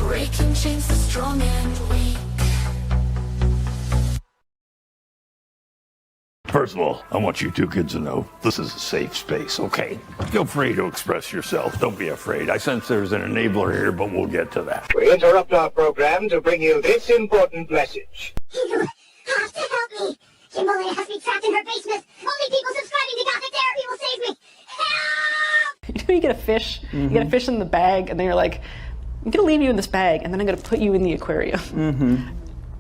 breaking chains the strong and weak. First of all, I want you two kids to know this is a safe space, okay? Feel free to express yourself. Don't be afraid. I sense there's an enabler here, but we'll get to that. We interrupt our program to bring you this important message. You have to help me. Kimberly has me trapped in her basement. Only people subscribing to Gothic Therapy will save me. Help! You know, you get a fish, you get a fish in the bag, and then you're like, I'm gonna leave you in this bag, and then I'm gonna put you in the aquarium.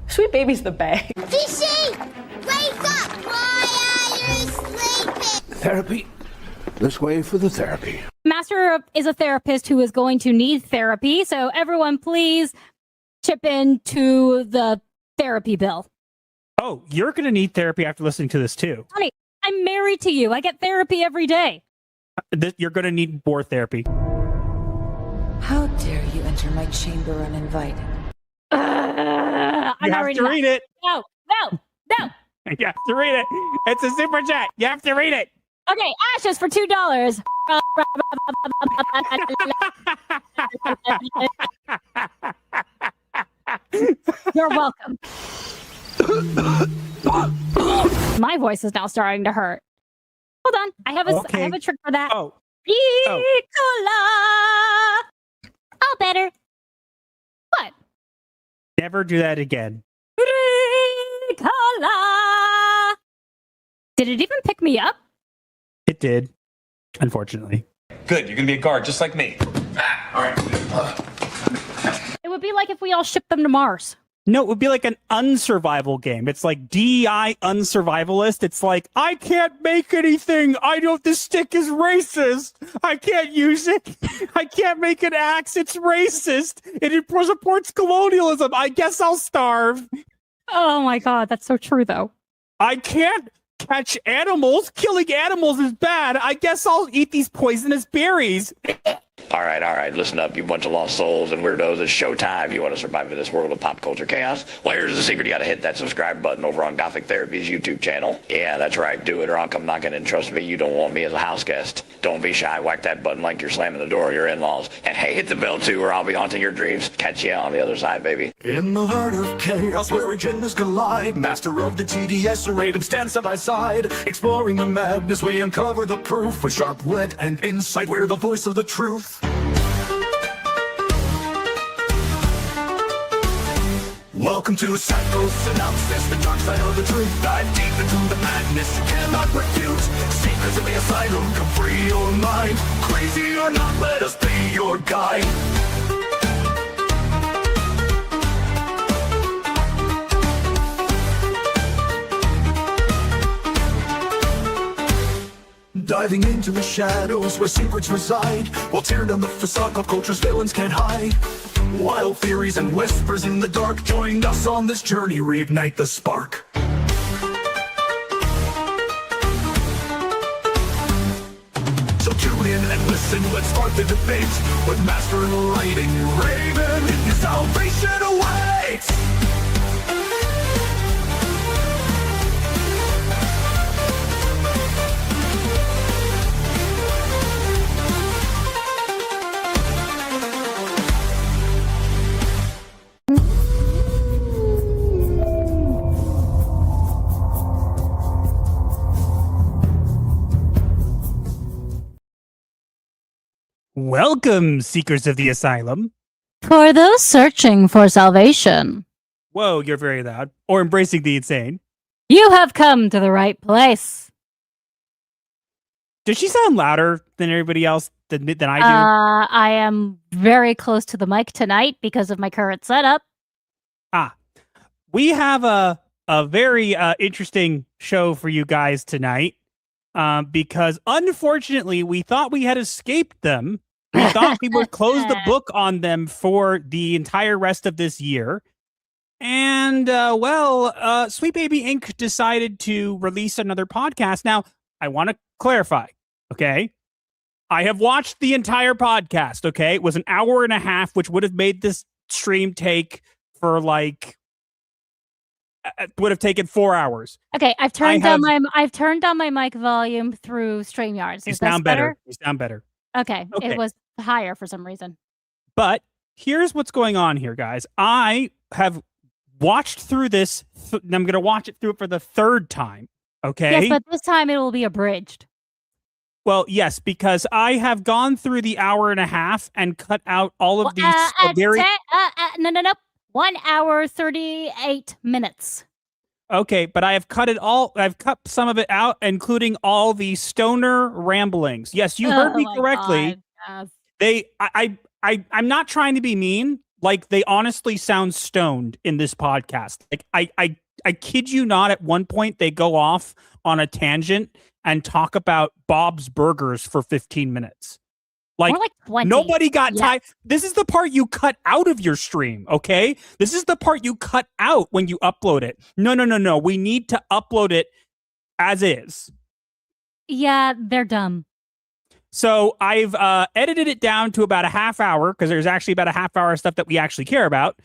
Sweet baby's the bag. Fishy! Wake up! Why are you sleeping? Therapy? Let's wait for the therapy. Master is a therapist who is going to need therapy, so everyone please chip in to the therapy bill. Oh, you're going to need therapy after listening to this too. Honey, I'm married to you. I get therapy every day. You're going to need more therapy. How dare you enter my chamber uninvited? You have to read it. No. You have to read it. It's a super chat. You have to read it. Okay, Ashes for $2. You're welcome. My voice is now starting to hurt. Hold on, I have a trick for that. Oh. Ricola. Oh, better. What? Never do that again. Ricola. Did it even pick me up? It did, unfortunately. Good, you're gonna be a guard just like me. All right. It would be like if we all shipped them to Mars. No, it would be like an unsurvival game. It's like DEI unsurvivalist. It's like, I can't make anything. This stick is racist. I can't use it. I can't make an axe. It's racist. It supports colonialism. I guess I'll starve. Oh my God, that's so true though. I can't catch animals. Killing animals is bad. I guess I'll eat these poisonous berries. All right, listen up, you bunch of lost souls and weirdos. It's showtime. You want to survive in this world of pop culture chaos? Well, here's the secret. You got to hit that subscribe button over on Gothic Therapy's YouTube channel. Yeah, that's right. Do it or I'll come knocking, and trust me, you don't want me as a house guest. Don't be shy. Whack that button like you're slamming the door of your in-laws. And hey, hit the bell too, or I'll be haunting your dreams. Catch you on the other side, baby. In the heart of chaos where agendas collide, master of the TDS arrayed and stand side by side. Exploring the madness, we uncover the proof with sharp wit and insight. We're the voice of the truth. Welcome to Psycho-Synopsis, the dark side of the truth. Dive deep into the madness you cannot refute. Secrets of the Asylum, come free your mind. Crazy or not, let us be your guide. Diving into the shadows where secrets reside. We'll tear down the facade pop culture's villains can't hide. Wild theories and whispers in the dark. Join us on this journey, reignite the spark. So tune in and listen, let's start the debate. With Master Lighting Raven, your salvation awaits. Welcome, seekers of the Asylum. For those searching for salvation, Whoa, you're very loud. Or embracing the insane. you have come to the right place. Does she sound louder than everybody else than I do? I am very close to the mic tonight because of my current setup. We have a very interesting show for you guys tonight. Because unfortunately, we thought we had escaped them. We thought we would close the book on them for the entire rest of this year. And, Sweet Baby Inc. decided to release another podcast. Now, I want to clarify, okay? I have watched the entire podcast, okay? It was an hour and a half, which would have made this stream take for would have taken 4 hours. Okay, I've turned down my mic volume through StreamYard. You sound better. You sound better. Okay, it was higher for some reason. But here's what's going on here, guys. I have watched through this. And I'm going to watch it through for the third time. Okay. Yes, but this time it will be abridged. Well, yes, because I have gone through the hour and a half and cut out all of these very. No. 1 hour 38 minutes. Okay, but I have cut it all. I've cut some of it out, including all the stoner ramblings. Yes, you heard me correctly. God. I'm not trying to be mean. Like, they honestly sound stoned in this podcast. Like, I kid you not. At one point, they go off on a tangent and talk about Bob's Burgers for 15 minutes. Like, more like 20. Nobody got tired. This is the part you cut out of your stream, okay? This is the part you cut out when you upload it. No. We need to upload it as is. Yeah, they're dumb. So I've edited it down to about a half hour because there's actually about a half hour of stuff that we actually care about.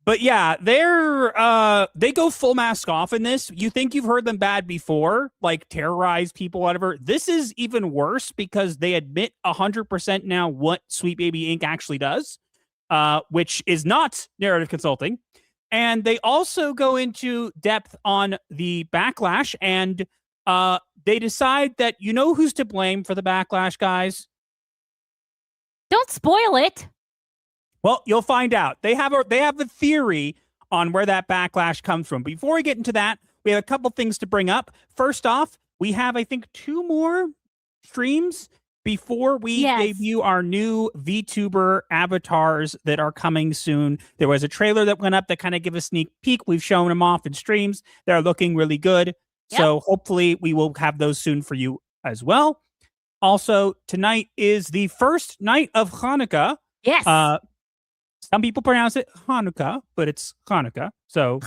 But yeah, they go full mask off in this. You think you've heard them bad before, like terrorize people, whatever. This is even worse because they admit 100% now what Sweet Baby Inc. actually does, which is not narrative consulting. And they also go into depth on the backlash, and they decide that you know who's to blame for the backlash, guys? Don't spoil it. Well, you'll find out. They have a theory on where that backlash comes from. Before we get into that, we have a couple things to bring up. First off, we have, I think, 2 more streams before we debut our new VTuber avatars that are coming soon. There was a trailer that went up that kind of gave a sneak peek. We've shown them off in streams. They're looking really good. Yep. So hopefully we will have those soon for you as well. Also, tonight is the first night of Hanukkah. Yes. Some people pronounce it Hanukkah, but it's Hanukkah. So,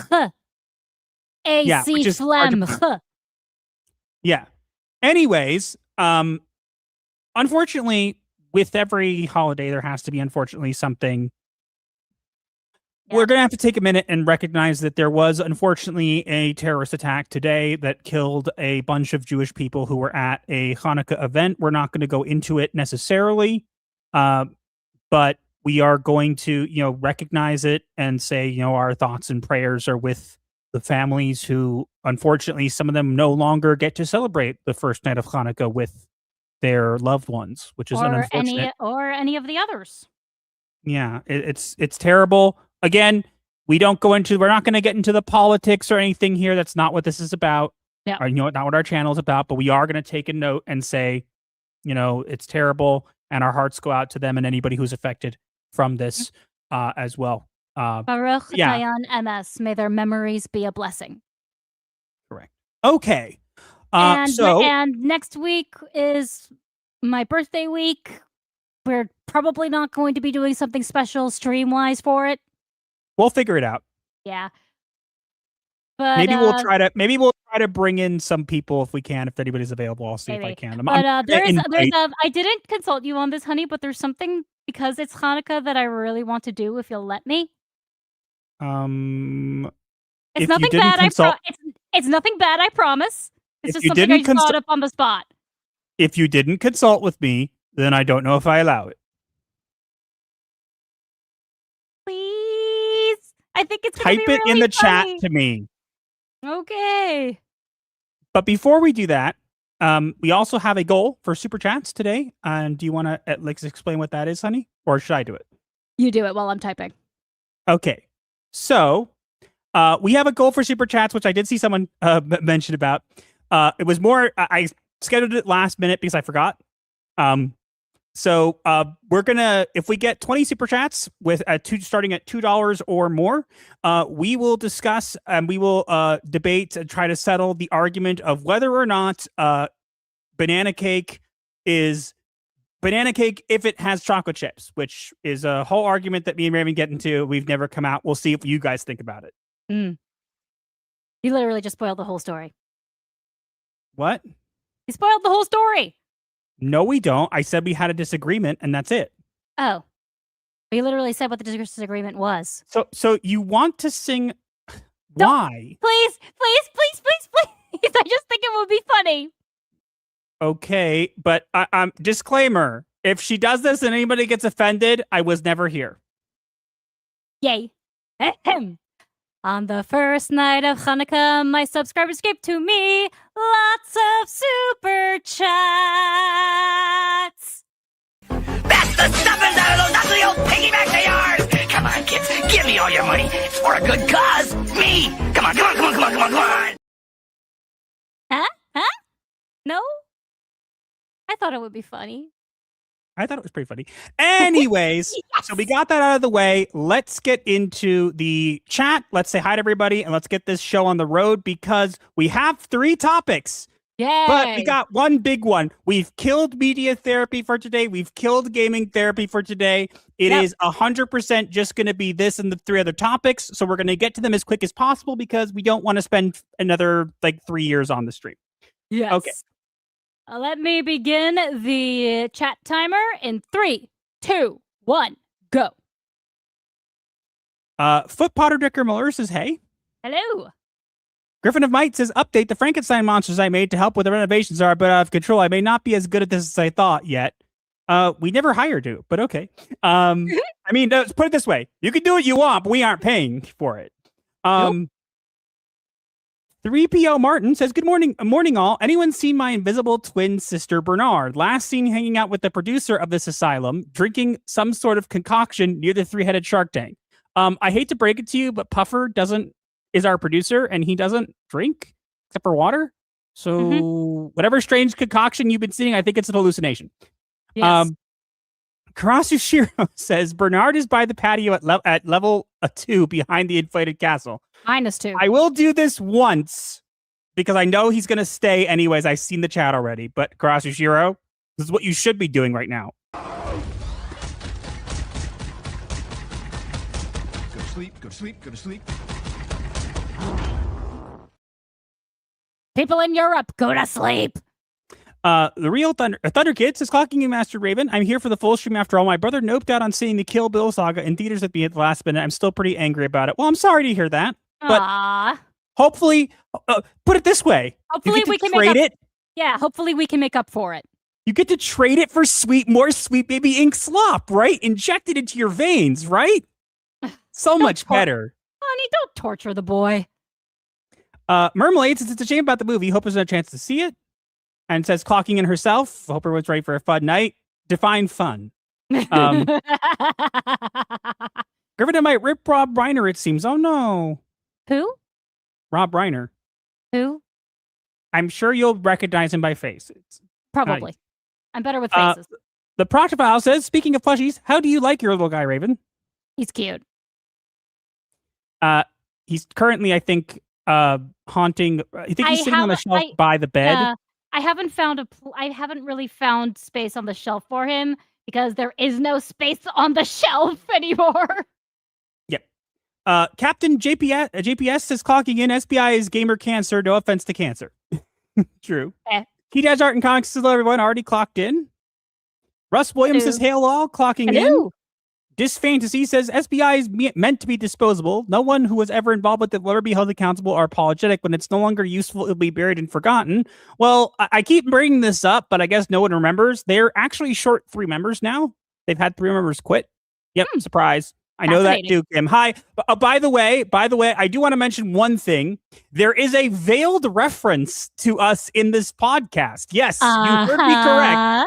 AC phlegm. Yeah. Anyways, unfortunately, with every holiday, there has to be, unfortunately, something. Yeah. We're going to have to take a minute and recognize that there was, unfortunately, a terrorist attack today that killed a bunch of Jewish people who were at a Hanukkah event. We're not going to go into it necessarily, but we are going to, recognize it and say, our thoughts and prayers are with the families who, unfortunately, some of them no longer get to celebrate the first night of Hanukkah with their loved ones, which is unfortunate. Or any of the others. Yeah, it's terrible. Again, we're not going to get into the politics or anything here. That's not what this is about. Yeah. Or, not what our channel is about. But we are going to take a note and say, it's terrible, and our hearts go out to them and anybody who's affected from this as well. Baruch Dayan MS. May their memories be a blessing. Correct. Okay. And next week is my birthday week. We're probably not going to be doing something special stream-wise for it. We'll figure it out. Yeah. But maybe we'll try to bring in some people if we can, if anybody's available. I'll see if I can. But I didn't consult you on this, honey, but there's something, because it's Hanukkah, that I really want to do, if you'll let me. It's nothing bad. It's nothing bad, I promise. It's just something I just thought up on the spot. If you didn't consult with me, then I don't know if I allow it. Please. I think it's going to be really Type it in the chat to me. Okay. But before we do that, we also have a goal for Super Chats today. And do you want to explain what that is, honey? Or should I do it? You do it while I'm typing. Okay. So we have a goal for Super Chats, which I did see someone mention about. It was more, I scheduled it last minute because I forgot. So we're gonna, if we get 20 super chats with starting at $2 or more, we will discuss and we will debate and try to settle the argument of whether or not banana cake is banana cake if it has chocolate chips, which is a whole argument that me and Raven get into. We've never come out. We'll see if you guys think about it. You literally just spoiled the whole story. What? You spoiled the whole story. No, we don't. I said we had a disagreement, and that's it. Oh. You literally said what the disagreement was. So you want to sing... Why? Please. I just think it would be funny. Okay, but disclaimer. If she does this and anybody gets offended, I was never here. Yay. Ahem. On the first night of Hanukkah, my subscribers gave to me lots of super chats. That's the stuffings out of those ugly old piggybacks they are! Come on, kids, give me all your money. It's for a good cause. Me! Come on, come on, come on, come on, come on, come on! Huh? No? I thought it would be funny. I thought it was pretty funny. Anyways, Yes. So we got that out of the way. Let's get into the chat. Let's say hi to everybody and let's get this show on the road because we have 3 topics. Yay. But we got one big one. We've killed media therapy for today. We've killed gaming therapy for today. It is 100% just going to be this and the 3 other topics. So we're going to get to them as quick as possible because we don't want to spend another 3 years on the stream. Yes. Okay. Let me begin the chat timer in 3, 2, 1, go. Foot Potter Dicker Muller says, hey. Hello. Griffin of Might says, update, the Frankenstein monsters I made to help with the renovations are a bit out of control. I may not be as good at this as I thought yet. We never hired you, but okay. I mean, let's put it this way. You can do what you want, but we aren't paying for it. 3PO Martin says, good morning, all. Anyone seen my invisible twin sister, Bernard? Last seen hanging out with the producer of this asylum, drinking some sort of concoction near the 3-headed shark tank. I hate to break it to you, but Puffer is our producer, and he doesn't drink except for water. So whatever strange concoction you've been seeing, I think it's an hallucination. Yes. Karasushiro says, Bernard is by the patio at level 2 behind the inflated castle. -2. I will do this once because I know he's going to stay anyways. I've seen the chat already, but Karasushiro, this is what you should be doing right now. Go to sleep, go to sleep, go to sleep. People in Europe, go to sleep. The real Thunder Kid says, clocking you, Master Raven. I'm here for the full stream after all. My brother noped out on seeing the Kill Bill saga in theaters at the last minute. I'm still pretty angry about it. Well, I'm sorry to hear that. But hopefully, put it this way. Hopefully we can trade it. Yeah, hopefully we can make up for it. You get to trade it for more sweet baby ink slop, right? Inject it into your veins, right? So much better. Honey, don't torture the boy. Mermelade says it's a shame about the movie. Hope there's no chance to see it. And says clocking in herself. Hope everyone's ready for a fun night. Define fun. Griffin might rip Rob Reiner, it seems. Oh no. Who? Rob Reiner. Who? I'm sure you'll recognize him by face. Probably. I'm better with faces. The Proctophile says, speaking of plushies, how do you like your little guy, Raven? He's cute. He's currently, I think, haunting. I think he's sitting on the shelf by the bed. I haven't really found space on the shelf for him because there is no space on the shelf anymore. Yep. Captain JPS says clocking in. SBI is gamer cancer. No offense to cancer. True. He does art and comics. Hello, everyone. Already clocked in. Russ Williams says, hail all. Clocking in. Dis Fantasy says SBI is meant to be disposable. No one who was ever involved with it will ever be held accountable or apologetic. When it's no longer useful, it'll be buried and forgotten. Well, I keep bringing this up, but I guess no one remembers. They're actually short 3 members now. They've had 3 members quit. Yep, surprise. I know that, Duke. Hi. By the way, I do want to mention one thing. There is a veiled reference to us in this podcast. Yes, you heard me correct.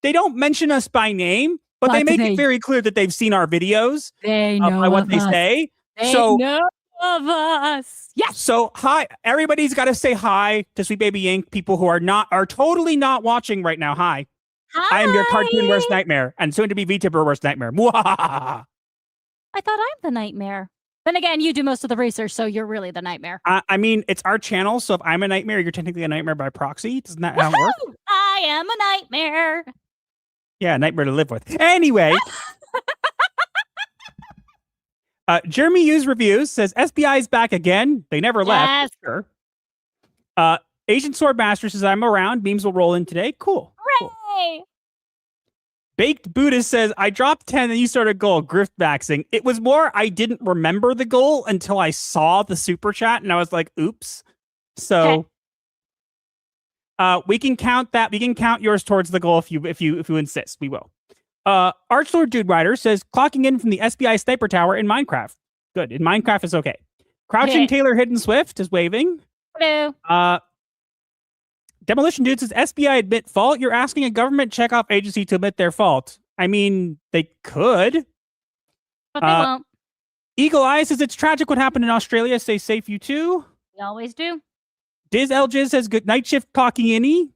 They don't mention us by name. But they make it very clear that they've seen our videos. They know by what they say. They know of us. Yes. So hi, everybody's got to say hi to Sweet Baby Ink. People who are totally not watching right now. Hi. I am your cartoon worst nightmare, and soon to be VTuber worst nightmare. I thought I'm the nightmare. Then again, you do most of the research, so you're really the nightmare. I mean, it's our channel, so if I'm a nightmare, you're technically a nightmare by proxy. Doesn't that how it work? I am a nightmare. Yeah, nightmare to live with. Anyway, Jeremy Hughes Reviews says SBI is back again. They never left. Sure. Asian Swordmaster says I'm around. Memes will roll in today. Cool. Hooray! Cool. Baked Buddhist says I dropped 10 and you started goal grift maxing. It was more I didn't remember the goal until I saw the super chat and I was like, oops. So We can count that. We can count yours towards the goal if you insist. We will. Archlord Dude Rider says clocking in from the SBI sniper tower in Minecraft. Good. In Minecraft is okay. Crouching Okay. Taylor Hidden Swift is waving. Hello. Demolition Dude says SBI admit fault. You're asking a government checkoff agency to admit their fault. I mean, they could. But they won't. Eagle Eye says it's tragic what happened in Australia. Stay safe, you too. We always do. Diz Elgiz says good night shift clocking in.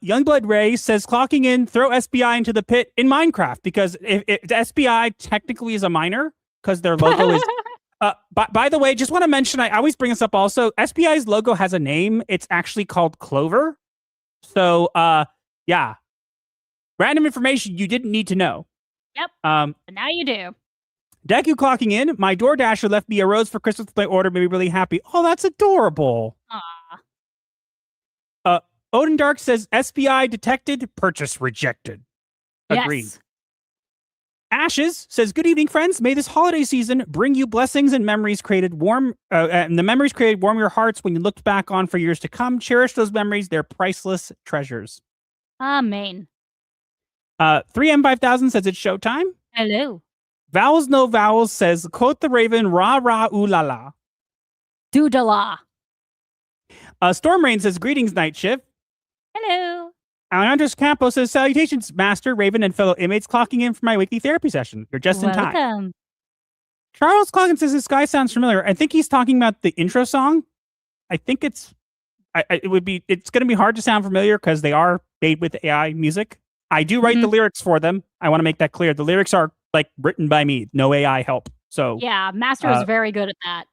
Youngblood Ray says clocking in, throw SBI into the pit in Minecraft because if the SBI technically is a miner because their logo is. By the way, just want to mention, I always bring this up also. SBI's logo has a name. It's actually called Clover. So, yeah. Random information you didn't need to know. Yep. But now you do. Deku clocking in. My DoorDasher left me a rose for Christmas with my order. Made me really happy. Oh, that's adorable. Aw. Odin Dark says SBI detected, purchase rejected. Agreed. Yes. Ashes says, good evening, friends. May this holiday season bring you blessings and memories created warm, and the memories created warm your hearts when you looked back on for years to come. Cherish those memories. They're priceless treasures. Amen. 3M5000 says it's showtime. Hello. Vowels No Vowels says, quote the Raven, rah rah ooh la la. Doodala. Storm Rain says, greetings, night shift. Hello. Alejandro Campos says, salutations, Master, Raven, and fellow inmates clocking in for my weekly therapy session. You're just in time. Welcome. Charles Cloggin says, this guy sounds familiar. I think he's talking about the intro song. I think it's going to be hard to sound familiar because they are made with AI music. I do write the lyrics for them. I want to make that clear. The lyrics are like written by me, no AI help. So Yeah, Master is very good at that.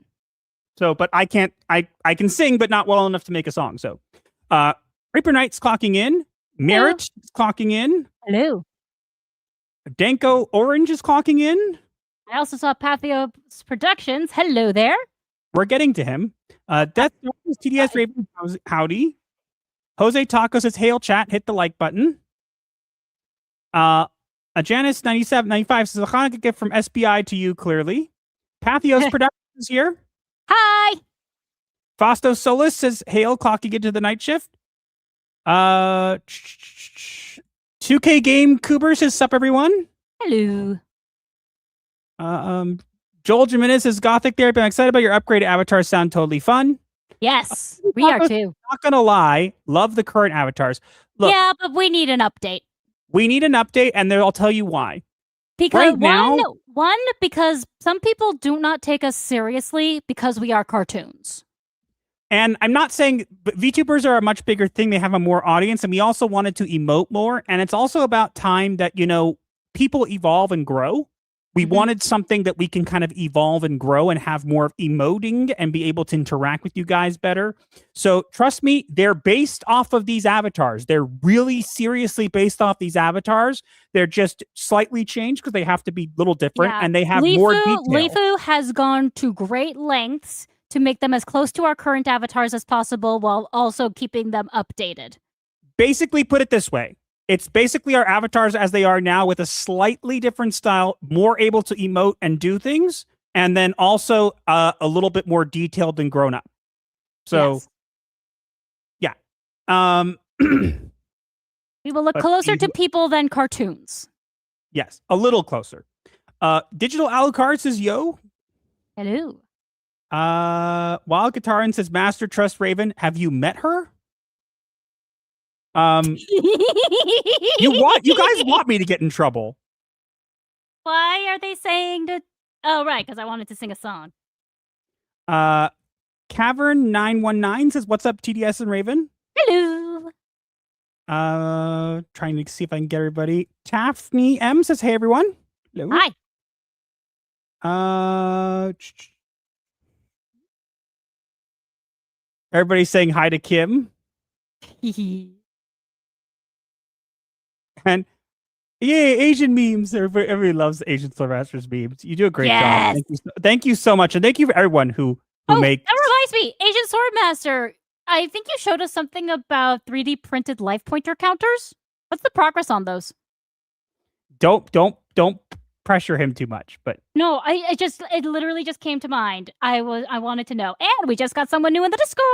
So, but I can't, I can sing, but not well enough to make a song. So, Reaper Knight's clocking in. Marriage is clocking in. Hello. Danko Orange is clocking in. I also saw Pathos Productions. Hello there. We're getting to him. Death Darkness, TDS Raven, howdy. Jose Taco says, hail chat, hit the like button. Janice 9795 says, a Hanukkah gift from SBI to you, clearly. Pathos Productions is here. Hi. Fausto Solis says, hail, clocking into the night shift. 2K Game Cooper says, sup, everyone. Hello. Joel Jimenez says, Gothic Therapy, I'm excited about your upgraded avatars. Sound totally fun. Yes, we are too. Not gonna lie, love the current avatars. Look, yeah, but we need an update. We need an update, and then I'll tell you why. Because right one, because some people do not take us seriously because we are cartoons. And I'm not saying VTubers are a much bigger thing. They have a more audience, and we also wanted to emote more. And it's also about time that, people evolve and grow. We wanted something that we can kind of evolve and grow and have more of emoting and be able to interact with you guys better. So trust me, they're based off of these avatars. They're really seriously based off these avatars. They're just slightly changed because they have to be a little different and they have more detail. Lifu has gone to great lengths to make them as close to our current avatars as possible while also keeping them updated. Basically, put it this way. It's basically our avatars as they are now with a slightly different style, more able to emote and do things, and then also a little bit more detailed and grown up. So, yeah. We will look closer to people than cartoons. Yes, a little closer. Digital Alucard says, yo. Hello. Wild Guitarin says, Master Trust Raven, have you met her? You guys want me to get in trouble. Why are they saying to... Oh, right, because I wanted to sing a song. Cavern 919 says, what's up, TDS and Raven? Hello. Trying to see if I can get everybody. Taffney M says, hey, everyone. Hello. Hi. Everybody's saying hi to Kim. And yay, Asian memes. Everybody loves Asian Sylvester's memes. You do a great job. Thank you so much. And thank you for everyone who makes... That reminds me, Asian Swordmaster, I think you showed us something about 3D printed life pointer counters. What's the progress on those? Don't pressure him too much, but... No, it literally just came to mind. I wanted to know. And we just got someone new in the Discord.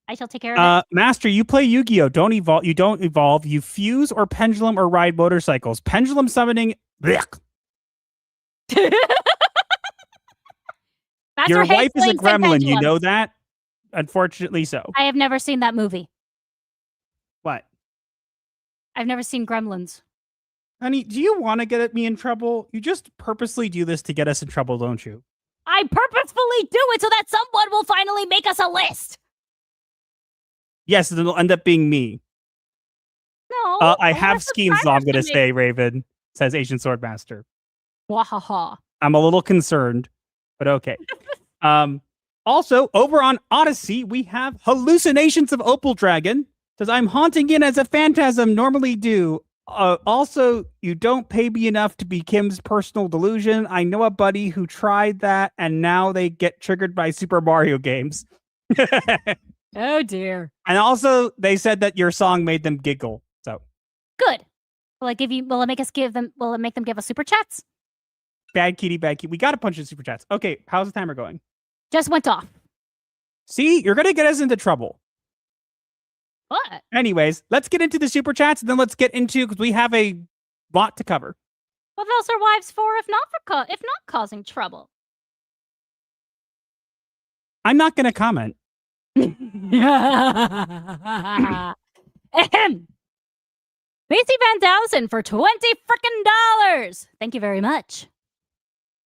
I shall take care of it. Master, you play Yu-Gi-Oh! Don't evolve. You don't evolve. You fuse or pendulum or ride motorcycles. Pendulum summoning. Blech. Master Your hates wife is a links and gremlin. You pendulums. know that? Unfortunately so. I have never seen that movie. What? I've never seen Gremlins. Honey, do you want to get me in trouble? You just purposely do this to get us in trouble, don't you? I purposefully do it so that someone will finally make us a list. Yes, it'll end up being me. No. I have schemes, though, I'm going to say, Raven, says Asian Swordmaster. Wahaha. I'm a little concerned, but okay. Also, over on Odyssey, we have Hallucinations of Opal Dragon. Says, I'm haunting in as a phantasm normally do. Also, you don't pay me enough to be Kim's personal delusion. I know a buddy who tried that, and now they get triggered by Super Mario games. Oh, dear. And also, they said that your song made them giggle. So Good. Will it make them give us super chats? bad kitty, bad kitty. We got a bunch of super chats. Okay, how's the timer going? Just went off. See, you're going to get us into trouble. What? Anyways, let's get into the super chats, and then let's get into, because we have a lot to cover. What else are wives for if not causing trouble? I'm not going to comment. Ahem. Macy Van Dowson for $20 frickin'. Thank you very much.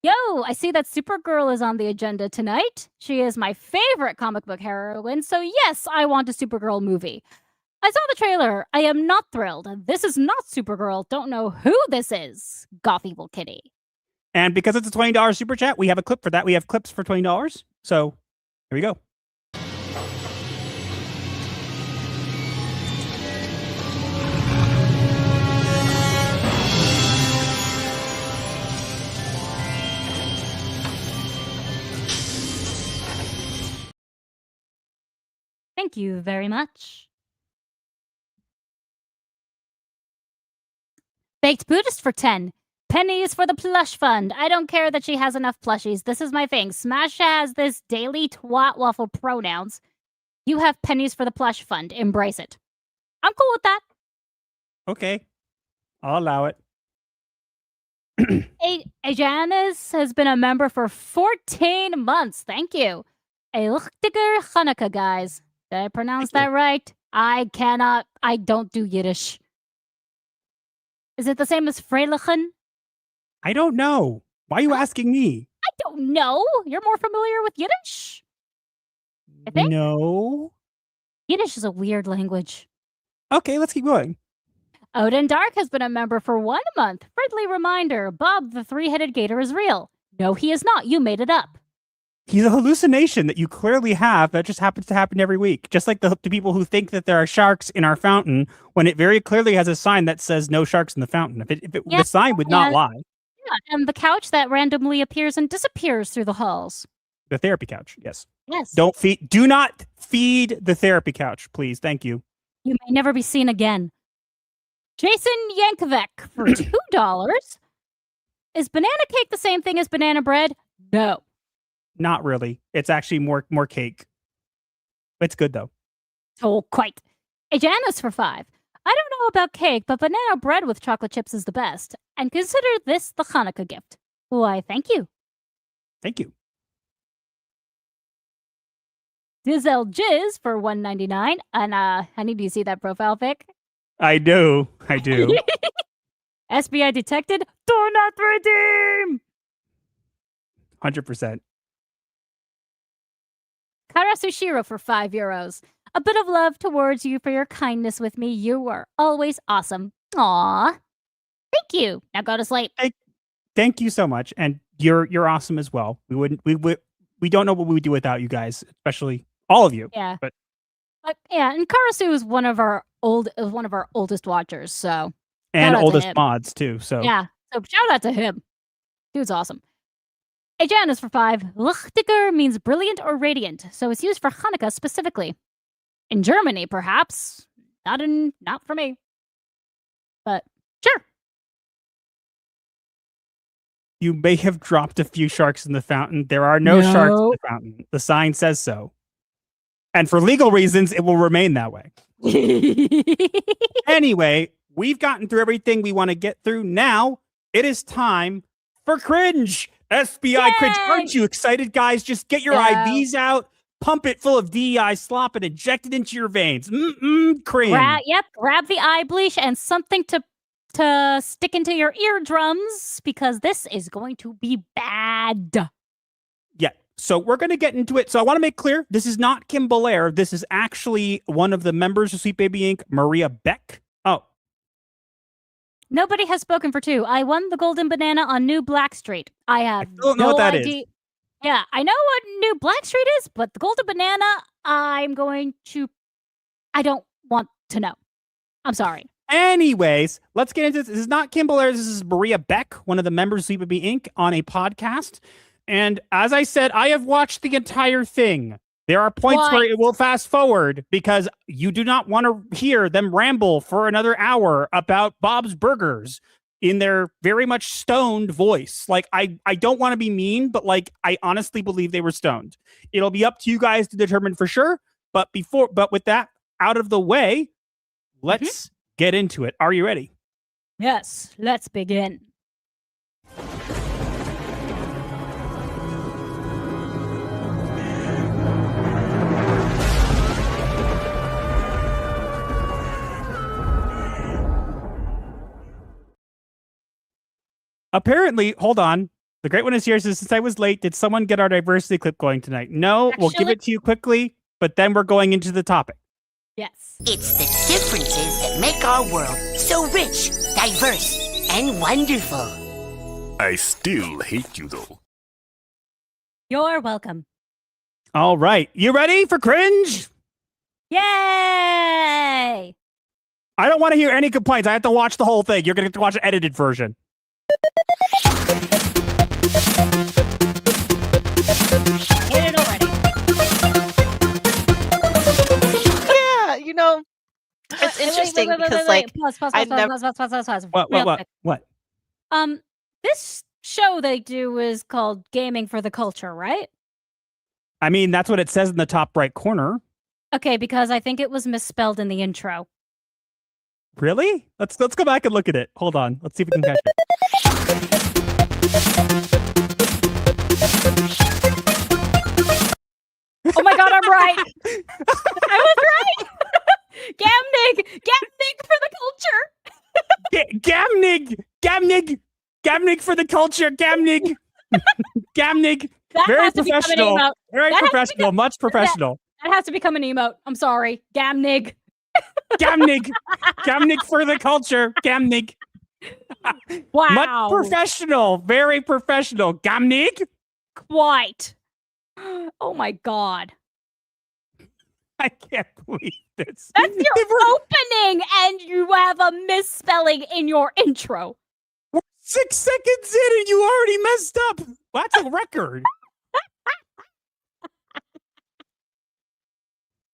Yo, I see that Supergirl is on the agenda tonight. She is my favorite comic book heroine, so yes, I want a Supergirl movie. I saw the trailer. I am not thrilled. This is not Supergirl. Don't know who this is. Goth Evil Kitty. And because it's a $20 super chat, we have a clip for that. We have clips for $20. So here we go. Thank you very much. Baked Buddhist for 10. Pennies for the plush fund. I don't care that she has enough plushies. This is my thing. Smash has this daily twat waffle pronouns. You have pennies for the plush fund. Embrace it. I'm cool with that. Okay. I'll allow it. Janice has been a member for 14 months. Thank you. Eilichtiger Hanukkah, guys. Did I pronounce that right? I don't do Yiddish. Is it the same as Freilichen? I don't know. Why are you asking me? I don't know. You're more familiar with Yiddish? I think? No. Yiddish is a weird language. Okay, let's keep going. Odin Dark has been a member for 1 month. Friendly reminder, Bob the three-headed gator is real. No, he is not. You made it up. He's a hallucination that you clearly have that just happens to happen every week. Just like the people who think that there are sharks in our fountain when it very clearly has a sign that says no sharks in the fountain. The sign would not lie. Yeah, and the couch that randomly appears and disappears through the halls. The therapy couch, yes. Yes. Do not feed the therapy couch, please. Thank you. You may never be seen again. Jason Yankovic for $2. Is banana cake the same thing as banana bread? No. Not really. It's actually more cake. It's good though. Oh, quite. A Janice for $5. I don't know about cake, but banana bread with chocolate chips is the best. And consider this the Hanukkah gift. Why, thank you. Thank you. Dizel Jizz for $1.99. And honey, do you see that profile pic? I do. SBI detected. Do not redeem. 100%. Karasushiro for €5. A bit of love towards you for your kindness with me. You were always awesome. Aw. Thank you. Now go to sleep. Thank you so much. And you're awesome as well. We don't know what we would do without you guys, especially all of you. Yeah. But yeah, and Karasu is one of our oldest watchers, so and oldest mods too. So yeah. So shout out to him. Dude's awesome. A Janice for $5. Lichtiger means brilliant or radiant, so it's used for Hanukkah specifically. In Germany, perhaps. Not for me. But sure. You may have dropped a few sharks in the fountain. There are no sharks in the fountain. The sign says so. And for legal reasons, it will remain that way. Anyway, we've gotten through everything we want to get through. Now it is time for cringe. SBI cringe. Aren't you excited, guys? Just get your IVs out, pump it full of DEI slop, and inject it into your veins. Cringe. Grab the eye bleach and something to stick into your eardrums, because this is going to be bad. Yeah. So we're going to get into it. So I want to make clear, this is not Kim Belair. This is actually one of the members of Sweet Baby Inc., Maria Beck. Oh. Nobody has spoken for 2. I won the Golden Banana on New Blackstreet. I have don't know no what that idea. is. Yeah, I know what New Blackstreet is, but the Golden Banana, I don't want to know. I'm sorry. Anyways, let's get into this. This is not Kim Belair. This is Maria Beck, one of the members of Sweet Baby Inc., on a podcast. And as I said, I have watched the entire thing. There are points where it will fast forward because you do not want to hear them ramble for another hour about Bob's Burgers in their very much stoned voice. Like, I don't want to be mean, but like, I honestly believe they were stoned. It'll be up to you guys to determine for sure. But with that out of the way, let's get into it. Are you ready? Yes, let's begin. Apparently, hold on. The great one is here. Says, since I was late, did someone get our diversity clip going tonight? No, we'll give it to you quickly, but then we're going into the topic. Yes. It's the differences that make our world so rich, diverse, and wonderful. I still hate you, though. You're welcome. All right. You ready for cringe? Yay! I don't want to hear any complaints. I have to watch the whole thing. You're going to have to watch an edited version. Hit it already. Yeah, it's interesting because Pause. What? This show they do is called Gaming for the Culture, right? I mean, that's what it says in the top right corner. Okay, because I think it was misspelled in the intro. Really? Let's go back and look at it. Hold on. Let's see if we can catch it. Oh my god, I'm right. I was right. Gamnig for the culture. Gamnig for the culture. Gamnig. That Very has to professional. Become an emote. Very professional. Much professional. That has to become an emote. I'm sorry. Gamnig. Gamnig for the culture. Gamnig. Wow. Much professional. Very professional. Gamnig. Quite. Oh my god. I can't believe this. That's your opening, and you have a misspelling in your intro. We're 6 seconds in, and you already messed up. That's a record.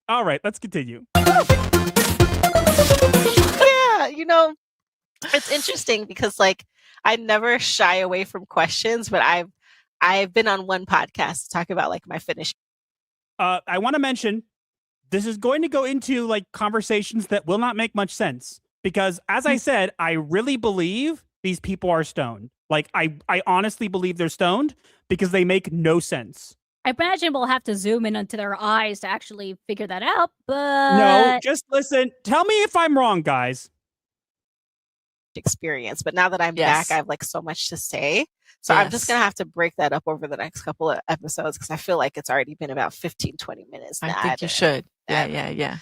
All right, let's continue. Yeah, it's interesting because I never shy away from questions, but I've been on one podcast to talk about my finish. I want to mention this is going to go into conversations that will not make much sense because, as I said, I really believe these people are stoned. I honestly believe they're stoned because they make no sense. I imagine we'll have to zoom in onto their eyes to actually figure that out, but... No, just listen. Tell me if I'm wrong, guys. Experience, but now that I'm back, I have so much to say. So I'm just going to have to break that up over the next couple of episodes because I feel like it's already been about 15, 20 minutes. I think you should. Yeah.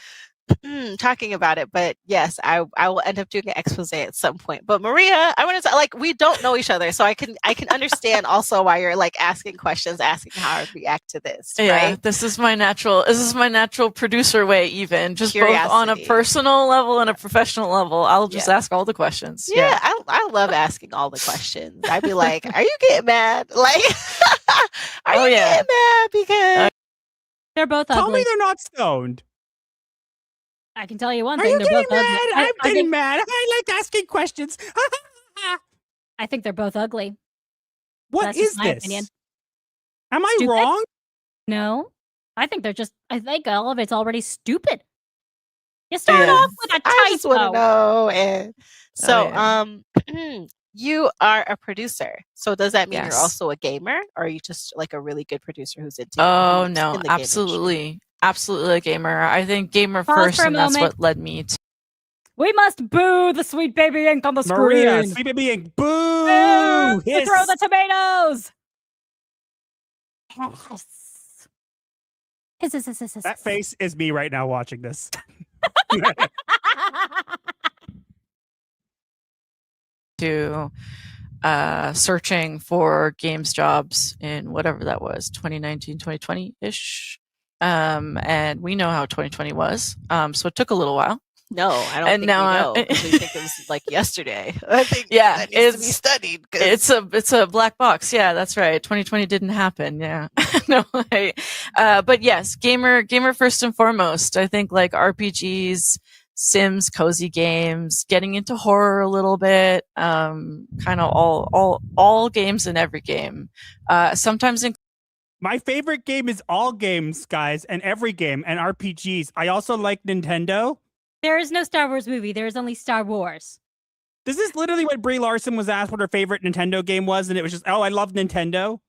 Talking about it, but yes, I will end up doing an expose at some point. But Maria, I want to we don't know each other, so I can understand also why you're asking questions, asking how I react to this. Yeah, right? This is my natural producer way. Even just both on a personal level and a professional level, I'll just ask all the questions. Yeah, I love asking all the questions. I'd be like, "Are you getting mad? Are you getting mad because they're both ugly?" Tell me they're not stoned. I can tell you one Are thing. you They're getting both mad? ugly. I'm getting mad. I like asking questions. I think they're both ugly. What That's is just my this? opinion. Am I Stupid? wrong? No. I think all of it's already stupid. You start off with a typo. I just want to know. And so, you are a producer. So does that mean you're also a gamer, or are you just like a really good producer who's into? Oh no, absolutely a gamer. I think gamer first, and that's what led me to. We must boo the Sweet Baby Ink on the screen. Maria, Sweet Baby Ink, boo! Throw the tomatoes. Hiss. That face is me right now watching this. To searching for games jobs in whatever that was, 2019, 2020-ish. And we know how 2020 was. So it took a little while. No, I don't think we know. We think it was like yesterday. I think that needs to be studied. It's a black box. Yeah, that's right. 2020 didn't happen. Yeah. No way. But yes, gamer first and foremost. I think like RPGs, Sims, cozy games, getting into horror a little bit, kind of all games in every game. Sometimes my favorite game is all games, guys, and every game, and RPGs. I also like Nintendo. There is no Star Wars movie. There is only Star Wars. This is literally what Brie Larson was asked what her favorite Nintendo game was, and it was just, I love Nintendo.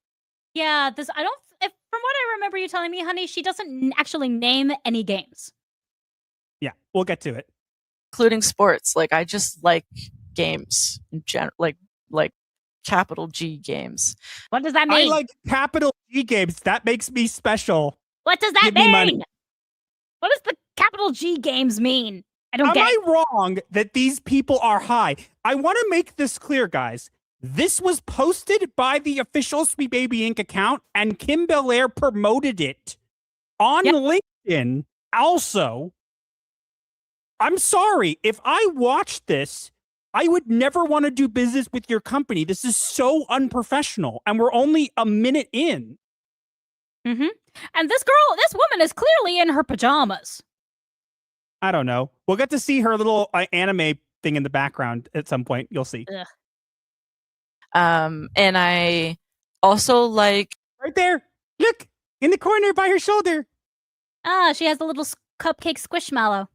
Yeah, from what I remember you telling me, honey, she doesn't actually name any games. Yeah, we'll get to it. Including sports. Like, I just like games in general, like capital G games. What does that mean? I like capital G games. That makes me special. What does that mean? What does the capital G games mean? I don't get it. Am I wrong that these people are high? I want to make this clear, guys. This was posted by the official Sweet Baby Inc. account, and Kim Belair promoted it on LinkedIn. Also, I'm sorry, if I watched this, I would never want to do business with your company. This is so unprofessional, and we're only a minute in. Mm-hmm. And this woman is clearly in her pajamas. I don't know. We'll get to see her little anime thing in the background at some point. You'll see. Ugh. And I also like right there. Look in the corner by her shoulder. She has a little cupcake squishmallow.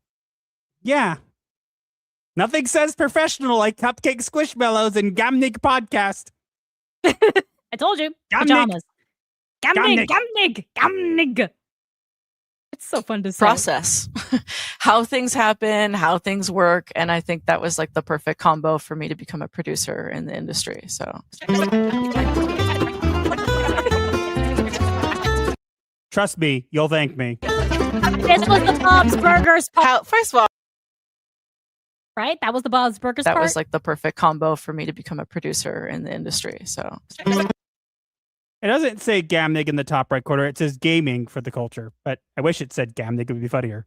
Yeah. Nothing says professional like cupcake squishmallows and Gamnig podcast. I told you. Pajamas. Gamnig. It's so fun to say. Process. How things happen, how things work, and I think that was like the perfect combo for me to become a producer in the industry. So trust me, you'll thank me. This was the Bob's Burgers part. First of all, right? That was the Bob's Burgers that part? was like the perfect combo for me to become a producer in the industry. So it doesn't say Gamnig in the top right corner. It says gaming for the culture, but I wish it said Gamnig. It would be funnier.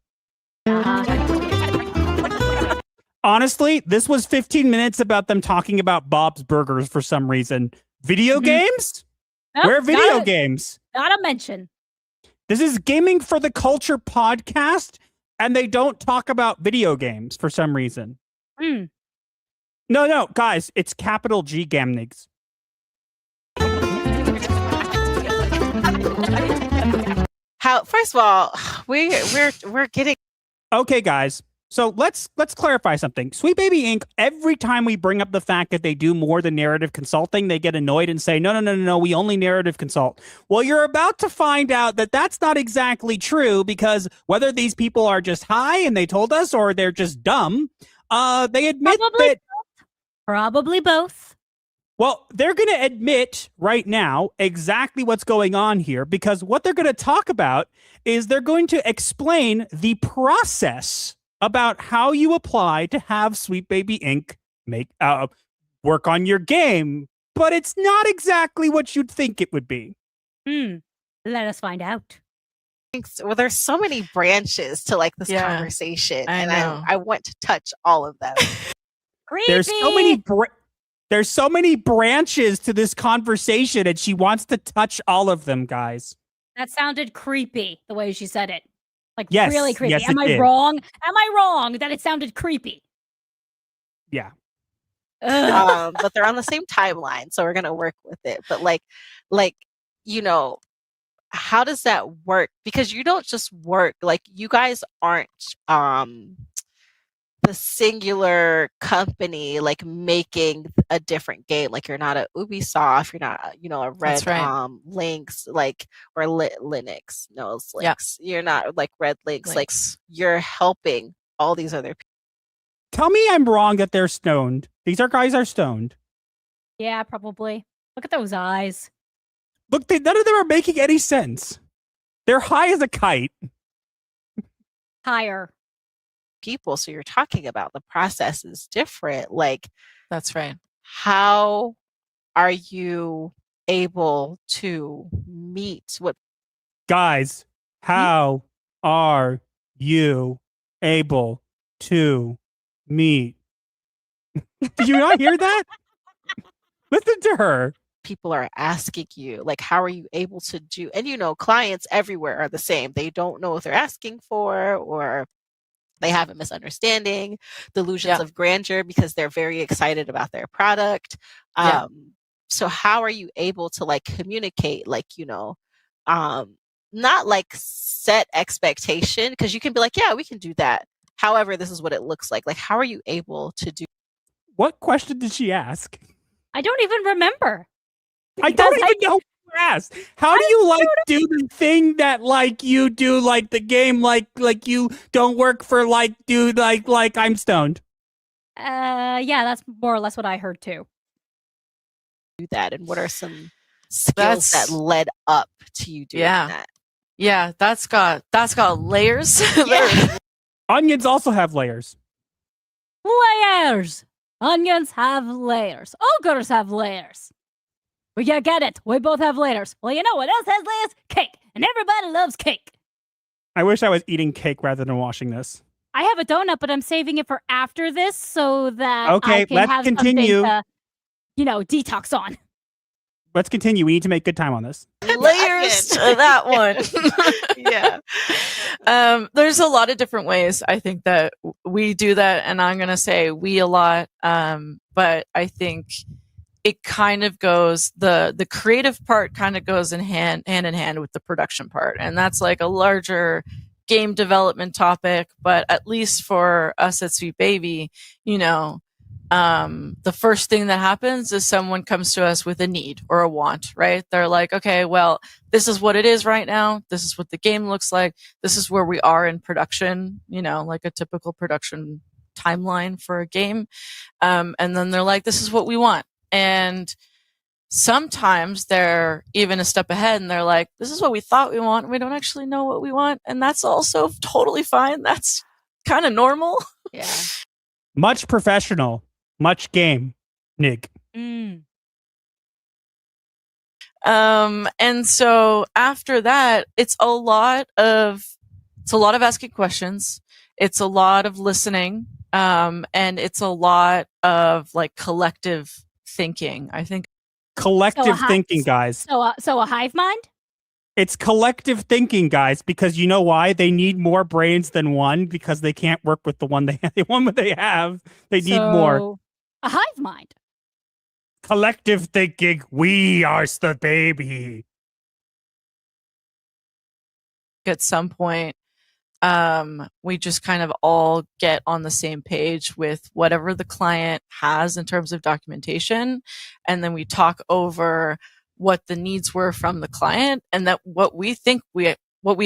Honestly, this was 15 minutes about them talking about Bob's Burgers for some reason. Video games? Nope, Where are video games? Not a mention. This is Gaming for the Culture podcast, and they don't talk about video games for some reason. No, guys, it's capital G Gamnigs. First of all, we're getting okay, guys. So let's clarify something. Sweet Baby Inc., every time we bring up the fact that they do more than narrative consulting, they get annoyed and say, no, we only narrative consult. Well, you're about to find out that that's not exactly true, because whether these people are just high and they told us, or they're just dumb, they admit Probably both. Well, they're going to admit right now exactly what's going on here, because what they're going to talk about is they're going to explain the process about how you apply to have Sweet Baby Inc. make work on your game, but it's not exactly what you'd think it would be. Let us find out. Well, there's so many branches to like this conversation, and I want to touch all of them. Creepy. There's so many branches to this conversation, and she wants to touch all of them, guys. That sounded creepy, the way she said it. Like, yes, really creepy. Yes, Am I wrong? Am I wrong that it sounded creepy? Yeah. But they're on the same timeline, so we're gonna work with it. But like, how does that work? Because you don't just work, like you guys aren't the singular company like making a different game. Like you're not a Ubisoft, you're not, you know, a Red Links, like, or Linux. No, it's Links. You're not like Red Links. Like you're helping all these other people. Tell me I'm wrong that they're stoned. These guys are stoned. Yeah, probably. Look at those eyes. Look, none of them are making any sense. They're high as a kite. Higher. People, so you're talking about the process is different. Like, that's right. How are you able to meet what guys? How are you able to meet? Did you not hear that? Listen to her. People are asking you, like, how are you able to do? And you know, clients everywhere are the same. They don't know what they're asking for, or they have a misunderstanding, delusions of grandeur because they're very excited about their product. So how are you able to like communicate, like, you know, not like set expectation, because you can be like, yeah, we can do that. However, this is what it looks like. Like, how are you able to do? What question did she ask? I don't even remember. I don't even know what you asked. How do you like do the thing that like you do, like the game, like you don't work for like dude, like I'm stoned. Yeah, that's more or less what I heard too. Do that, and what are some skills that led up to you doing that? Yeah, that's got layers. Onions also have layers. Layers. Onions have layers. Ogres have layers. We get it. We both have layers. Well, you know what else has layers? Cake. And everybody loves cake. I wish I was eating cake rather than washing this. I have a donut, but I'm saving it for after this so that I can have continue. Something to, you know, detox on. Let's continue. We need to make good time on this. Layers to that one. There's a lot of different ways I think that we do that, and I'm gonna say we a lot. But I think it kind of goes, the creative part kind of goes hand in hand with the production part, and that's like a larger game development topic. But at least for us at Sweet Baby, you know, the first thing that happens is someone comes to us with a need or a want, right? They're like, okay, well, this is what it is right now. This is what the game looks like. This is where we are in production, you know, like a typical production timeline for a game. And then they're like, this is what we want. And sometimes they're even a step ahead and they're like, this is what we thought we want. And we don't actually know what we want. And that's also totally fine. That's kind of normal. Yeah. Much professional. Much game, Nick. Mm. And so after that, it's a lot of asking questions. It's a lot of listening. And it's a lot of like collective thinking. I think collective thinking, guys. So a hive mind? It's collective thinking, guys, because you know why? They need more brains than one because they can't work with the one they have. They need more. A hive mind. Collective thinking. We are the baby. At some point, we just kind of all get on the same page with whatever the client has in terms of documentation. And then we talk over what the needs were from the client and that what we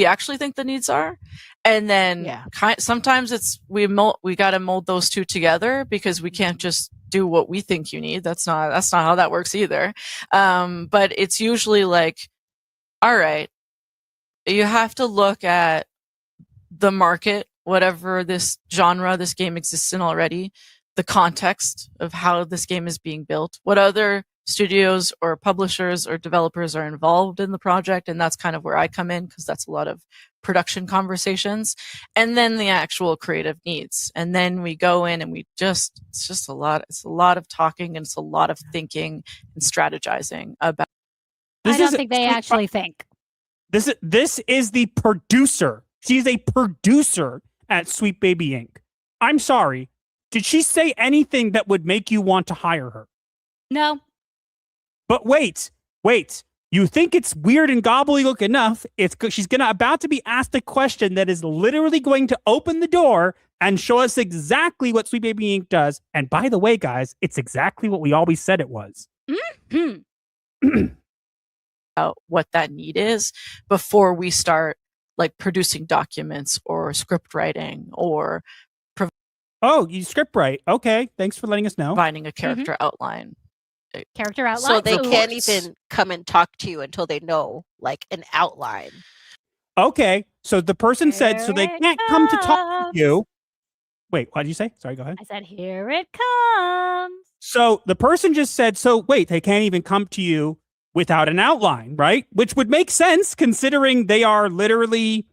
actually think the needs are. And then sometimes it's, we got to mold those two together because we can't just do what we think you need. That's not how that works either. But it's usually like, all right, you have to look at the market, whatever this genre this game exists in already, the context of how this game is being built, what other studios or publishers or developers are involved in the project. And that's kind of where I come in because that's a lot of production conversations, and then the actual creative needs. And then we go in and it's a lot of talking and it's a lot of thinking and strategizing about. I don't think they actually think. This is the producer. She's a producer at Sweet Baby Inc. I'm sorry. Did she say anything that would make you want to hire her? No. But wait. You think it's weird and gobbledygook enough. She's about to be asked a question that is literally going to open the door and show us exactly what Sweet Baby Ink does. And by the way, guys, it's exactly what we always said it was. What that need is before we start like producing documents or script writing or you script write. Okay, thanks for letting us know. Providing a character outline. Character outline. So they can't even come and talk to you until they know like an outline. Okay, so the person said so they can't come to talk to you. Wait, what did you say? Sorry, go ahead. I said, here it comes. So the person just said, so wait, they can't even come to you without an outline, right? Which would make sense considering they are literally,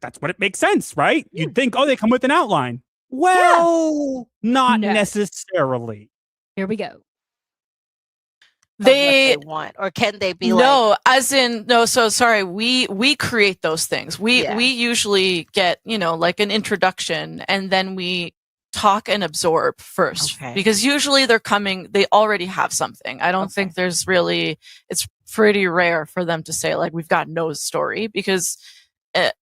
that's what it makes sense, right? You'd think, they come with an outline. Well, not necessarily. Here we go. They want, or can they be so sorry, we create those things. We usually get like an introduction, and then we talk and absorb first, because usually they already have something. I don't think there's really, it's pretty rare for them to say like we've got no story, because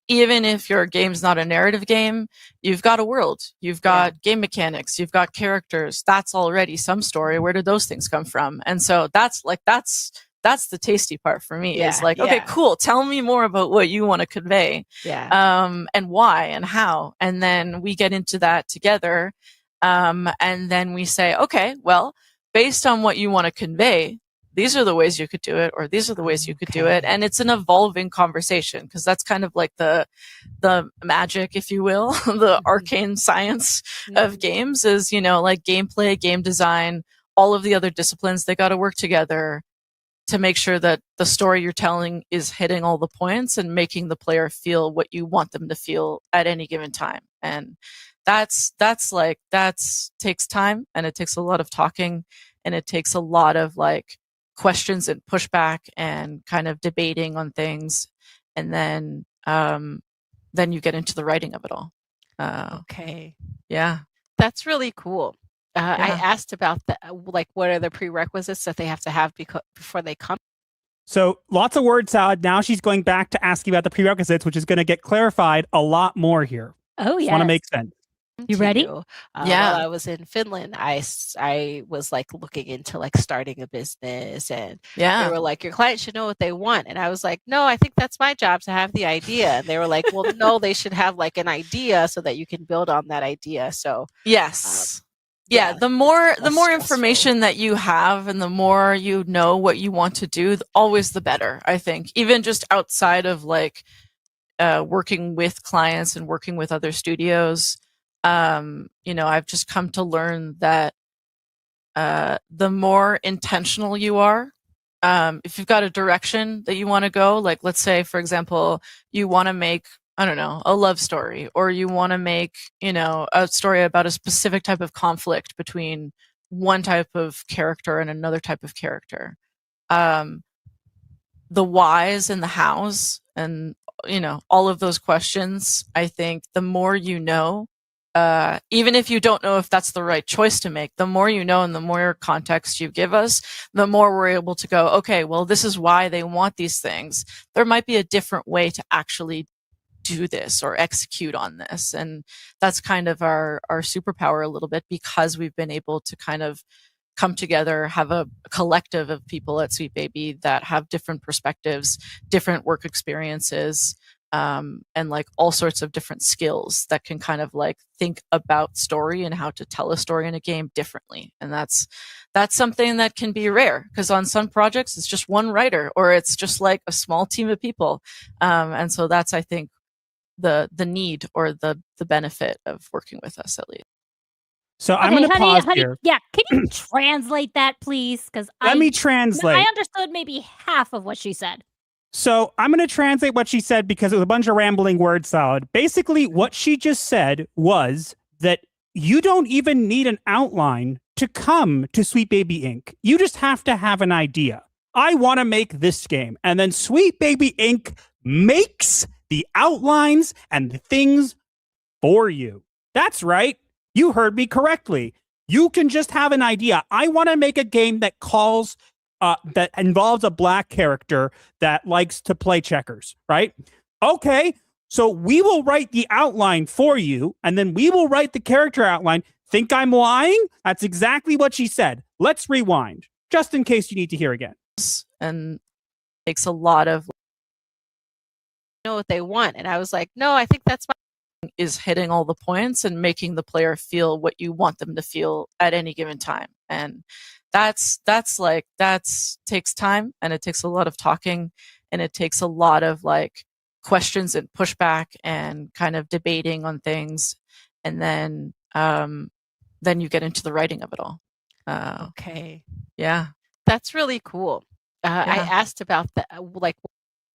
even if your game's not a narrative game, you've got a world, you've got game mechanics, you've got characters. That's already some story. Where did those things come from? And so that's the tasty part for me. Is like, okay, cool. Tell me more about what you want to convey. And why and how. And then we get into that together. And then we say, okay, well, based on what you want to convey, these are the ways you could do it, or these are the ways you could do it. And it's an evolving conversation, because that's kind of like the magic, if you will, the arcane science of games is, like gameplay, game design, all of the other disciplines, they got to work together to make sure that the story you're telling is hitting all the points and making the player feel what you want them to feel at any given time. And that's takes time, and it takes a lot of talking, and it takes a lot of like questions and pushback and kind of debating on things, and then you get into the writing of it all. That's really cool. I asked about like what are the prerequisites that they have to have before they come. So lots of word salad. Now she's going back to asking about the prerequisites, which is going to get clarified a lot more here. Oh yeah, want to make sense. You ready? While I was in Finland, I was like looking into like starting a business, and they were like, your client should know what they want. And I was like, no, I think that's my job to have the idea. And they were like, well, no, they should have like an idea so that you can build on that idea. So the more information that you have, and the more you know what you want to do, always the better, I think. Even just outside of like working with clients and working with other studios, I've just come to learn that the more intentional you are, if you've got a direction that you want to go, like let's say, for example, you want to make, I don't know, a love story, or you want to make, a story about a specific type of conflict between one type of character and another type of character. The whys and the hows and, all of those questions, I think the more you know, even if you don't know if that's the right choice to make, the more you know and the more context you give us, the more we're able to go, okay, well, this is why they want these things. There might be a different way to actually do this or execute on this. And that's kind of our superpower a little bit, because we've been able to kind of come together, have a collective of people at Sweet Baby that have different perspectives, different work experiences, and like all sorts of different skills that can kind of like think about story and how to tell a story in a game differently. And that's something that can be rare, because on some projects it's just one writer, or it's just like a small team of people. And so that's, I think, the need or the benefit of working with us, at least. So I'm going to pause here. Yeah, can you translate that, please? Because let me translate. I understood maybe half of what she said. So I'm going to translate what she said, because it was a bunch of rambling word salad. Basically, what she just said was that you don't even need an outline to come to Sweet Baby Inc. You just have to have an idea. I want to make this game. And then Sweet Baby Inc. makes the outlines and the things for you. That's right. You heard me correctly. You can just have an idea. I want to make a game that calls that involves a black character that likes to play checkers, right? Okay, so we will write the outline for you, and then we will write the character outline. Think I'm lying? That's exactly what she said. Let's rewind, just in case you need to hear again. And takes a lot of know what they want. And I was like, no, I think that's is hitting all the points and making the player feel what you want them to feel at any given time. And that's takes time, and it takes a lot of talking, and it takes a lot of like questions and pushback and kind of debating on things. And then you get into the writing of it all. Okay. Yeah. That's really cool. I asked about that, like,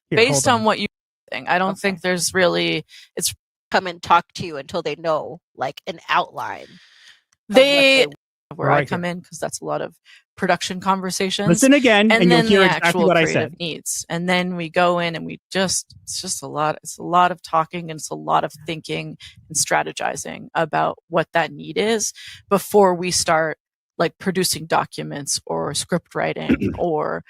based on what you think. I don't think there's really, it's come and talk to you until they know like an outline. Where I come in, because that's a lot of production conversations. Listen again, and you'll hear exactly what I said. Needs, and then we go in and it's just a lot. It's a lot of talking, and it's a lot of thinking and strategizing about what that need is before we start like producing documents or script writing or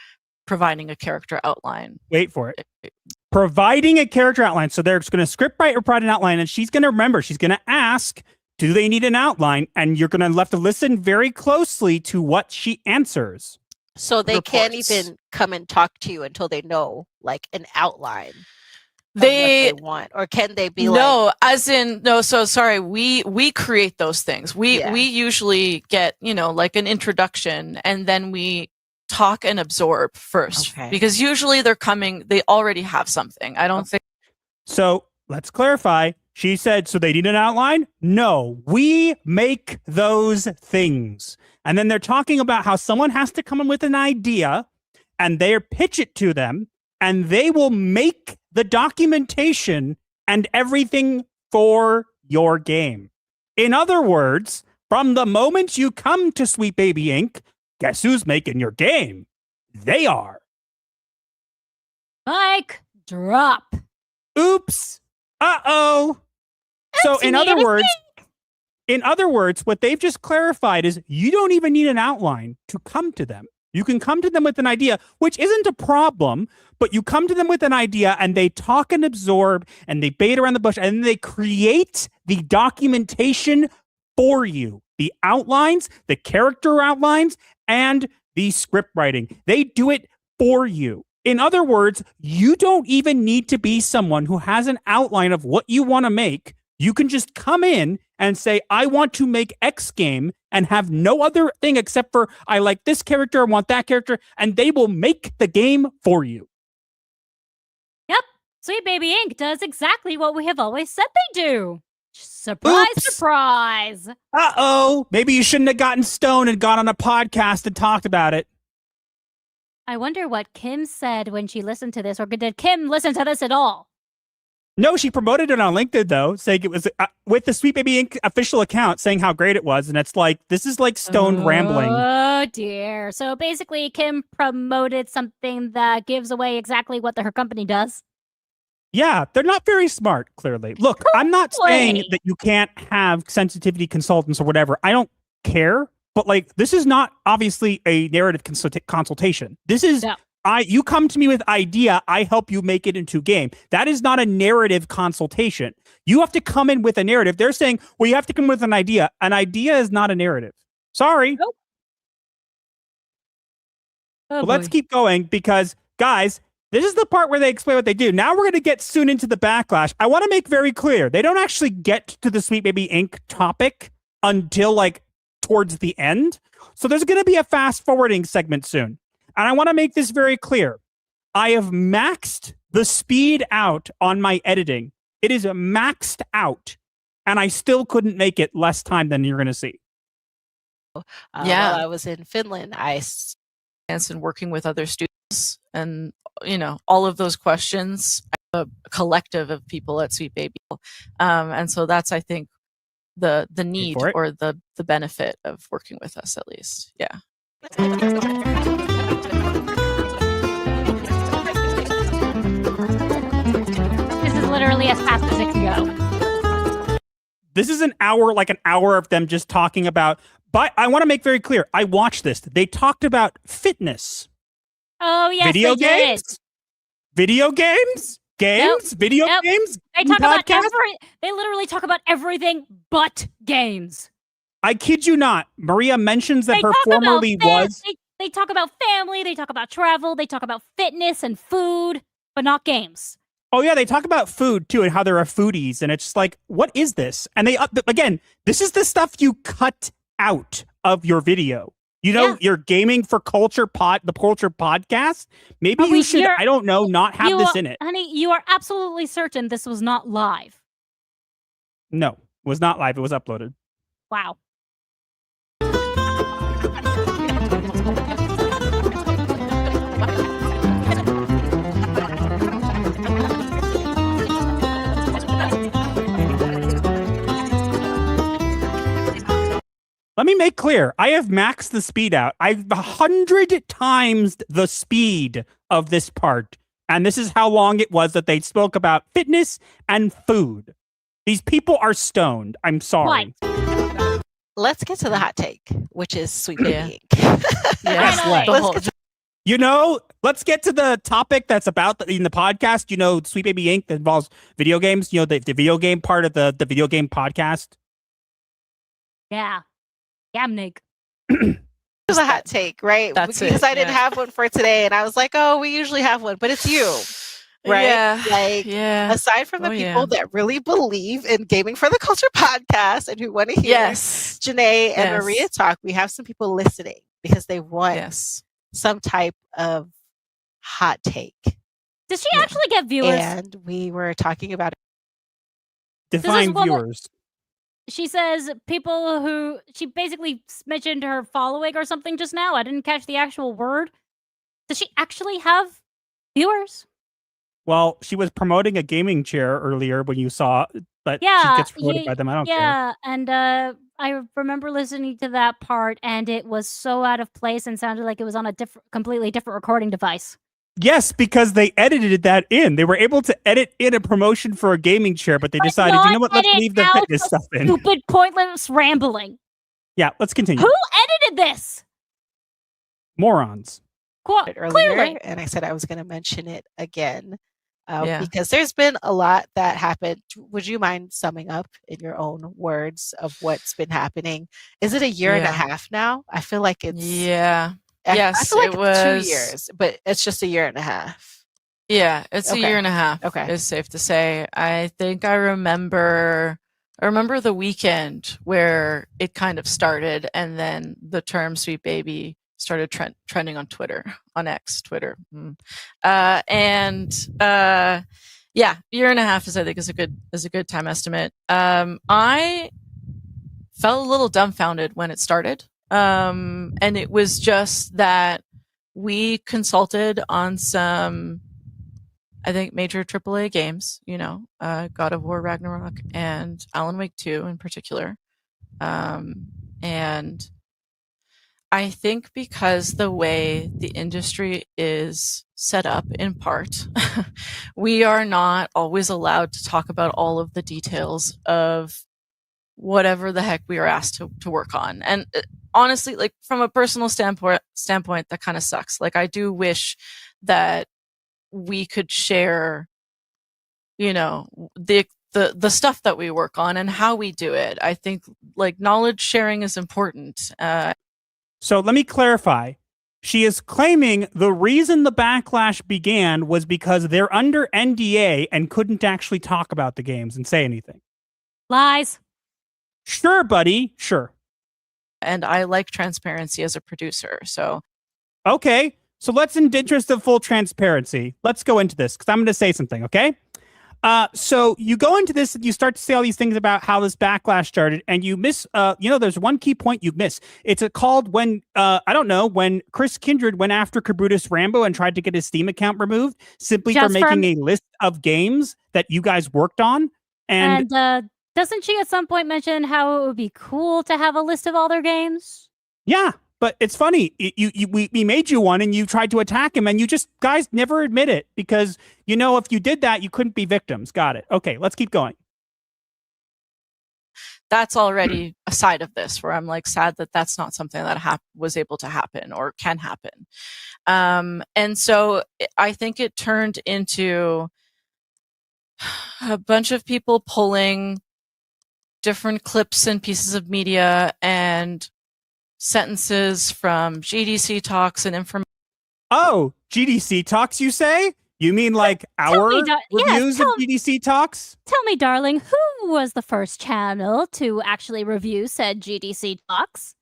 providing a character outline. Wait for it. Providing a character outline. So they're going to script write or provide an outline, and she's going to remember. She's going to ask, do they need an outline? And you're going to have to listen very closely to what she answers. So they can't even come and talk to you until they know like an outline. They want, or can they be so sorry, we create those things. We usually get, like an introduction, and then we talk and absorb first, because usually they already have something. I don't think so. Let's clarify. She said, so they need an outline? No, we make those things. And then they're talking about how someone has to come in with an idea, and they pitch it to them, and they will make the documentation and everything for your game. In other words, from the moment you come to Sweet Baby Inc., guess who's making your game? They are. Mic drop. Oops. Uh-oh. So in other words, what they've just clarified is you don't even need an outline to come to them. You can come to them with an idea, which isn't a problem, but you come to them with an idea and they talk and absorb and they bait around the bush and then they create the documentation for you. The outlines, the character outlines, and the script writing. They do it for you. In other words, you don't even need to be someone who has an outline of what you want to make. You can just come in and say, I want to make X game, and have no other thing except for, I like this character, I want that character, and they will make the game for you. Yep. Sweet Baby Inc. does exactly what we have always said they do. Surprise, surprise. Uh-oh. Maybe you shouldn't have gotten stoned and got on a podcast and talked about it. I wonder what Kim said when she listened to this, or did Kim listen to this at all? No, she promoted it on LinkedIn, though, saying it was with the Sweet Baby Inc. official account, saying how great it was. And it's like, this is like stoned rambling. Oh, dear. So basically, Kim promoted something that gives away exactly what her company does. Yeah, they're not very smart, clearly. Look, I'm not saying that you can't have sensitivity consultants or whatever. I don't care. But like, this is not obviously a narrative consultation. This is... No. You come to me with idea, I help you make it into game. That is not a narrative consultation. You have to come in with a narrative. They're saying, well, you have to come with an idea. An idea is not a narrative. Sorry. Nope. Well, let's keep going because, guys, this is the part where they explain what they do. Now we're going to get soon into the backlash. I want to make very clear. They don't actually get to the Sweet Baby Inc. topic until like towards the end. So there's going to be a fast forwarding segment soon. And I want to make this very clear. I have maxed the speed out on my editing. It is maxed out, and I still couldn't make it less time than you're going to see. While I was in Finland, and working with other students, and all of those questions, a collective of people at Sweet Baby, and so that's I think the need or the benefit of working with us at least. Yeah. This is literally as fast as it can go. This is an hour of them just talking about, but I want to make very clear, I watched this. They talked about fitness Oh yes, Video they did. games? Video games? Games? Nope. Video Nope. games? They talk about Podcast? They literally talk about everything but games. I kid you not. Maria mentions that They her talk about formerly was. They talk about family. They talk about travel. They talk about fitness and food, but not games. Oh yeah, they talk about food too and how there are foodies, and it's just like, what is this? And they again, this is the stuff you cut out of your video. You know, you're gaming for the culture podcast. Maybe you should, I don't know, not have this in it. Honey, you are absolutely certain this was not live. No, it was not live. It was uploaded. Wow. Let me make clear. I have maxed the speed out. I've 100 times the speed of this part. And this is how long it was that they spoke about fitness and food. These people are stoned. I'm sorry. What? Let's get to the hot take, which is Sweet Baby Yes, let's. You know, let's get to the topic that's about in the podcast. You know, Sweet Baby Inc. that involves video games. You know, the video game part of the video game podcast. Yeah. Yamnig. It was a hot take, right? Because I didn't have one for today, and I was like, "Oh, we usually have one," but it's you, right? Yeah. Like, aside from the people that really believe in Gaming for the Culture podcast and who want to hear Janae and Maria talk, we have some people listening because they want some type of hot take. Does she actually get viewers? And we were talking about define viewers. She says people who she basically mentioned her following or something just now. I didn't catch the actual word. Does she actually have viewers? Well, she was promoting a gaming chair earlier when you saw, but she gets promoted by them. I don't care. Yeah, and I remember listening to that part, and it was so out of place and sounded like it was on a completely different recording device. Yes, because they edited that in. They were able to edit in a promotion for a gaming chair, but they decided, you know what, let's leave the fitness stuff in. Stupid, pointless rambling. Yeah, let's continue. Who edited this? Morons. earlier, and I said I was going to mention it again because there's been a lot that happened. Would you mind summing up in your own words of what's been happening? Is it a year and a half now? I feel like it's I feel like it was 2 years, but it's just a year and a half. Yeah, it's a year and a half. Okay, it's safe to say. I think I remember the weekend where it kind of started, and then the term "Sweet Baby" started trending on Twitter, on X, Twitter, year and a half I think is a good time estimate. I felt a little dumbfounded when it started. And it was just that we consulted on some, I think, major AAA games, God of War Ragnarok and Alan Wake 2 in particular. And I think because the way the industry is set up in part, we are not always allowed to talk about all of the details of whatever the heck we are asked to work on. And honestly, like from a personal standpoint, that kind of sucks. Like I do wish that we could share, the stuff that we work on and how we do it. I think like knowledge sharing is important. So let me clarify. She is claiming the reason the backlash began was because they're under NDA and couldn't actually talk about the games and say anything. Lies. Sure, buddy. Sure. And I like transparency as a producer, so. Okay, so let's, in the interest of full transparency, let's go into this, because I'm going to say something, okay? So you go into this, and you start to say all these things about how this backlash started, and you miss, there's one key point you miss. It's called when, when Chris Kindred went after Kabrutus Rambo and tried to get his Steam account removed, simply for making a list of games that you guys worked on. And doesn't she at some point mention how it would be cool to have a list of all their games? Yeah, but it's funny. We made you one, and you tried to attack him, and you just guys never admit it because if you did that, you couldn't be victims. Got it? Okay, let's keep going. That's already a side of this where I'm like sad that that's not something that was able to happen or can happen. And so I think it turned into a bunch of people pulling different clips and pieces of media and sentences from GDC talks and information. Oh, GDC talks, you say? You mean like our reviews of GDC talks? Tell me, darling, who was the first channel to actually review said GDC talks?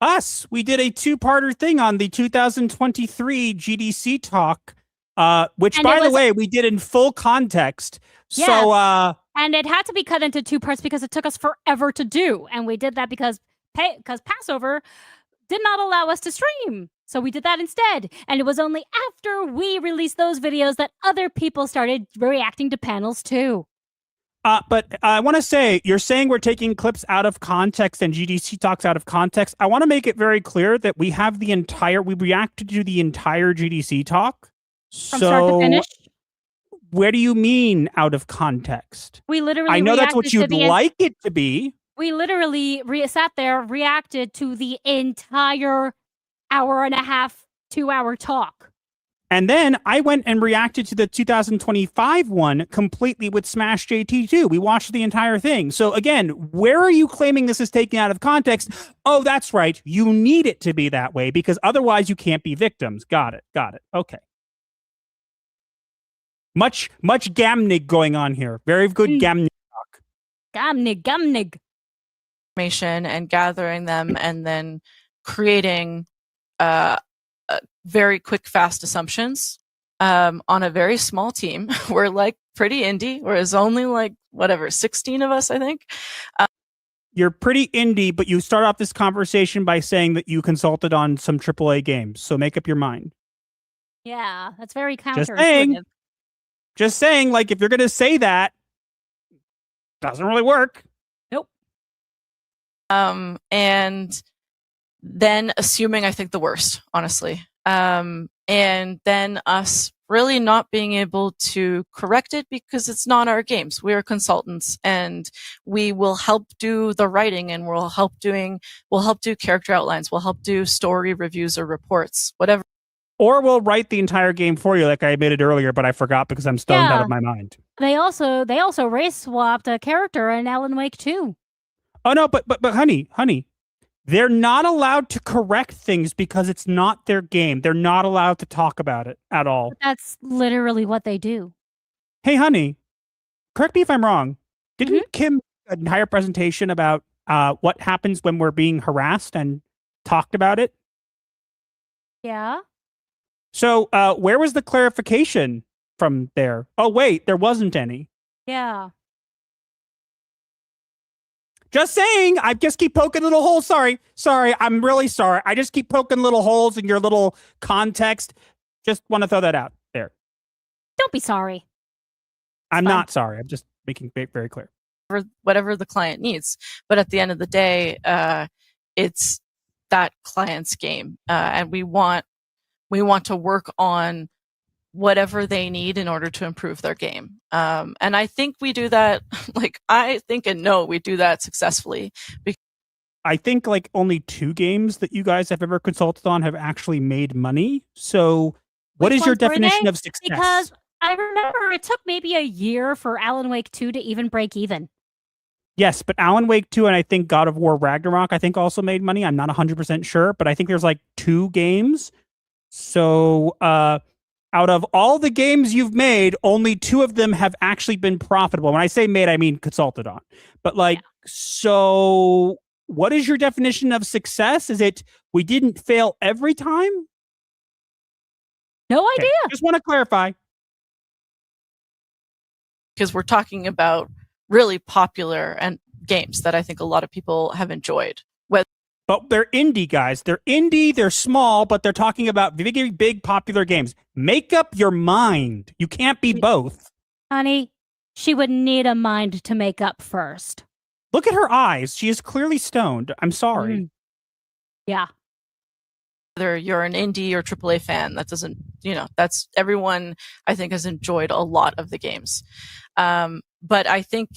Us. We did a two-parter thing on the 2023 GDC talk, which, and by the way, we did in full context. Yes. So, and it had to be cut into two parts because it took us forever to do, and we did that because Passover did not allow us to stream. So we did that instead. And it was only after we released those videos that other people started reacting to panels too. But I want to say, you're saying we're taking clips out of context and GDC talks out of context. I want to make it very clear that we have we reacted to the entire GDC talk. From start to finish? Where do you mean out of context? We literally I know that's what you'd like it to be. We literally sat there, reacted to the entire hour and a half, 2-hour talk. And then I went and reacted to the 2025 one completely with Smash JT too. We watched the entire thing. So again, where are you claiming this is taken out of context? Oh, that's right. You need it to be that way because otherwise you can't be victims. Got it. Okay. Much gamnig going on here. Very good gamnig talk. Gamnig. Information and gathering them and then creating very quick, fast assumptions on a very small team. We're like pretty indie. Whereas only like 16 of us, I think. You're pretty indie, but you start off this conversation by saying that you consulted on some AAA games. So make up your mind. Yeah, that's very counterintuitive. Just saying, like, if you're going to say that, doesn't really work. Nope. And then assuming, I think, the worst, honestly. And then us really not being able to correct it because it's not our games. We are consultants and we will help do the writing and we'll help do character outlines. We'll help do story reviews or reports, whatever. Or we'll write the entire game for you, like I admitted earlier, but I forgot because I'm stoned out of my mind. They also race swapped a character in Alan Wake 2. Oh no, but honey, they're not allowed to correct things because it's not their game. They're not allowed to talk about it at all. But that's literally what they do. Hey, honey, correct me if I'm wrong. Didn't Kim an entire presentation about what happens when we're being harassed and talked about it? Yeah. So where was the clarification from there? Oh, wait, there wasn't any. Yeah. Just saying, I just keep poking little holes. Sorry, I'm really sorry. I just keep poking little holes in your little context. Just want to throw that out there. Don't be sorry. I'm not sorry. I'm just making it very clear. Whatever the client needs. But at the end of the day, it's that client's game. And we want to work on whatever they need in order to improve their game. And I think we do that, we do that successfully. I think like only 2 games that you guys have ever consulted on have actually made money. So what is your definition of success? Because I remember it took maybe a year for Alan Wake 2 to even break even. Yes, but Alan Wake 2 and I think God of War Ragnarok, I think also made money. I'm not 100% sure, but I think there's like 2 games. So, out of all the games you've made, only 2 of them have actually been profitable. When I say made, I mean consulted on. But so what is your definition of success? Is it we didn't fail every time? No idea. Just want to clarify. Because we're talking about really popular and games that I think a lot of people have enjoyed. But they're indie, guys. They're indie, they're small, but they're talking about big, popular games. Make up your mind. You can't be both. Honey, she would need a mind to make up first. Look at her eyes. She is clearly stoned. I'm sorry. Yeah. Whether you're an indie or AAA fan, that doesn't, that's everyone, I think, has enjoyed a lot of the games. But I think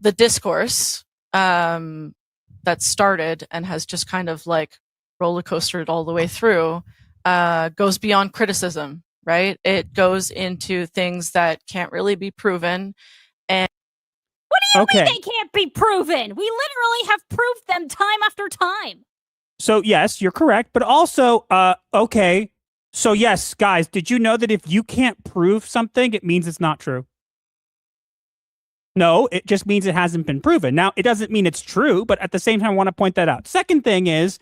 the discourse that started and has just kind of like roller coastered all the way through goes beyond criticism, right? It goes into things that can't really be proven. And what do you mean they can't be proven? We literally have proved them time after time. So yes, you're correct, but also, okay. So yes, guys, did you know that if you can't prove something, it means it's not true? No, it just means it hasn't been proven. Now, it doesn't mean it's true, but at the same time, I want to point that out. Second thing is,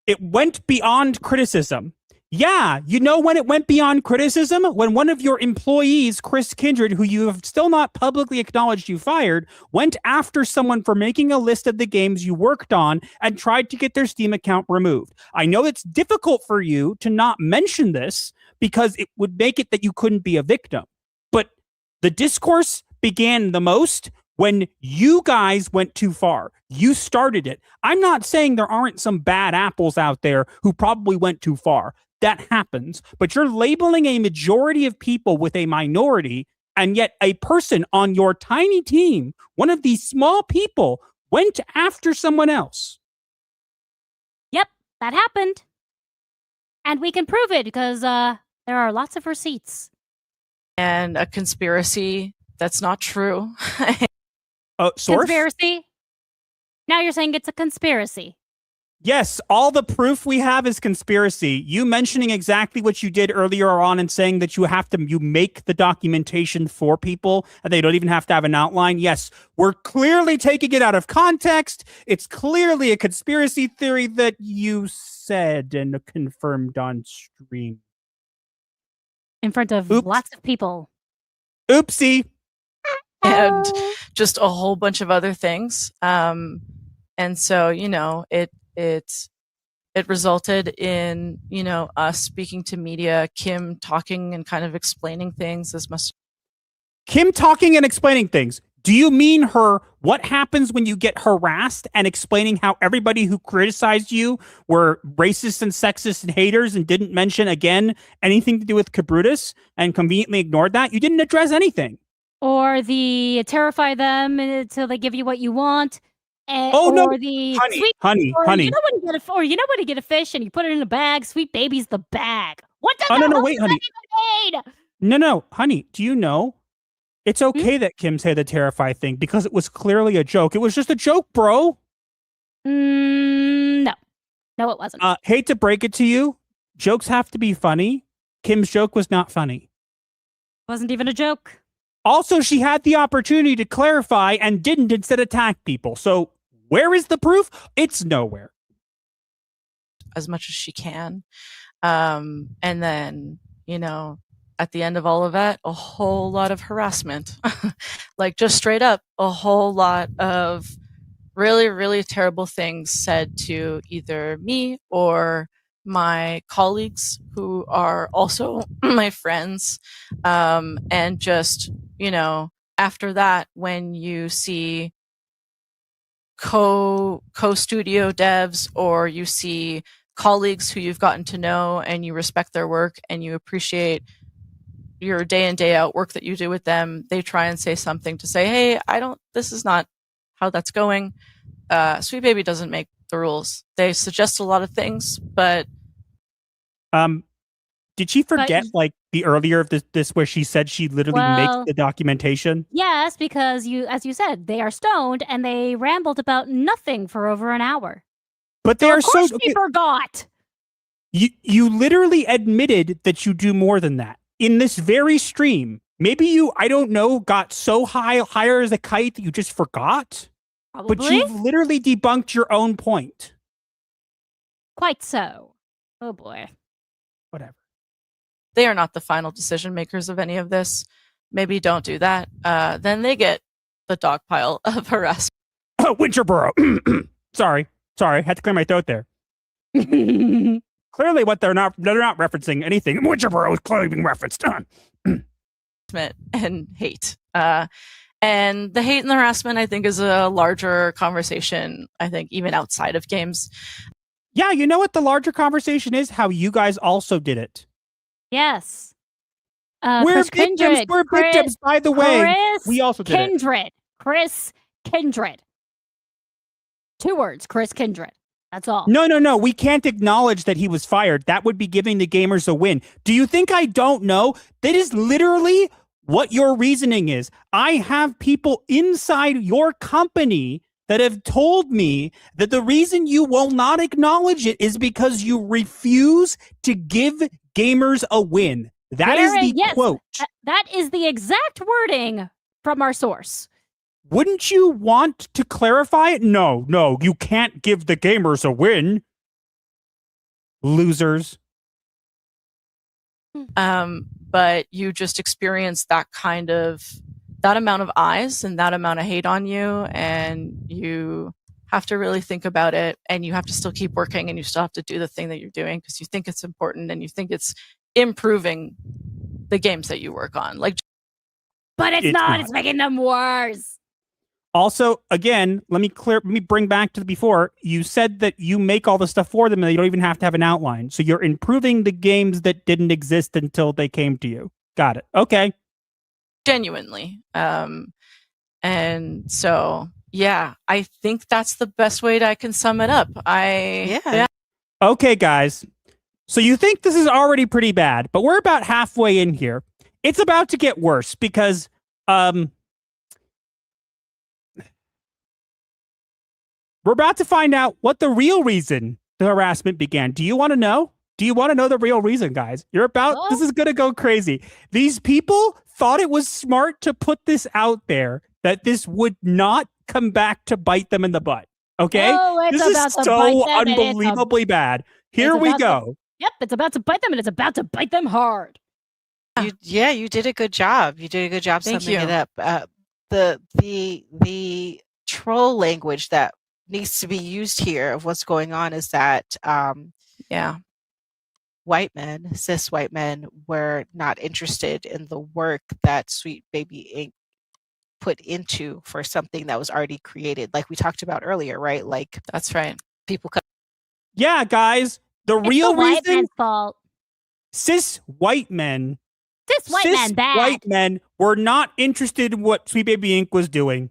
it went beyond criticism. Yeah, you know when it went beyond criticism? When one of your employees, Chris Kindred, who you have still not publicly acknowledged you fired, went after someone for making a list of the games you worked on and tried to get their Steam account removed. I know it's difficult for you to not mention this because it would make it that you couldn't be a victim. But the discourse began the most when you guys went too far. You started it. I'm not saying there aren't some bad apples out there who probably went too far. That happens. But you're labeling a majority of people with a minority, and yet a person on your tiny team, one of these small people, went after someone else. Yep, that happened. And we can prove it because there are lots of receipts. And a conspiracy that's not true. Source? Conspiracy? Now you're saying it's a conspiracy. Yes, all the proof we have is conspiracy. You mentioning exactly what you did earlier on and saying that you make the documentation for people and they don't even have to have an outline. Yes, we're clearly taking it out of context. It's clearly a conspiracy theory that you said and confirmed on stream. In front of lots of people. Oopsie. And just a whole bunch of other things. And so, it resulted in, us speaking to media, Kim talking and kind of explaining things as much. Kim talking and explaining things. Do you mean her what happens when you get harassed and explaining how everybody who criticized you were racist and sexist and haters and didn't mention, again, anything to do with Kabrutus and conveniently ignored that? You didn't address anything. Or the terrify them until they give you what you want. Oh, no. The honey. You know when you get a fish and you put it in a bag, Sweet Baby's the bag. What does wait, honey. mean? No, honey, do you know? It's okay that Kim said the terrify thing because it was clearly a joke. It was just a joke, bro. No, it wasn't. Hate to break it to you. Jokes have to be funny. Kim's joke was not funny. Wasn't even a joke. Also, she had the opportunity to clarify and didn't instead attack people. So where is the proof? It's nowhere. As much as she can. And then, at the end of all of that, a whole lot of harassment. Like just straight up, a whole lot of really, really terrible things said to either me or my colleagues who are also my friends. And just, after that, when you see co-studio devs or you see colleagues who you've gotten to know and you respect their work and you appreciate your day in, day out work that you do with them, they try and say something to say, hey, this is not how that's going. Sweet Baby doesn't make the rules. They suggest a lot of things, but did she forget the earlier of this where she said she literally makes the documentation? Yes, because as you said, they are stoned and they rambled about nothing for over an hour. But they are of course she forgot. You literally admitted that you do more than that in this very stream. Maybe you, I don't know, got so higher as a kite that you just forgot. Probably. But you've literally debunked your own point. Quite so. Oh boy. Whatever. They are not the final decision makers of any of this. Maybe don't do that. Then they get the dog pile of harassment. Oh, Winterboro. Sorry. Had to clear my throat there. Clearly, they're not referencing anything. Winterboro is clearly being referenced. And hate. And the hate and the harassment, I think, is a larger conversation, I think, even outside of games. Yeah, you know what the larger conversation is? How you guys also did it. Yes. We're victims, by the way. We also did Chris Kindred. 2 words, Chris Kindred. That's all. No. We can't acknowledge that he was fired. That would be giving the gamers a win. Do you think I don't know? That is literally what your reasoning is. I have people inside your company that have told me that the reason you will not acknowledge it is because you refuse to give gamers a win. That is the quote. That is the exact wording from our source. Wouldn't you want to clarify it? No, you can't give the gamers a win. Losers. But you just experienced that amount of eyes and that amount of hate on you, and you have to really think about it, and you have to still keep working, and you still have to do the thing that you're doing because you think it's important and you think it's improving the games that you work on. But it's not. It's making them worse. Also, again, let me bring back to before. You said that you make all the stuff for them and you don't even have to have an outline. So you're improving the games that didn't exist until they came to you. Got it. Okay. Genuinely. And so, yeah, I think that's the best way that I can sum it up. Okay, guys. So you think this is already pretty bad, but we're about halfway in here. It's about to get worse because, we're about to find out what the real reason the harassment began. Do you want to know? Do you want to know the real reason, guys? This is going to go crazy. These people thought it was smart to put this out there, that this would not come back to bite them in the butt. Okay? This is so unbelievably bad. Here we go. It's about to bite them, and it's about to bite them hard. You did a good job. You did a good job summing it up. The troll language that needs to be used here of what's going on is that cis white men were not interested in the work that Sweet Baby Inc. put into for something that was already created, like we talked about earlier, right? Like, that's right. People Yeah, guys, the real white reason man's fault. Cis white men bad. White men were not interested in what Sweet Baby Inc. was doing.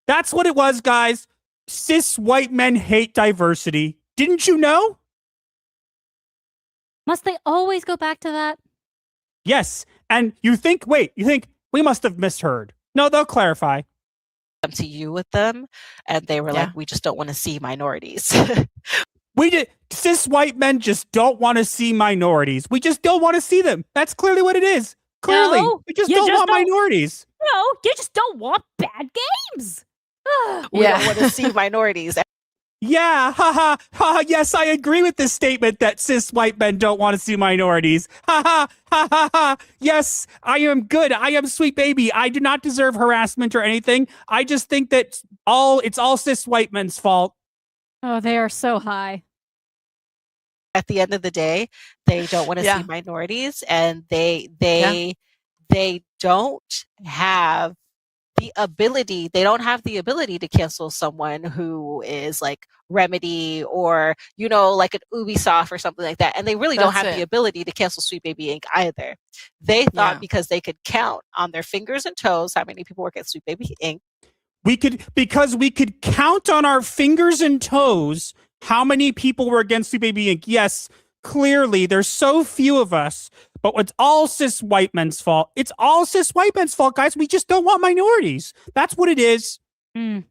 That's what it was, guys. Cis white men hate diversity. Didn't you know? Must they always go back to that? Yes. And you think we must have misheard. No, they'll clarify. Come to you with them, and they were like, we just don't want to see minorities. Cis white men just don't want to see minorities. We just don't want to see them. That's clearly what it is. Clearly. We just don't want minorities. No, you just don't want bad games. We don't want to see minorities. Yeah, ha. Yes, I agree with this statement that cis white men don't want to see minorities. Ha. Yes, I am good. I am Sweet Baby. I do not deserve harassment or anything. I just think that it's all cis white men's fault. Oh, they are so high. At the end of the day, they don't want to see minorities, and they don't have the ability. They don't have the ability to cancel someone who is like Remedy or, like an Ubisoft or something like that. And they really don't have the ability to cancel Sweet Baby Inc. either. They thought because they could count on their fingers and toes how many people work at Sweet Baby Inc. Because we could count on our fingers and toes how many people were against Sweet Baby Inc. Yes, clearly there's so few of us. But it's all cis white men's fault. It's all cis white men's fault, guys. We just don't want minorities. That's what it is. And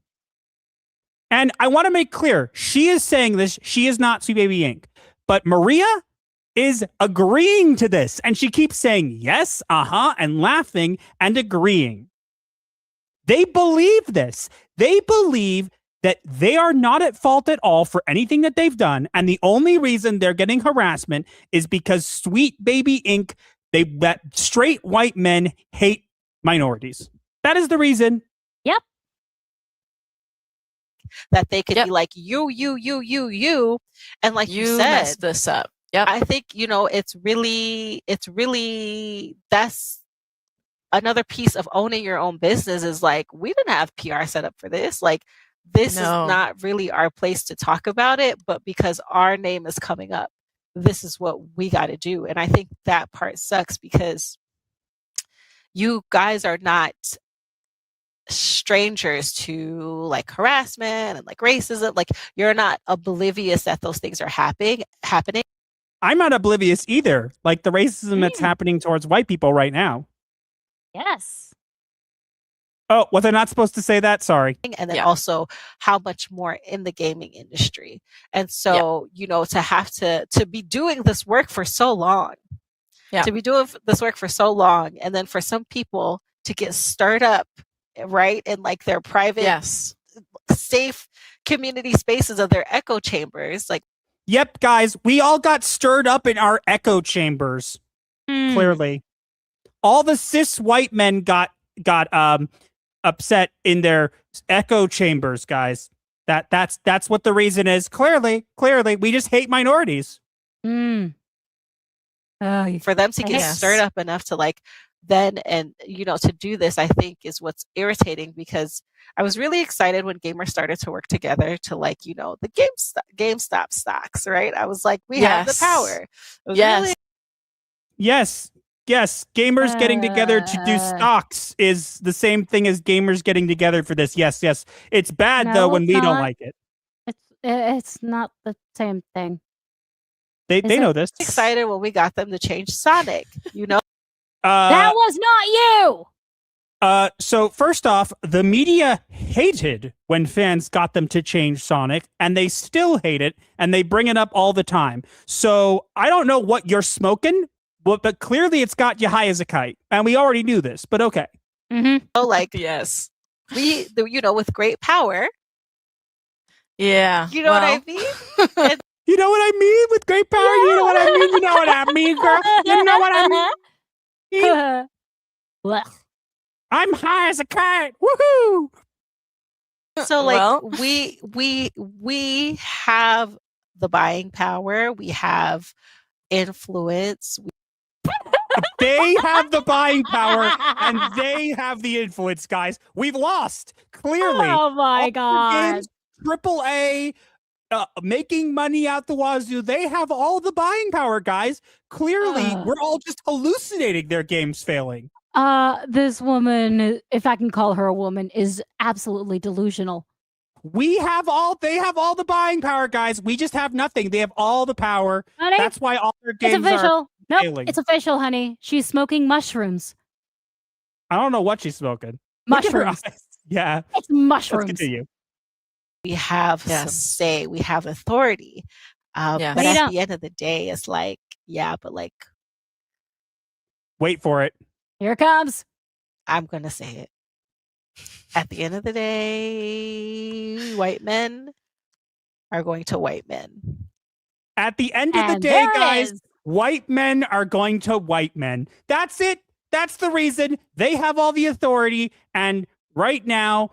I want to make clear, she is saying this. She is not Sweet Baby Inc. But Maria is agreeing to this. And she keeps saying yes, and laughing and agreeing. They believe this. They believe that they are not at fault at all for anything that they've done. And the only reason they're getting harassment is because Sweet Baby Inc., that straight white men hate minorities. That is the reason. Yep. That they could be like, you. And like you said, messed this up. Yep. I think, it's really, that's another piece of owning your own business is like, we didn't have PR set up for this. Like, this is not really our place to talk about it, but because our name is coming up, this is what we got to do. And I think that part sucks because you guys are not strangers to like harassment and like racism. Like you're not oblivious that those things are happening. I'm not oblivious either. Like the racism that's happening towards white people right now. Yes. Oh, was I not supposed to say that? Sorry. And then also how much more in the gaming industry. And so, you know, to have to be doing this work for so long, to be doing this work for so long, and then for some people to get stirred up, right, in like their private, safe community spaces of their echo chambers. Like, yep, guys, we all got stirred up in our echo chambers. Clearly. All the cis white men got upset in their echo chambers, guys. That's what the reason is. Clearly, we just hate minorities. For them to get stirred up enough to like then and you know to do this, I think is what's irritating, because I was really excited when gamers started to work together to like, you know, the GameStop stocks, right? I was like, we have the power. Yes, gamers getting together to do stocks is the same thing as gamers getting together for this. Yes. It's bad though when we don't like it. It's not the same thing. They know this. Excited when we got them to change Sonic, you know? That was not you! So first off, the media hated when fans got them to change Sonic, and they still hate it, and they bring it up all the time. So I don't know what you're smoking, but clearly it's got you high as a kite, and we already knew this, but okay. So like, yes, we, you know, with great power. Yeah. You know what I mean? You know what I mean with great power? Yeah. You know what I mean? You know what I mean, girl? You know what I mean? I'm high as a kite. Woohoo! So like we have the buying power. We have influence. They have the buying power and they have the influence, guys. We've lost, clearly. Oh my God. Triple A, making money out the wazoo. They have all the buying power, guys. Clearly, we're all just hallucinating their games failing. This woman, if I can call her a woman, is absolutely delusional. They have all the buying power, guys. We just have nothing. They have all the power. Honey, that's why all their games it's official. Are failing. It's official, honey. She's smoking mushrooms. I don't know what she's smoking. Mushrooms. Yeah. It's mushrooms. Let's continue. We have some say. We have authority. But at the end of the day, it's like, but like... Wait for it. Here it comes. I'm going to say it. At the end of the day, white men are going to white men. At the end of the day, guys, white men are going to white men. That's it. That's the reason. They have all the authority. And right now,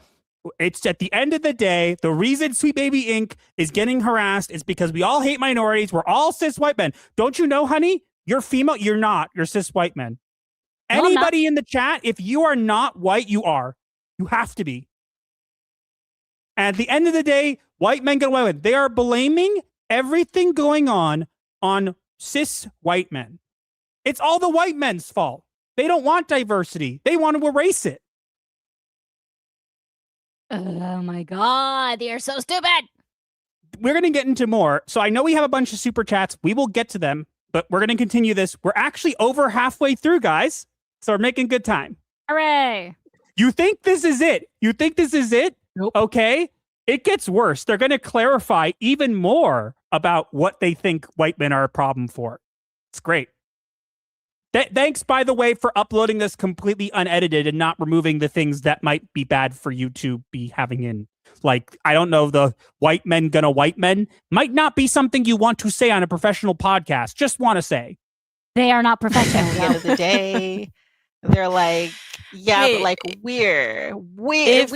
it's at the end of the day, the reason Sweet Baby Inc. is getting harassed is because we all hate minorities. We're all cis white men. Don't you know, honey? You're female. You're not. You're cis white men. No, anybody in the chat, if you are not white, you are. You have to be. And at the end of the day, white men get away with it. They are blaming everything going on cis white men. It's all the white men's fault. They don't want diversity. They want to erase it. Oh my God, they are so stupid. We're going to get into more. So I know we have a bunch of super chats. We will get to them, but we're going to continue this. We're actually over halfway through, guys. So we're making good time. Hooray. You think this is it? Nope. Okay. It gets worse. They're going to clarify even more about what they think white men are a problem for. It's great. Thanks, by the way, for uploading this completely unedited and not removing the things that might be bad for you to be having in. Like, I don't know, the white men gonna white men might not be something you want to say on a professional podcast. Just want to say. They are not professional. At the end of the day, they're like, but like we're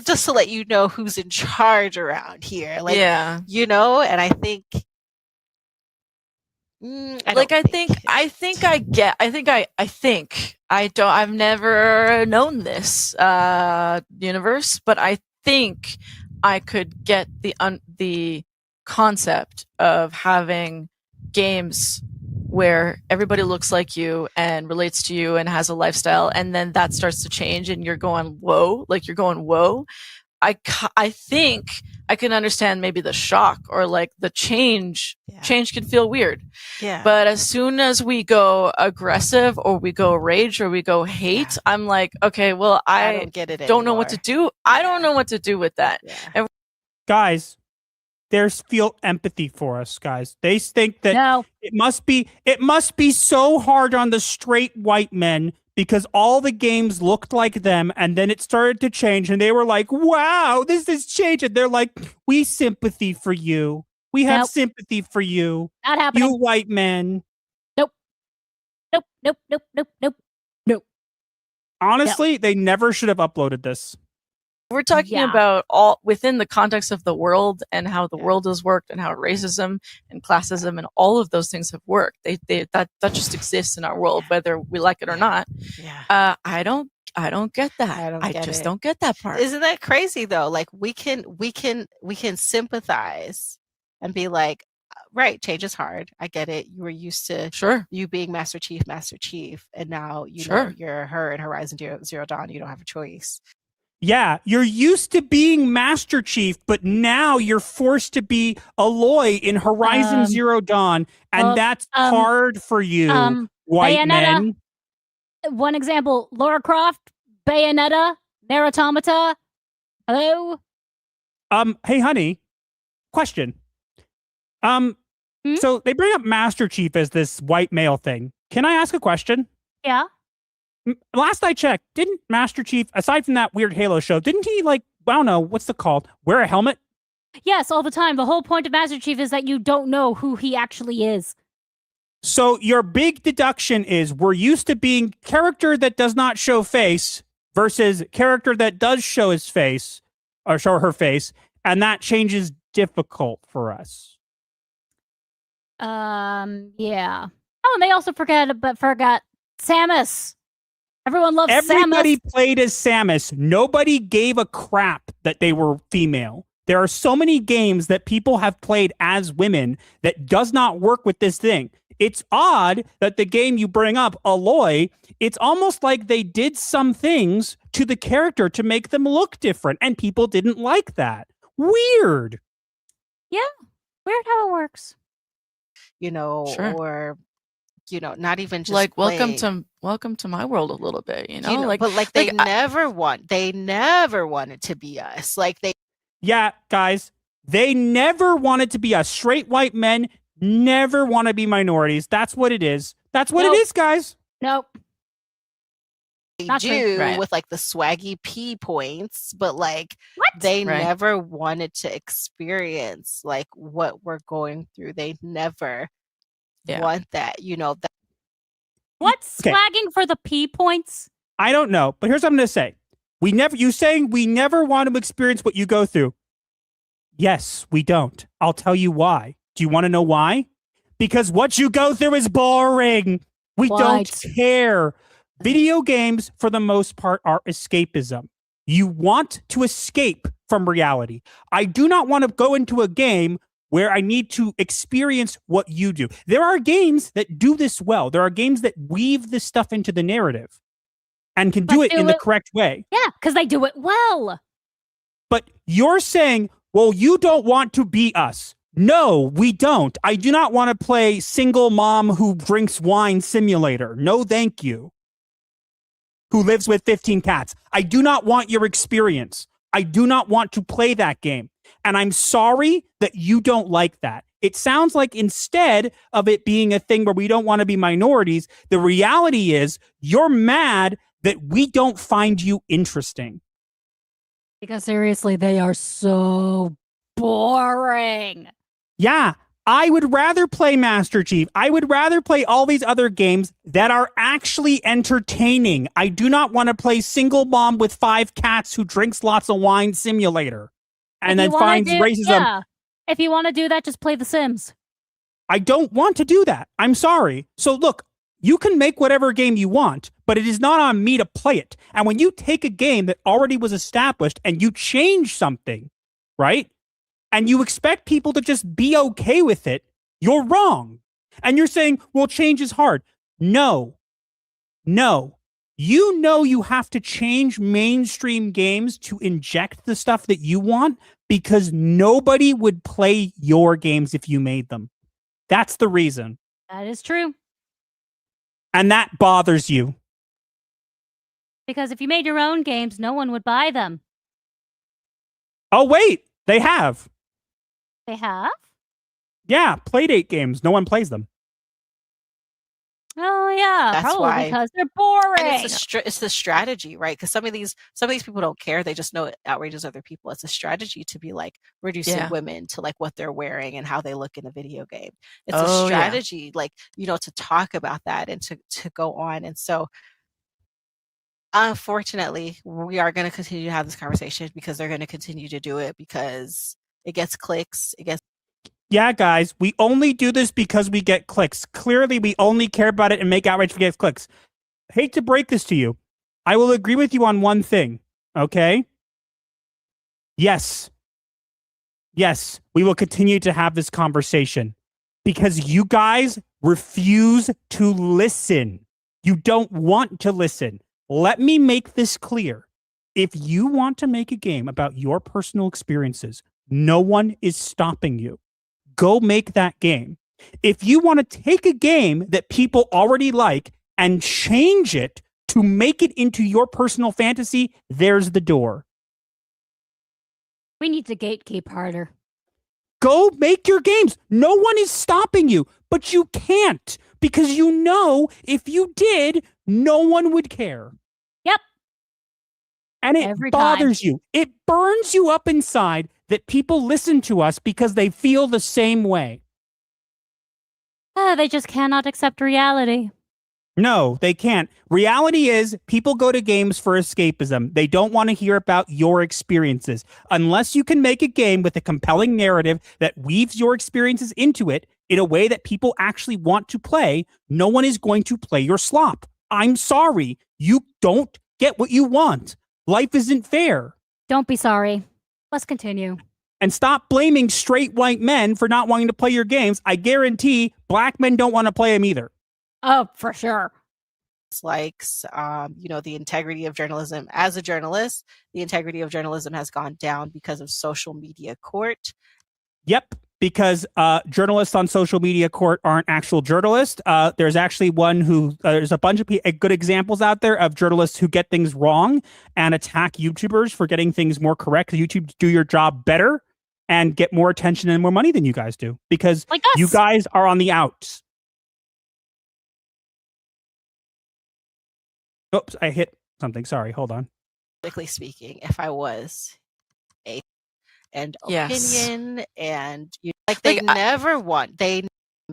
just to let you know who's in charge around here. Like, you know, and I think I've never known this universe, but I think I could get the concept of having games where everybody looks like you and relates to you and has a lifestyle, and then that starts to change and you're going, whoa, like you're going, whoa. I think I can understand maybe the shock or like the change. Yeah. Change can feel weird. Yeah. But as soon as we go aggressive or we go rage or we go hate, I'm like, okay, well, I don't get it don't know what to do. I don't know what to do with that. Yeah. And Guys, there's feel empathy for us, guys. They think that it must be so hard on the straight white men because all the games looked like them, and then it started to change, and they were like, wow, this is changing. They're like, we sympathy for you. We have sympathy for you. Not happening. You white men. Nope. Nope, nope, nope, nope, nope, nope. Honestly, they never should have uploaded this. We're talking about all within the context of the world and how the world has worked and how racism and classism and all of those things have worked. That just exists in our world, whether we like it or not. Yeah. I don't get that. I just don't get that part. Isn't that crazy though? Like we can sympathize and be like, right, change is hard. I get it. You were used to you being Master Chief, and now you know you're her in Horizon Zero Dawn. You don't have a choice. Yeah, you're used to being Master Chief, but now you're forced to be Aloy in Horizon Zero Dawn, and that's hard for you, white Bayonetta, men. One example, Lara Croft, Bayonetta, Nier Automata. Hello? Hey, honey, question. So they bring up Master Chief as this white male thing. Can I ask a question? Yeah. Last I checked, didn't Master Chief, aside from that weird Halo show, didn't he, like, I don't know, what's it called? Wear a helmet? Yes, all the time. The whole point of Master Chief is that you don't know who he actually is. So your big deduction is we're used to being character that does not show face versus character that does show his face or show her face, and that change is difficult for us. Yeah. Oh, and they also forgot Samus. Everyone loves Everybody Samus. played as Samus. Nobody gave a crap that they were female. There are so many games that people have played as women that does not work with this thing. It's odd that the game you bring up, Aloy, it's almost like they did some things to the character to make them look different, and people didn't like that. Weird. Yeah, weird how it works. You know, or not even just like playing. welcome to my world a little bit, you know? Like, but like they never wanted to be us. Like they guys, they never wanted to be us. Straight white men never want to be minorities. That's what it is. That's what it is, guys. Nope. They Not do true. with like the swaggy P points, but like they never wanted to experience like what we're going through. They never want that, What's swagging for the P points? I don't know, but here's what I'm going to say. You saying we never want to experience what you go through. Yes, we don't. I'll tell you why. Do you want to know why? Because what you go through is boring. We don't care. Video games, for the most part, are escapism. You want to escape from reality. I do not want to go into a game where I need to experience what you do. There are games that do this well. There are games that weave this stuff into the narrative and can do it in the correct way. Yeah, because they do it well. But you're saying, well, you don't want to be us. No, we don't. I do not want to play single mom who drinks wine simulator. No, thank you. Who lives with 15 cats. I do not want your experience. I do not want to play that game. And I'm sorry that you don't like that. It sounds like instead of it being a thing where we don't want to be minorities, the reality is you're mad that we don't find you interesting. Because seriously, they are so boring. Yeah, I would rather play Master Chief. I would rather play all these other games that are actually entertaining. I do not want to play single mom with 5 cats who drinks lots of wine simulator and then finds racism. Yeah. If you want to do that, just play The Sims. I don't want to do that. I'm sorry. So look, you can make whatever game you want, but it is not on me to play it. And when you take a game that already was established and you change something, right? And you expect people to just be okay with it, you're wrong. And you're saying, well, change is hard. No. You know you have to change mainstream games to inject the stuff that you want because nobody would play your games if you made them. That's the reason. That is true. And that bothers you. Because if you made your own games, no one would buy them. Oh, wait. They have. They have? Yeah, Playdate games. No one plays them. Oh yeah, That's probably why. because they're boring. And it's the strategy, right? Because some of these people don't care. They just know it outrages other people. It's a strategy to be like reducing women to like what they're wearing and how they look in a video game. It's a strategy, like, you know, to talk about that and to go on. And so unfortunately, we are going to continue to have this conversation because they're going to continue to do it because it gets clicks. Yeah, guys, we only do this because we get clicks. Clearly, we only care about it and make outrage if we get clicks. Hate to break this to you. I will agree with you on one thing, okay? Yes, we will continue to have this conversation because you guys refuse to listen. You don't want to listen. Let me make this clear. If you want to make a game about your personal experiences, no one is stopping you. Go make that game. If you want to take a game that people already like and change it to make it into your personal fantasy, there's the door. We need to gatekeep harder. Go make your games. No one is stopping you, but you can't because you know if you did, no one would care. Yep. And it bothers you. It burns you up inside that people listen to us because they feel the same way. They just cannot accept reality. No, they can't. Reality is people go to games for escapism. They don't want to hear about your experiences. Unless you can make a game with a compelling narrative that weaves your experiences into it in a way that people actually want to play, no one is going to play your slop. I'm sorry. You don't get what you want. Life isn't fair. Don't be sorry. Let's continue. And stop blaming straight white men for not wanting to play your games. I guarantee black men don't want to play them either. Oh, for sure. Likes, you know, the integrity of journalism. As a journalist, the integrity of journalism has gone down because of social media court. Yep, because journalists on social media court aren't actual journalists. There's actually one who, there's a bunch of good examples out there of journalists who get things wrong and attack YouTubers for getting things more correct. YouTube do your job better and get more attention and more money than you guys do because like you guys are on the outs. Oops, I hit something. Sorry, hold on. Politically speaking, if I was and opinion and you like they never want they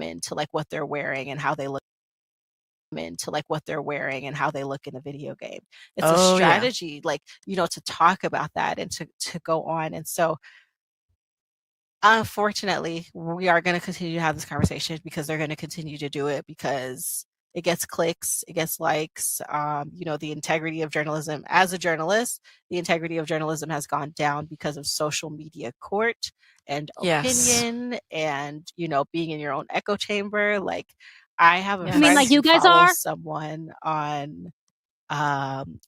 into like what they're wearing and how they look into like what they're wearing and how they look in a video game. It's a strategy, like, you know, to talk about that and to go on. And so unfortunately, we are going to continue to have this conversation because they're going to continue to do it because it gets clicks, it gets likes. You know, the integrity of journalism. As a journalist, the integrity of journalism has gone down because of social media court and opinion and, you know, being in your own echo chamber. Like, I have a friend like you guys who follows are someone on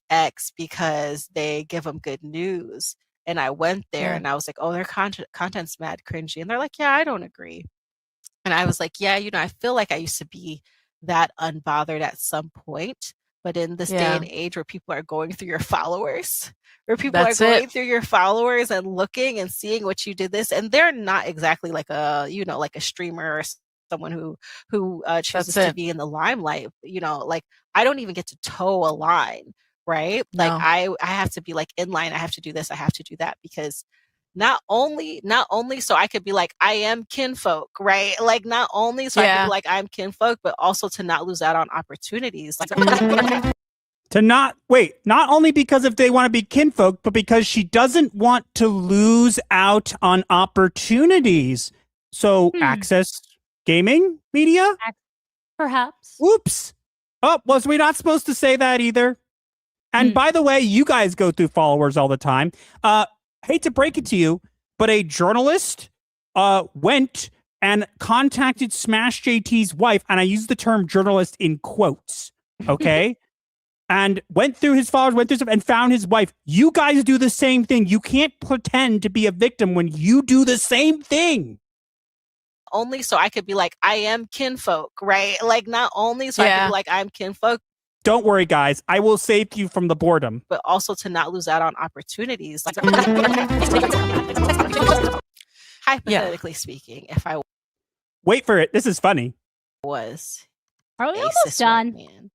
X because they give them good news. And I went there and I was like, oh, their content's mad cringy. And they're like, yeah, I don't agree. And I was like, yeah, you know, I feel like I used to be that unbothered at some point, but in this day and age where people are going through your followers, through your followers and looking and seeing what you did this, and they're not exactly like a, you know, like a streamer or someone who chooses to be in the limelight, you know, like I don't even get to toe a line, right? Like I have to be like in line, I have to do this, I have to do that, because not only so I could be like, I am kinfolk, right? Like not only so I could be like, I'm kinfolk, but also to not lose out on opportunities. Like not only because if they want to be kinfolk, but because she doesn't want to lose out on opportunities. So access gaming media? Perhaps. Oops. Oh, was we not supposed to say that either? And by the way, you guys go through followers all the time. Hate to break it to you, but a journalist went and contacted Smash JT's wife, and I use the term journalist in quotes, okay? And went through his followers, went through stuff, and found his wife. You guys do the same thing. You can't pretend to be a victim when you do the same thing. Only so I could be like, I am kinfolk, right? Like, not only so I could be like, I'm kinfolk. Don't worry, guys. I will save you from the boredom. But also to not lose out on opportunities. Like, hypothetically speaking, if I Wait for it. This is funny. was Are we a almost cis done? white man,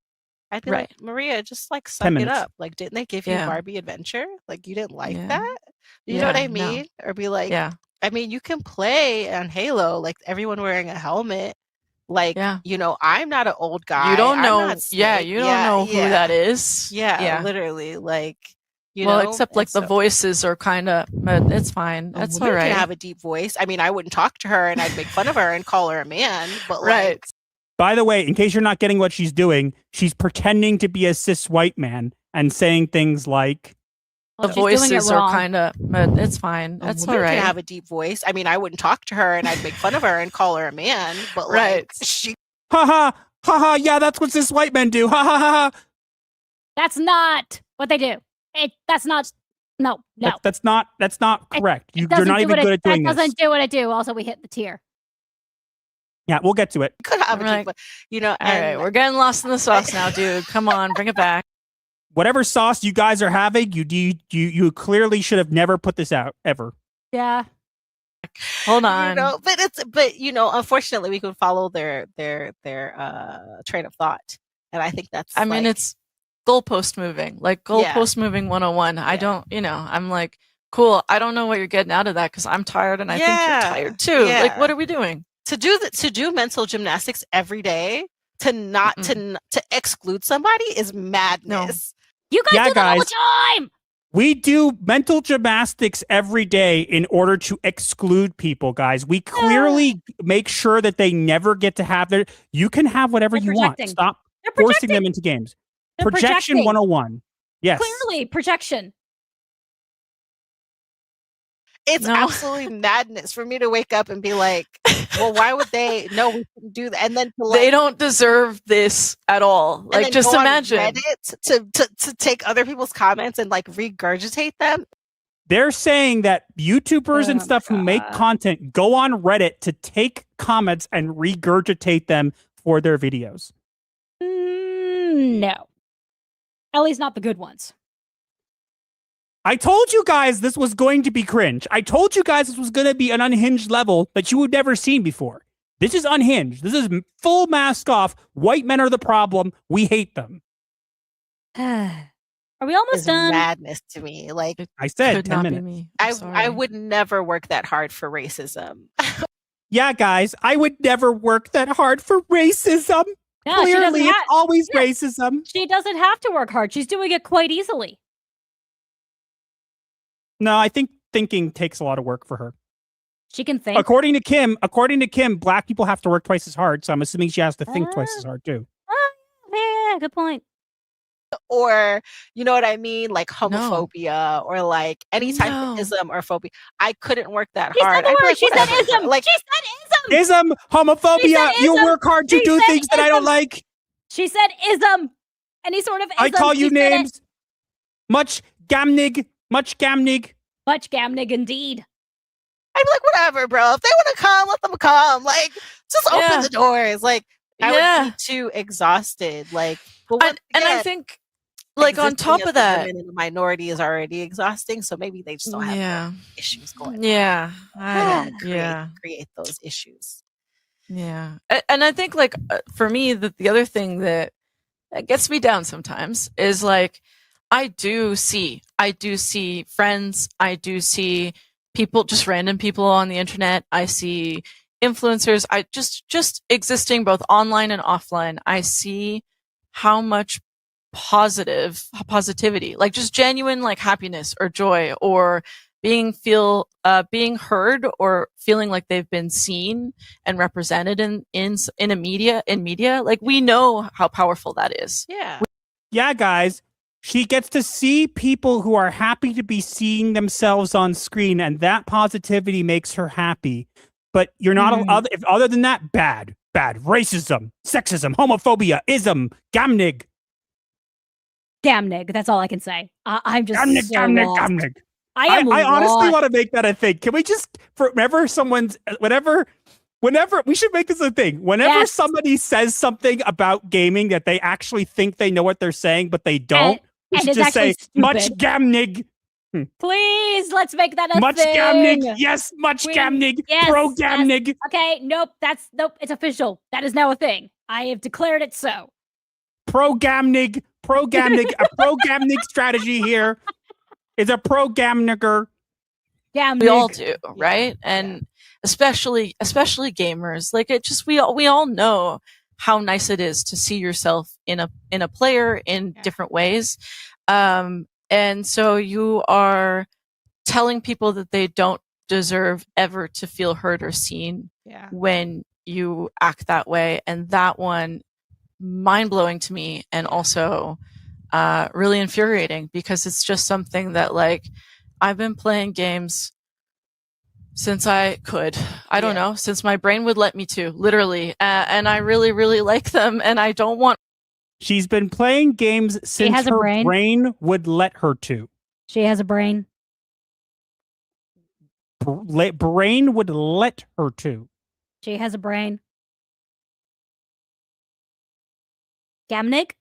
I'd be Right. like, Maria, just like 10 suck it minutes. up. Like, didn't they give you Yeah. Barbie Adventure? Like, you didn't like Yeah. that? You know what Yeah, I no. mean? Or be like, Yeah. I mean, you can play on Halo, like everyone wearing a helmet. Like, Yeah. you know, I'm not an old guy. You don't I'm know. not Yeah, Snake. you don't know who that is. Yeah, literally. Like, you well, know, except like and the so- voices are kind of, but it's fine. a That's woman all right. can have a deep voice. I mean, I wouldn't talk to her and I'd make fun of her and call her a man, but Right. like, By the way, in case you're not getting what she's doing, she's pretending to be a cis white man and saying things like, The She's doing it voices are wrong. kind of, but it's fine. a That's all woman right. can have a deep voice. I mean, I wouldn't talk to her and I'd make fun of her and call her a man, but Right. like, she haha, haha, yeah, that's what cis white men do. Ha ha ha ha. That's not what they do. That's not. No. That's not correct. It You're doesn't not do even what good at doing That this. doesn't do what I do. Also, we hit the tier. Yeah, we'll get to it. could have a Right. deep voice, you know, All right, and we're getting lost in the sauce now, dude. Come on, bring it back. Whatever sauce you guys are having, you clearly should have never put this out ever. Yeah. Hold you on. know, but you know, unfortunately, we can follow their train of thought, and I think that's. I mean, like, it's goalpost moving, like goalpost moving 101. I don't, I'm like, cool. I don't know what you're getting out of that because I'm tired and I think you're tired too. Like, yeah. what are we doing? to do mental gymnastics every day to not to exclude somebody is madness. You guys Yeah, do that all the guys. time. We do mental gymnastics every day in order to exclude people, guys. We clearly make sure that they never get to have their. You can have whatever They're you want. projecting. Stop They're forcing them projecting. into games. They're Projection projecting. 101. Yes. Clearly, projection. It's No. absolutely madness for me to wake up and be like, well, why would they? No, we shouldn't do that. And then to like, They don't deserve this at all. and Like, then just go on imagine. Reddit to take other people's comments and like regurgitate them. They're saying that YouTubers and Oh, stuff who make content go on Reddit to take comments and regurgitate them for their videos. No. At least not the good ones. I told you guys this was going to be cringe. I told you guys this was going to be an unhinged level that you had never seen before. This is unhinged. This is full mask off. White men are the problem. We hate them. Are we almost It's done? madness to me. Like I said Could 10 not minutes. be me. I would never work that hard for racism. Yeah, guys, I would never work that hard for racism. No, she doesn't Clearly, it's have- always racism. She doesn't have to work hard. She's doing it quite easily. No, I think thinking takes a lot of work for her. She can think. According to Kim, black people have to work twice as hard. So I'm assuming she has to think twice as hard too. Yeah, good point. Or you know what I mean, like homophobia or like any type of ism or phobia. I couldn't work that She hard. said the I'd be word. like, She said whatever. ism. Like She said ism. Ism, homophobia. She said You ism. work hard to She do said things that I don't ism. like. She said ism. Any sort of ism. I call you She said it. names. Much gamnig. Much gamnig indeed. I'd be like, whatever, bro. If they want to come, let them come. Like, just open Yeah. the doors. Like, I Yeah. would be too exhausted. Like, but once And I again, think, like, on existing top as of a that, woman in a minority is already exhausting. So maybe they just don't have yeah, issues going. yeah, on. yeah. Create those issues. Yeah. And I think, like, for me, the other thing that gets me down sometimes is like, I do see friends, I do see people, just random people on the internet, I see influencers, I just existing both online and offline, I see how much positivity, like just genuine like happiness or joy or being heard or feeling like they've been seen and represented in media. Like, we know how powerful that is. Yeah. Yeah, guys. She gets to see people who are happy to be seeing themselves on screen, and that positivity makes her happy. but you're not other than that, bad. Racism, sexism, homophobia, ism, gamnig. Gamnig. That's all I can say. I'm just Gamnig, so gamnig, lost. gamnig. I honestly lost. want to make that a thing. Can we just, whenever we should make this a thing. Whenever somebody says something about gaming that they actually think they know what they're saying, but they don't, we should just say, much gamnig. Please, let's make that a much thing. Gamnig. Yes, much Gamnig. Yes, Pro Gamnig. yes. Okay, nope. It's official. That is now a thing. I have declared it so. Pro Gamnig. A pro Gamnig strategy here is a pro Gamniger. Gamnig. We all do, right? And especially gamers. Like it just we all know how nice it is to see yourself in a player in different ways. And so you are telling people that they don't deserve ever to feel heard or seen when you act that way. And that one, mind-blowing to me, and also really infuriating, because it's just something that, like, I've been playing games since I could. I don't know, since my brain would let me to, literally. And I really, really like them, and I don't want... She's been playing games since her brain would let her to. She has a brain. Brain would let her to. She has a brain. Gamnig?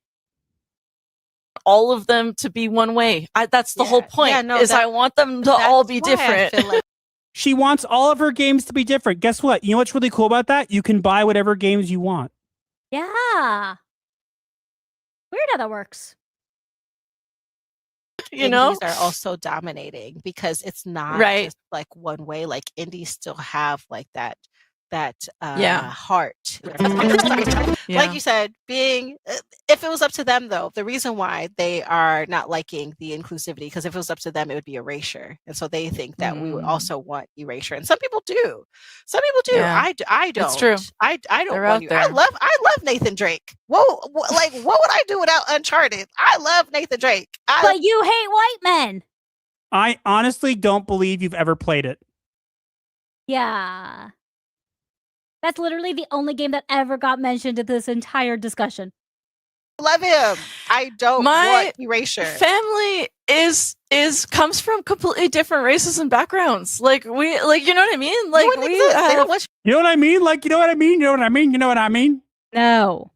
All of them to be one way. That's the whole point. I want them to all be different. She wants all of her games to be different. Guess what? You know what's really cool about that? You can buy whatever games you want. Yeah. Weird how that works. You know, indies are also dominating because it's not just like one way. Like indies still have like that heart. Like you said, being if it was up to them though, the reason why they are not liking the inclusivity, because if it was up to them, it would be erasure, and so they think that we would also want erasure, and some people do. Yeah. I don't. It's true. I don't They're want out there. I love Nathan Drake. Whoa, like what would I do without Uncharted? I love Nathan Drake. But you hate white men. I honestly don't believe you've ever played it. Yeah. That's literally the only game that ever got mentioned in this entire discussion. Love him. I don't want erasure. Family comes from completely different races and backgrounds. Like you know what I mean? Like you know what I mean? Like you know what I mean? You know what I mean? You know what I mean? No.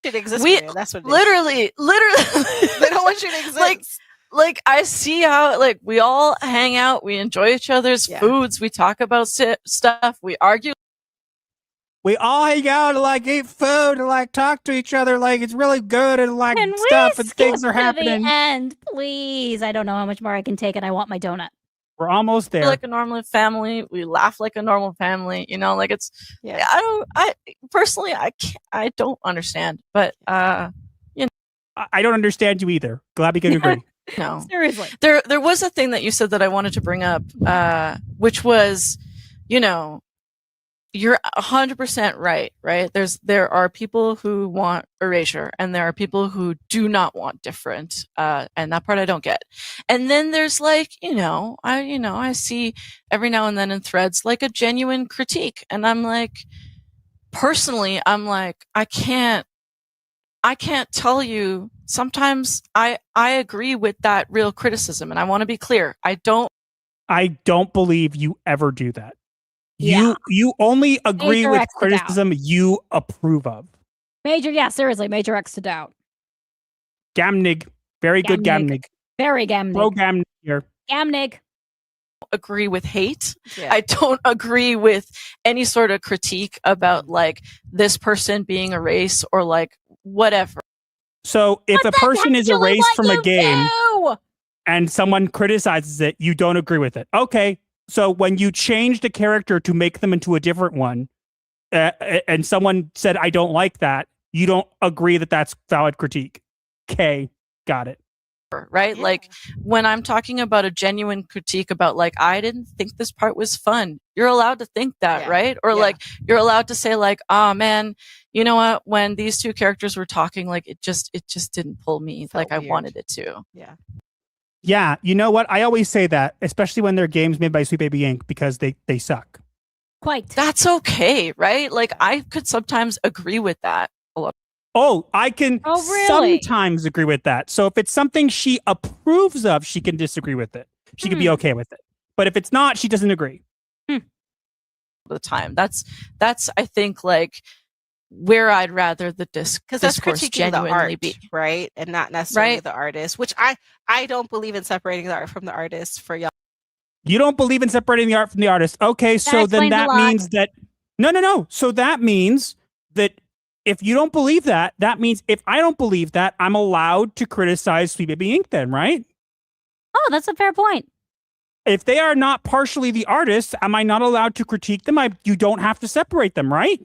It exists. That's what it literally they don't want you to exist. Like I see how like we all hang out, we enjoy each other's foods, we talk about stuff, we argue. We all hang out and like eat food and like talk to each other like it's really good and like stuff and things are happening. The end, please. I don't know how much more I can take, and I want my donut. We're almost there. Like a normal family, we laugh like a normal family. You know, like it's. Yeah. I personally, I don't understand, but you know, I don't understand you either. Glad we can agree. No, seriously. There was a thing that you said that I wanted to bring up, which was, you know. You're 100% right? There are people who want erasure, and there are people who do not want different, and that part I don't get. And then there's like, I see every now and then in threads like a genuine critique, and I'm like, personally, I'm like, I can't tell you. Sometimes I agree with that real criticism, and I want to be clear. I don't believe you ever do that. You only agree Major with X to criticism you approve of. Seriously, Major X to doubt. Gamnig. Very good Gamnig. Very Gamnig. Pro Gamnig here. Gamnig. Agree with hate. I don't agree with any sort of critique about like this person being a race or like whatever. So if a person is erased from a game do. and someone criticizes it, you don't agree with it. Okay. So when you change the character to make them into a different one, and someone said, I don't like that, you don't agree that that's valid critique. Okay, got it. Right? Yeah. Like when I'm talking about a genuine critique about like, I didn't think this part was fun. You're allowed to think that, right? Or like, you're allowed to say like, oh man, you know what? When these two characters were talking, like it just didn't pull me like weird. I wanted it to. Yeah. Yeah, you know what? I always say that, especially when they're games made by Sweet Baby Inc., because they suck. Quite. That's okay, right? Like I could sometimes agree with that. Oh, I can really? sometimes agree with that. So if it's something she approves of, she can disagree with it. She can be okay with it. But if it's not, she doesn't agree. The time. That's I think like where I'd rather the because that's discourse critiquing genuinely the art, be. right? And not necessarily Right. the artist, which I don't believe in separating the art from the artist for y'all. You don't believe in separating the art from the artist. Okay, so then explains a that lot. means that no. So that means that if you don't believe that, that means if I don't believe that, I'm allowed to criticize Sweet Baby Inc. then, right? Oh, that's a fair point. If they are not partially the artists, am I not allowed to critique them? You don't have to separate them, right?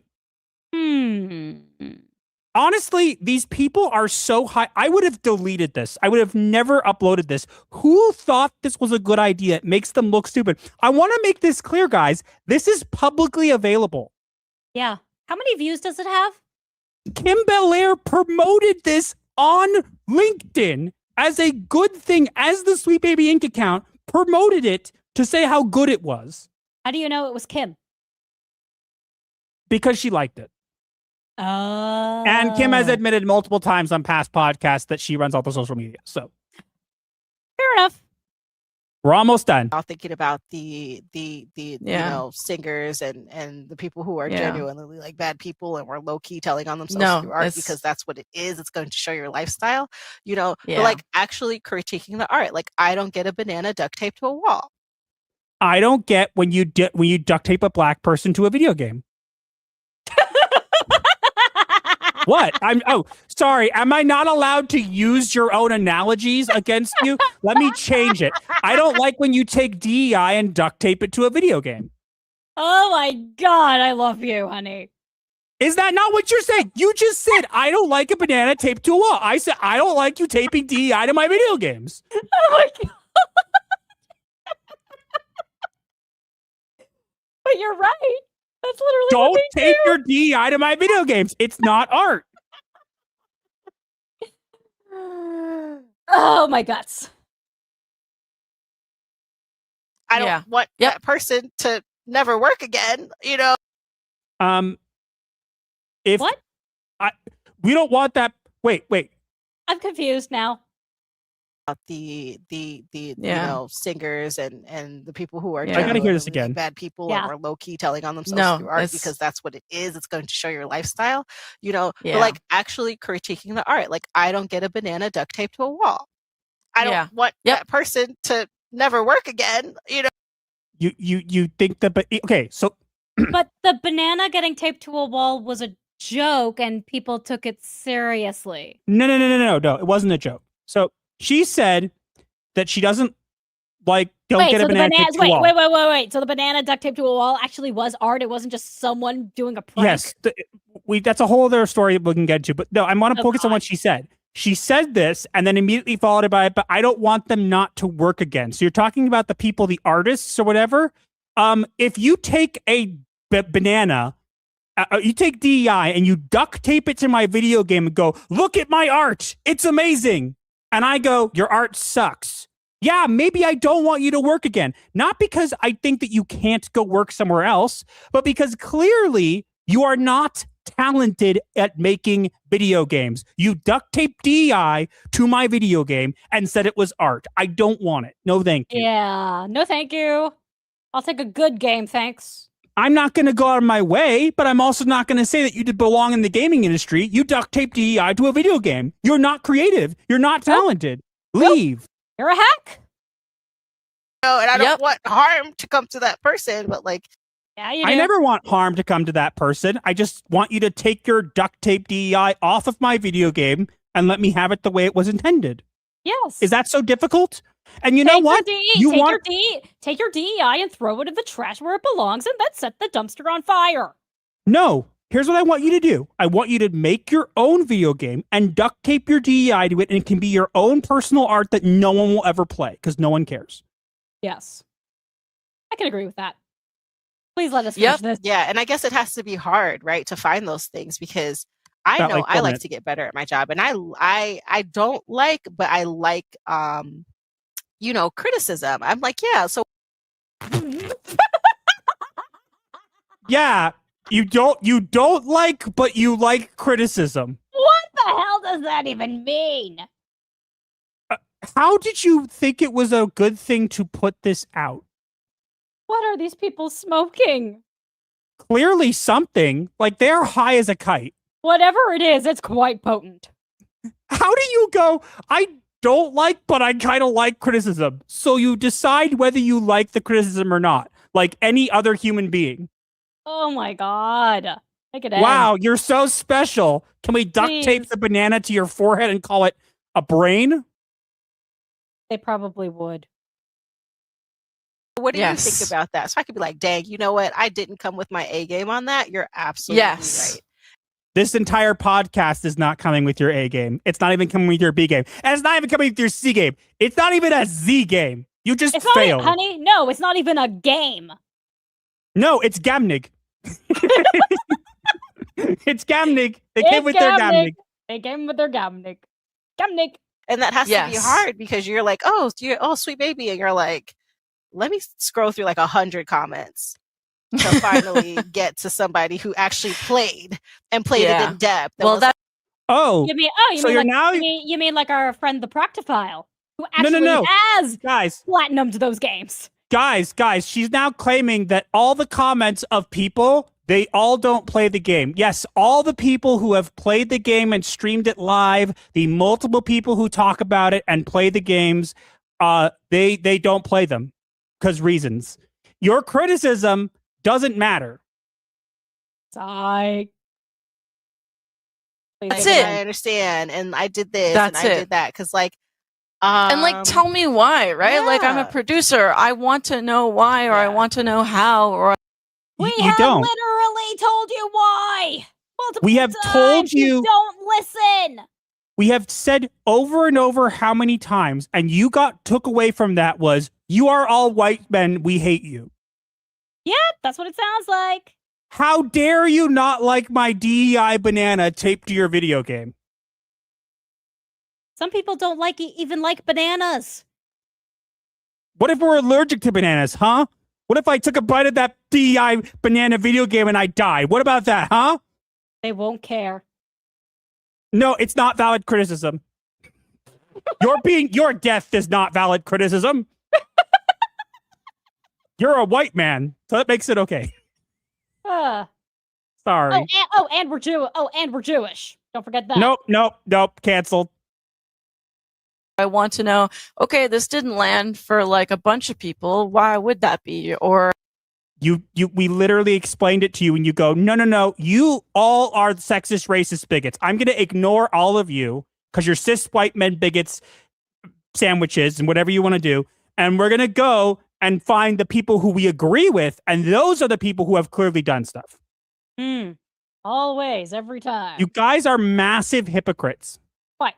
Honestly, these people are so high. I would have deleted this. I would have never uploaded this. Who thought this was a good idea? It makes them look stupid. I want to make this clear, guys. This is publicly available. Yeah. How many views does it have? Kim Belair promoted this on LinkedIn as a good thing, as the Sweet Baby Inc. account promoted it to say how good it was. How do you know it was Kim? Because she liked it. Oh. And Kim has admitted multiple times on past podcasts that she runs all the social media. So fair enough. We're almost done. I'm thinking about the you know, singers and the people who are genuinely like bad people and were low key telling on themselves through art because that's what it is. It's going to show your lifestyle, you know. But like actually critiquing the art. Like I don't get a banana duct taped to a wall. I don't get when you duct tape a black person to a video game. What? Sorry. Am I not allowed to use your own analogies against you? Let me change it. I don't like when you take DEI and duct tape it to a video game. Oh my God, I love you, honey. Is that not what you're saying? You just said, I don't like a banana taped to a wall. I said, I don't like you taping DEI to my video games. Oh my God. But you're right. That's literally Don't what they tape do. your DEI to my video games. It's not art. Oh my guts. I don't want that person to never work again, you know. If what? We don't want that. Wait. I'm confused now. The you know, singers and the people who are I gotta hear this again. bad people and were low key telling on themselves through art because that's what it is. It's going to show your lifestyle, you know. But like actually critiquing the art. Like I don't get a banana duct taped to a wall. I don't want that person to never work again, you know. You think that, but okay, so But the banana getting taped to a wall was a joke and people took it seriously. No, it wasn't a joke. So she said that she doesn't like don't get a banana taped to a wall. Wait. So the banana duct taped to a wall actually was art. It wasn't just someone doing a prank. Yes, that's a whole other story we can get to. But no, I want to focus on what she said. She said this and then immediately followed it by, but I don't want them not to work again. So you're talking about the people, the artists or whatever. If you take a banana, you take DEI and you duct tape it to my video game and go, look at my art. It's amazing. And I go, your art sucks. Yeah, maybe I don't want you to work again. Not because I think that you can't go work somewhere else, but because clearly you are not talented at making video games. You duct taped DEI to my video game and said it was art. I don't want it. No, thank you. Yeah, no thank you. I'll take a good game, thanks. I'm not going to go out of my way, but I'm also not going to say that you belong in the gaming industry. You duct tape DEI to a video game. You're not creative. You're not talented. Leave. You're a hack. No, and I don't want harm to come to that person, but like, yeah, you do. I never want harm to come to that person. I just want you to take your duct tape DEI off of my video game and let me have it the way it was intended. Yes. Is that so difficult? And you know what? Take your DEI and throw it in the trash where it belongs and then set the dumpster on fire. No. Here's what I want you to do. I want you to make your own video game and duct tape your DEI to it, and it can be your own personal art that no one will ever play because no one cares. Yes. I can agree with that. Please let us finish this. Yeah, and I guess it has to be hard, right, to find those things because I know I like to get better at my job, and I don't like, but I like you know, criticism. I'm like, yeah, so Yeah, you don't like, but you like criticism. What the hell does that even mean? How did you think it was a good thing to put this out? What are these people smoking? Clearly something. Like, they're high as a kite. Whatever it is, it's quite potent. How do you go, I don't like, but I kind of like criticism? So you decide whether you like the criticism or not, like any other human being. Oh my god. Make it end. Wow, you're so special. Can we duct tape the banana to your forehead and call it a brain? They probably would. What do you think about that? So I could be like, dang, you know what? I didn't come with my A game on that. You're absolutely right. This entire podcast is not coming with your A game. It's not even coming with your B game. And it's not even coming with your C game. It's not even a Z game. You just failed. Honey, no, it's not even a game. No, it's Gamnig. It's Gamnig. They came with their Gamnig. They came with their Gamnig. Gamnig. And that has to be hard because you're like, oh, sweet baby. And you're like, let me scroll through like 100 comments to finally get to somebody who actually played it in depth. Well, you mean like our friend the Proctophile, who actually has platinumed those games. Guys, she's now claiming that all the comments of people, they all don't play the game. Yes, all the people who have played the game and streamed it live, the multiple people who talk about it and play the games, they don't play them because reasons. Your criticism doesn't matter. Psych. That's it. I understand, and I did this, and I did that, because and tell me why, right? Yeah. Like, I'm a producer. I want to know why, or I want to know how, or we have literally told you why. We have told you. Don't listen. We have said over and over how many times, and you took away from that was, you are all white men, we hate you. Yep, that's what it sounds like. How dare you not like my DEI banana taped to your video game? Some people don't even like bananas. What if we're allergic to bananas, huh? What if I took a bite of that DEI banana video game and I died? What about that, huh? They won't care. No, it's not valid criticism. Your death is not valid criticism. You're a white man, so that makes it okay. Sorry. And we're Jewish. Don't forget that. Nope. Canceled. I want to know, okay, this didn't land for like a bunch of people. Why would that be? Or we literally explained it to you and you go, no. You all are sexist, racist bigots. I'm going to ignore all of you because you're cis white men bigots, sandwiches, and whatever you want to do. And we're going to go and find the people who we agree with. And those are the people who have clearly done stuff. Always, every time. You guys are massive hypocrites. What?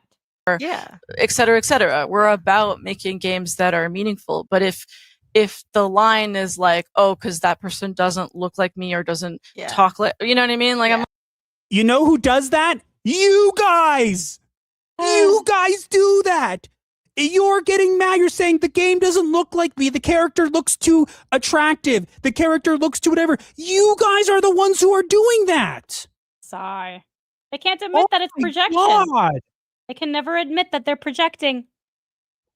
Yeah. Et cetera, et cetera. We're about making games that are meaningful. But if the line is like, oh, because that person doesn't look like me or doesn't talk like, you know what I mean? Like, I'm. You know who does that? You guys! You guys do that! You're getting mad. You're saying the game doesn't look like me. The character looks too attractive. The character looks too whatever. You guys are the ones who are doing that. Sorry. They can't admit that it's projection. God. They can never admit that they're projecting.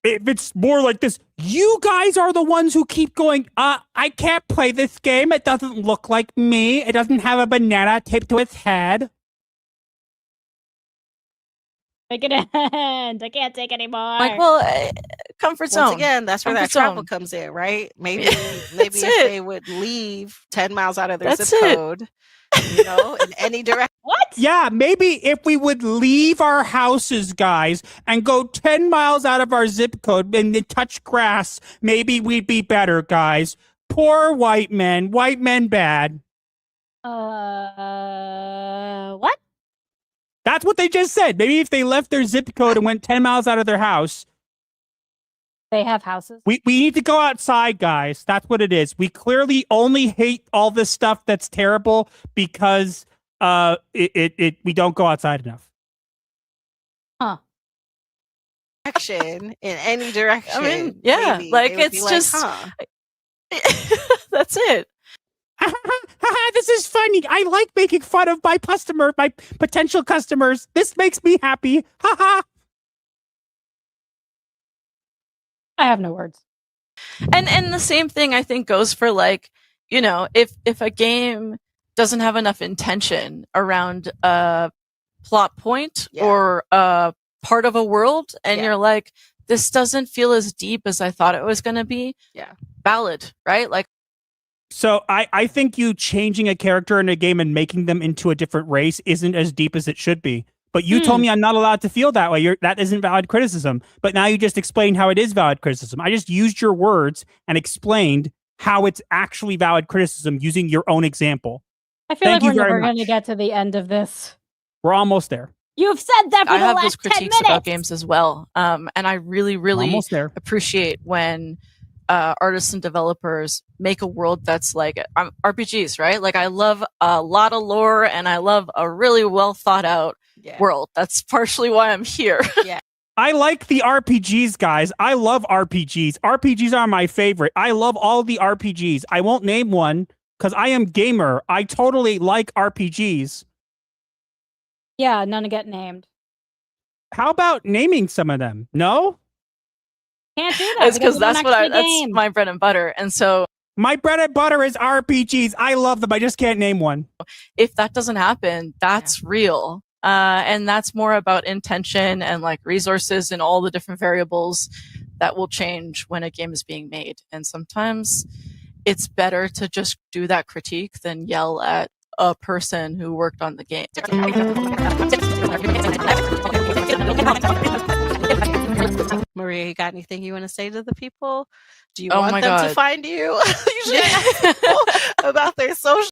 If it's more like this, you guys are the ones who keep going, I can't play this game. It doesn't look like me. It doesn't have a banana taped to its head. Make it end. I can't take anymore. Like, well, comfort zone. Once again, that's where that travel comes in, right? Maybe if they would leave 10 miles out of their zip code, in any direction. What? Yeah, maybe if we would leave our houses, guys, and go 10 miles out of our zip code and then touch grass, maybe we'd be better, guys. Poor white men bad. What? That's what they just said. Maybe if they left their zip code and went 10 miles out of their house. They have houses. We need to go outside, guys. That's what it is. We clearly only hate all this stuff that's terrible because we don't go outside enough. Huh. Action in any direction. I mean, yeah, maybe like it would it's be just huh. that's it. Haha, this is funny. I like making fun of my potential customers. This makes me happy. Haha. I have no words. And the same thing I think goes for like, you know, if a game doesn't have enough intention around a plot point or a part of a world, and you're like, this doesn't feel as deep as I thought it was going to be. Yeah. Valid, right? Like, So I think you changing a character in a game and making them into a different race isn't as deep as it should be. But you told me I'm not allowed to feel that way. That isn't valid criticism. But now you just explained how it is valid criticism. I just used your words and explained how it's actually valid criticism using your own example. I feel like we're never going to get to the end of this. We're almost there. You've said that for I the have last those 10 critiques minutes. about games as well. And I really, really Almost there. appreciate when artists and developers make a world that's like RPGs, right? Like I love a lot of lore and I love a really well thought out world. That's partially why I'm here. Yeah. I like the RPGs, guys. I love RPGs. RPGs are my favorite. I love all the RPGs. I won't name one because I am gamer. I totally like RPGs. Yeah, none get named. How about naming some of them? No? Can't do that. It's because that's my bread and butter. And so my bread and butter is RPGs. I love them. I just can't name one. If that doesn't happen, that's real. And that's more about intention and like resources and all the different variables that will change when a game is being made. And sometimes it's better to just do that critique than yell at a person who worked on the game. Maria, you got anything you want to say to the people? Do you Oh want my them to God. find you? You should ask people about their social.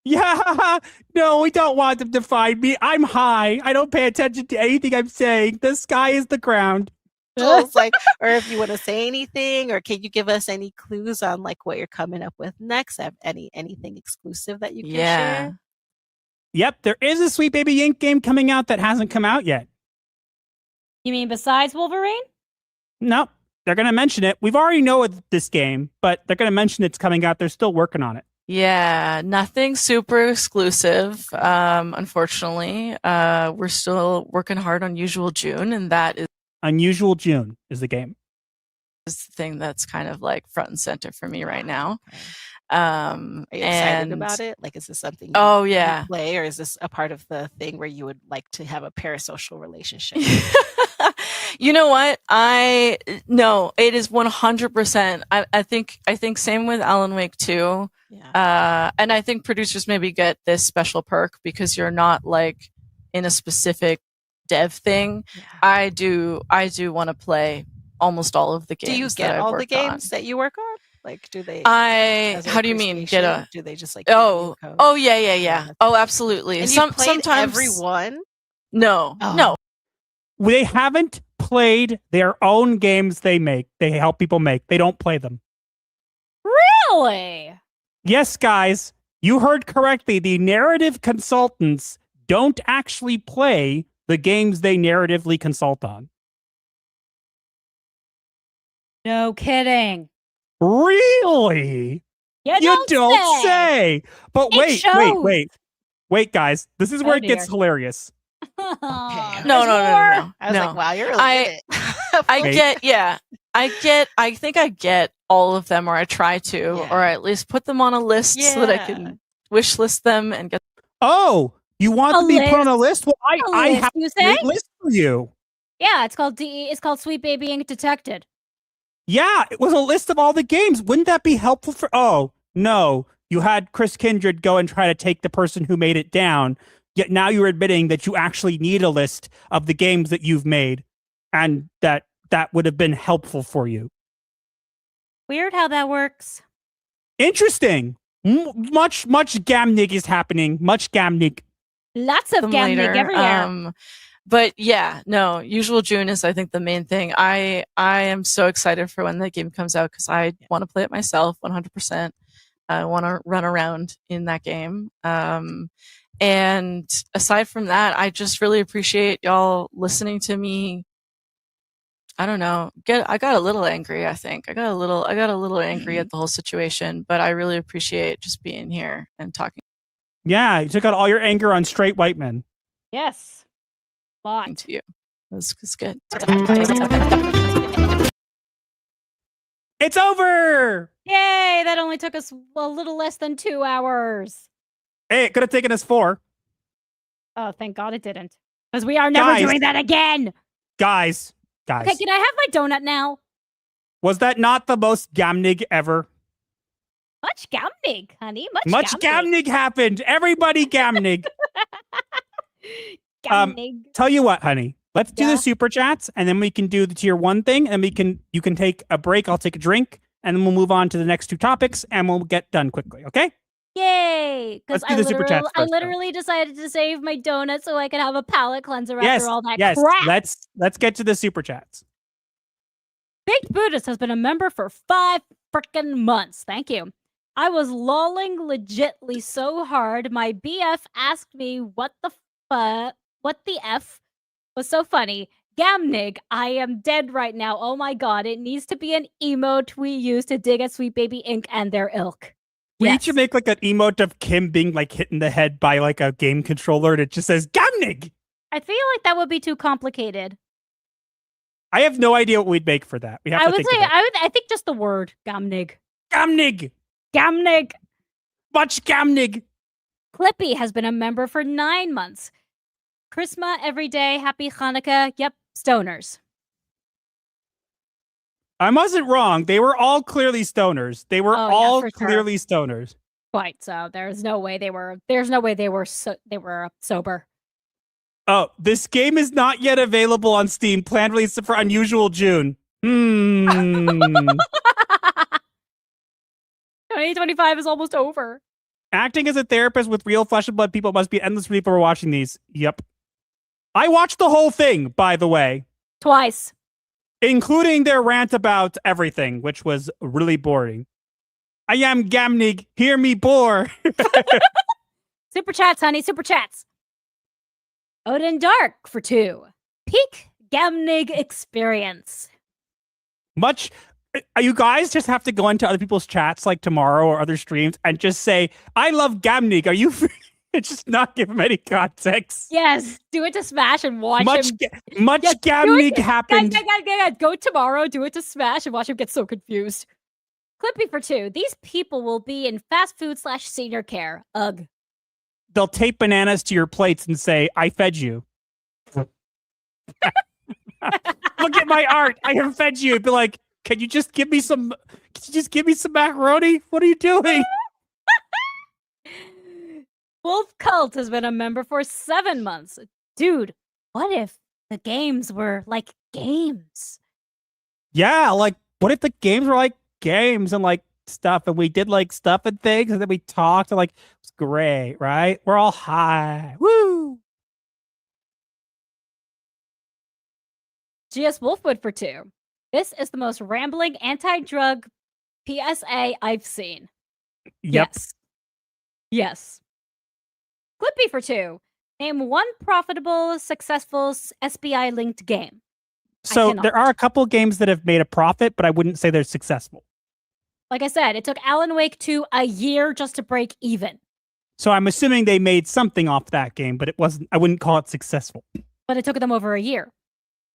Yeah, no, we don't want them to find me. I'm high. I don't pay attention to anything I'm saying. The sky is the ground. Like, or if you want to say anything, or can you give us any clues on like what you're coming up with next? Have anything exclusive that you can share? Yep, there is a Sweet Baby Ink game coming out that hasn't come out yet. You mean besides Wolverine? Nope, they're going to mention it. We've already know this game, but they're going to mention it's coming out. They're still working on it. Yeah, nothing super exclusive. Unfortunately, we're still working hard on Usual June, and that is Unusual June is the game. the thing that's kind of like front and center for me right now. Are you excited And about it? Like, is this something Oh, you yeah. play, or is this a part of the thing where you would like to have a parasocial relationship? You know what? No, it is 100%. I think same with Alan Wake 2. And I think producers maybe get this special perk because you're not like in a specific dev thing. I do want to play almost all of the games. Do you that get I've all the worked on. games that you work on? Like, do they? How do you mean get a? Do they just like? give Oh, you code? oh yeah. Oh, absolutely. And you played Sometimes every one. No, Oh. no. They haven't played their own games they make. They help people make. They don't play them. Really? Yes, guys, you heard correctly. The narrative consultants don't actually play the games they narratively consult on. No kidding. Really? You don't say. But It wait, guys. This is where Oh, it gets dear. hilarious. No. I was like, wow, you're really I think I get all of them, or I try to, or I at least put them on a list so that I can wish list them and get. Oh, you want A to be put on a list? list? Well, I list, have you a say? great list for you. Yeah, it's called It's called Sweet Baby Ink Detected. Yeah, it was a list of all the games. Wouldn't that be helpful for? Oh no, you had Chris Kindred go and try to take the person who made it down. Yet now you're admitting that you actually need a list of the games that you've made, and that would have been helpful for you. Weird how that works. Interesting. Much Gamnig is happening. Much Gamnig. Lots of them Gamnig later. everywhere. But yeah, no, Usual June is I think the main thing. I am so excited for when the game comes out because I want to play it myself 100%. I want to run around in that game. And aside from that, I just really appreciate y'all listening to me I don't know. I got a little angry, I think. I got a little angry at the whole situation, but I really appreciate just being here and talking Yeah, you took out all your anger on straight white men. Yes. Lot. to you. It's good. It's over! Yay! That only took us a little less than 2 hours. Hey, it could have taken us 4. Oh, thank God it didn't. Because we are never doing that again. Guys. Okay, can I have my donut now? Was that not the most Gamnig ever? Much Gamnig, honey. Much Gamnig happened. Everybody Gamnig. Gamnig. Tell you what, honey. Let's do the super chats, and then we can do the tier 1 thing, and you can take a break. I'll take a drink, and then we'll move on to the next 2 topics, and we'll get done quickly. Okay? Yay! Because Let's do the super chats I first, literally decided to save my donut so I could have a palate cleanser after all that yes. crap. Let's get to the super chats. Baked Buddhist has been a member for 5 frickin' months. Thank you. I was lolling legitly so hard, my BF asked me what the F was so funny. Gamnig, I am dead right now. Oh my God, it needs to be an emote we use to dig at Sweet Baby Inc. and their ilk. We need to make like an emote of Kim being like hit in the head by like a game controller, and it just says Gamnig. I feel like that would be too complicated. I have no idea what we'd make for that. We have to think about it. I think just the word Gamnig. Gamnig. Gamnig. Much Gamnig. Clippy has been a member for 9 months. Christmas every day. Happy Hanukkah. Yep, stoners. I wasn't wrong. They were all clearly stoners. They were all for clearly stoners. Quite so. There's no way they were sober. Oh, this game is not yet available on Steam. Planned release for unusual June. 2025 is almost over. Acting as a therapist with real flesh and blood people must be endless relief for watching these. Yep. I watched the whole thing, by the way. Twice. Including their rant about everything, which was really boring. I am Gamnig. Hear me bore. Super chats, honey. Super chats. Odin Dark for 2. Peak Gamnig experience. Much. You guys just have to go into other people's chats like tomorrow or other streams and just say, I love Gamnig. Are you free? Just not give him any context. Yes, do it to Smash and watch him. Much Gamnig happened. Go tomorrow, do it to Smash and watch him get so confused. Clippy for 2. These people will be in fast food / senior care. Ugh. They'll tape bananas to your plates and say, I fed you. Look at my art. I have fed you. Be like, can you just give me some macaroni? What are you doing? Wolf Cult has been a member for 7 months. Dude, what if the games were like games? Yeah, like, what if the games were like games and like stuff, and we did like stuff and things, and then we talked, and like, it's great, right? We're all high. Woo! GS Wolfwood for 2. This is the most rambling anti-drug PSA I've seen. Yep. Yes. Clippy for 2. Name one profitable, successful SBI-linked game. So there are a couple games that have made a profit, but I wouldn't say they're successful. Like I said, it took Alan Wake 2 a year just to break even. So I'm assuming they made something off that game, but it wasn't. I wouldn't call it successful. But it took them over a year.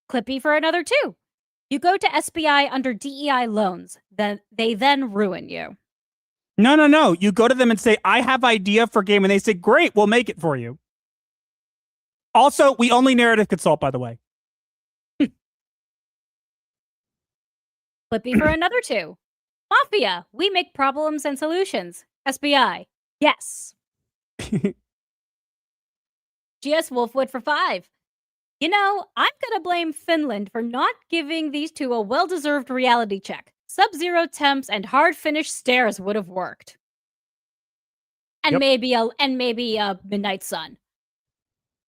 Clippy for another 2. You go to SBI under DEI loans, then they ruin you. No. You go to them and say, I have idea for game, and they say, great, we'll make it for you. Also, we only narrative consult, by the way. Clippy for another 2. Mafia, we make problems and solutions. SBI, yes. GS Wolfwood for 5. You know, I'm gonna blame Finland for not giving these two a well-deserved reality check. Sub-zero temps and hard finish stairs would have worked. And maybe a Midnight Sun.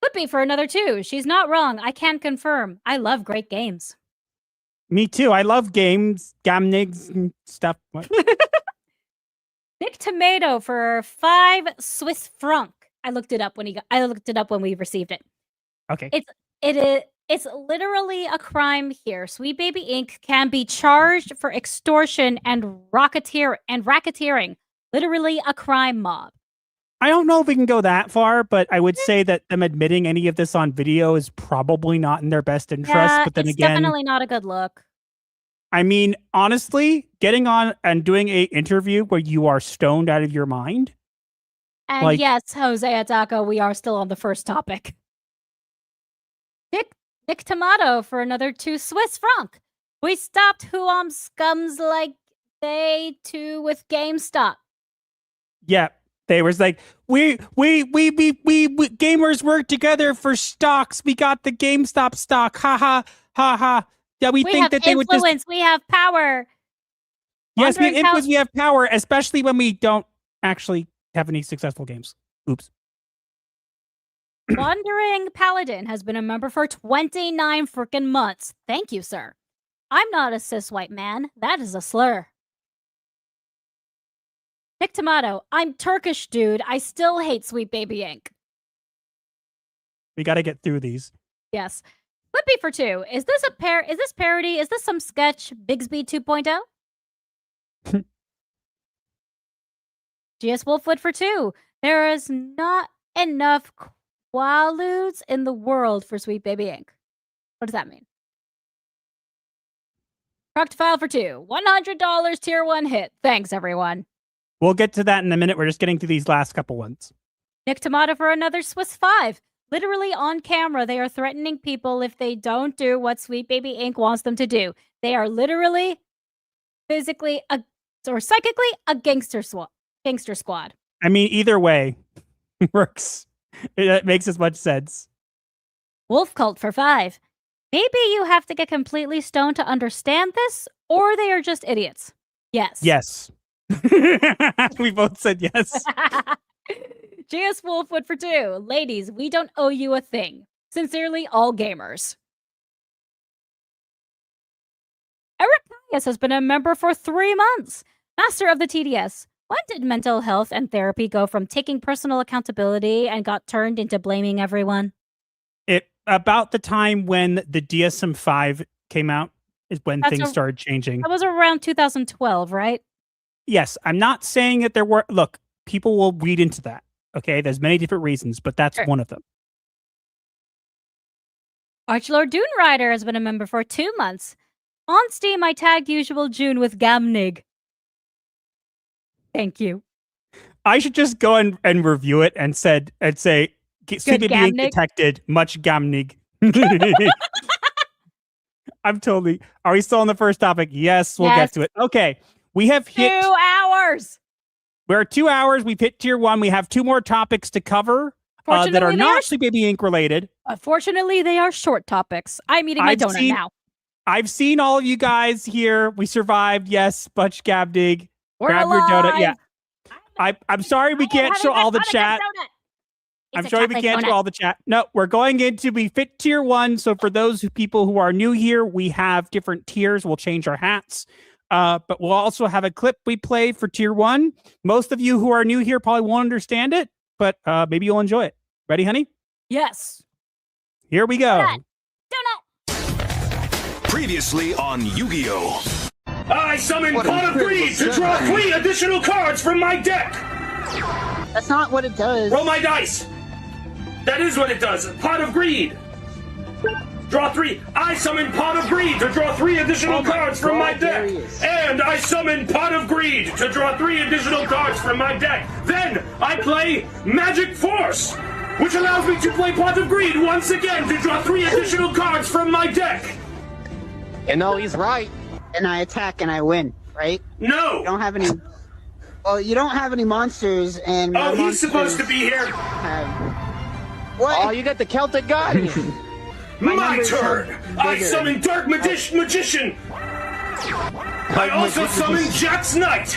Clippy for another 2. She's not wrong. I can confirm. I love great games. Me too. I love games, gamnigs, and stuff. Nick Tomato for 5 Swiss franc. I looked it up when we received it. Okay. It is It's literally a crime here. Sweet Baby Inc. can be charged for extortion and racketeering. Literally a crime mob. I don't know if we can go that far, but I would say that them admitting any of this on video is probably not in their best interest. Yeah, but then it's again, definitely not a good look. I mean, honestly, getting on and doing a interview where you are stoned out of your mind. And yes, Jose Ataco, we are still on the first topic. Nick Tomato for another 2 Swiss franc. We stopped Huam scums like they too with GameStop. Yeah, they was like, we gamers work together for stocks. We got the GameStop stock. Ha ha ha ha. Yeah, we think have that they would just. influence. We have power. Yes, we have influence. We have power, especially when we don't actually have any successful games. Oops. Wandering Paladin has been a member for 29 freaking months. Thank you, sir. I'm not a cis white man. That is a slur. Nick Tomato, I'm Turkish, dude. I still hate Sweet Baby Inc. We got to get through these. Yes. Whippy for 2. Is this Is this parody? Is this some sketch Bigsby 2.0? GS Wolfwood for 2. There is not enough Quaaludes in the world for Sweet Baby Inc. What does that mean? Proctofile for 2. $100 tier 1 hit. Thanks, everyone. We'll get to that in a minute. We're just getting through these last couple ones. Nick Tomato for another Swiss 5. Literally on camera, they are threatening people if they don't do what Sweet Baby Inc. wants them to do. They are literally, physically, or psychically a gangster squad. I mean, either way works. It makes as much sense. Wolf Cult for 5. Maybe you have to get completely stoned to understand this, or they are just idiots. Yes. Yes. We both said yes. GS Wolfwood for 2. Ladies, we don't owe you a thing. Sincerely, all gamers. Eric Caius has been a member for 3 months. Master of the TDS. When did mental health and therapy go from taking personal accountability and got turned into blaming everyone? About the time when the DSM-5 came out is when things started changing. That was around 2012, right? Yes, I'm not saying that there were. Look, people will read into that. Okay, there's many different reasons, but that's one of them. Archlord Dune Rider has been a member for 2 months. On Steam, I tagged usual June with Gamnig. Thank you. I should just go and review it and say CBD being detected, much Gamnig. I'm totally. Are we still on the first topic? Yes, we'll get to it. Okay, we have hit 2 hours. We're at 2 hours. We've hit tier 1. We have 2 more topics to cover that are not Sweet Baby Inc. related. Unfortunately, they are short topics. I'm eating my donut now. I've seen all of you guys here. We survived. Yes, Butch Gabdig. We're Grab alive. your donut. Yeah. I'm sorry we can't show all the chat. I'm sorry we can't show all the chat. No, we're going into we fit tier 1. So for those people who are new here, we have different tiers. We'll change our hats. But we'll also have a clip we play for tier 1. Most of you who are new here probably won't understand it, but maybe you'll enjoy it. Ready, honey? Yes. Here we go. Donut. Previously on Yu-Gi-Oh! I summon Pot of Greed to draw 3 additional cards from my deck! That's not what it does. Roll my dice! That is what it does. Pot of Greed. Draw 3. I summon Pot of Greed to draw 3 additional cards from my deck. And I summon Pot of Greed to draw 3 additional cards from my deck. Then I play Magic Force, which allows me to play Pot of Greed once again to draw 3 additional cards from my deck. You know, he's right. And I attack and I win, right? No! You don't have any... Well, you don't have any monsters and... Oh, he's supposed to be here. What? Oh, you got the Celtic Guardian. My turn! I summon Dark Magician! I also summon Jack's Knight!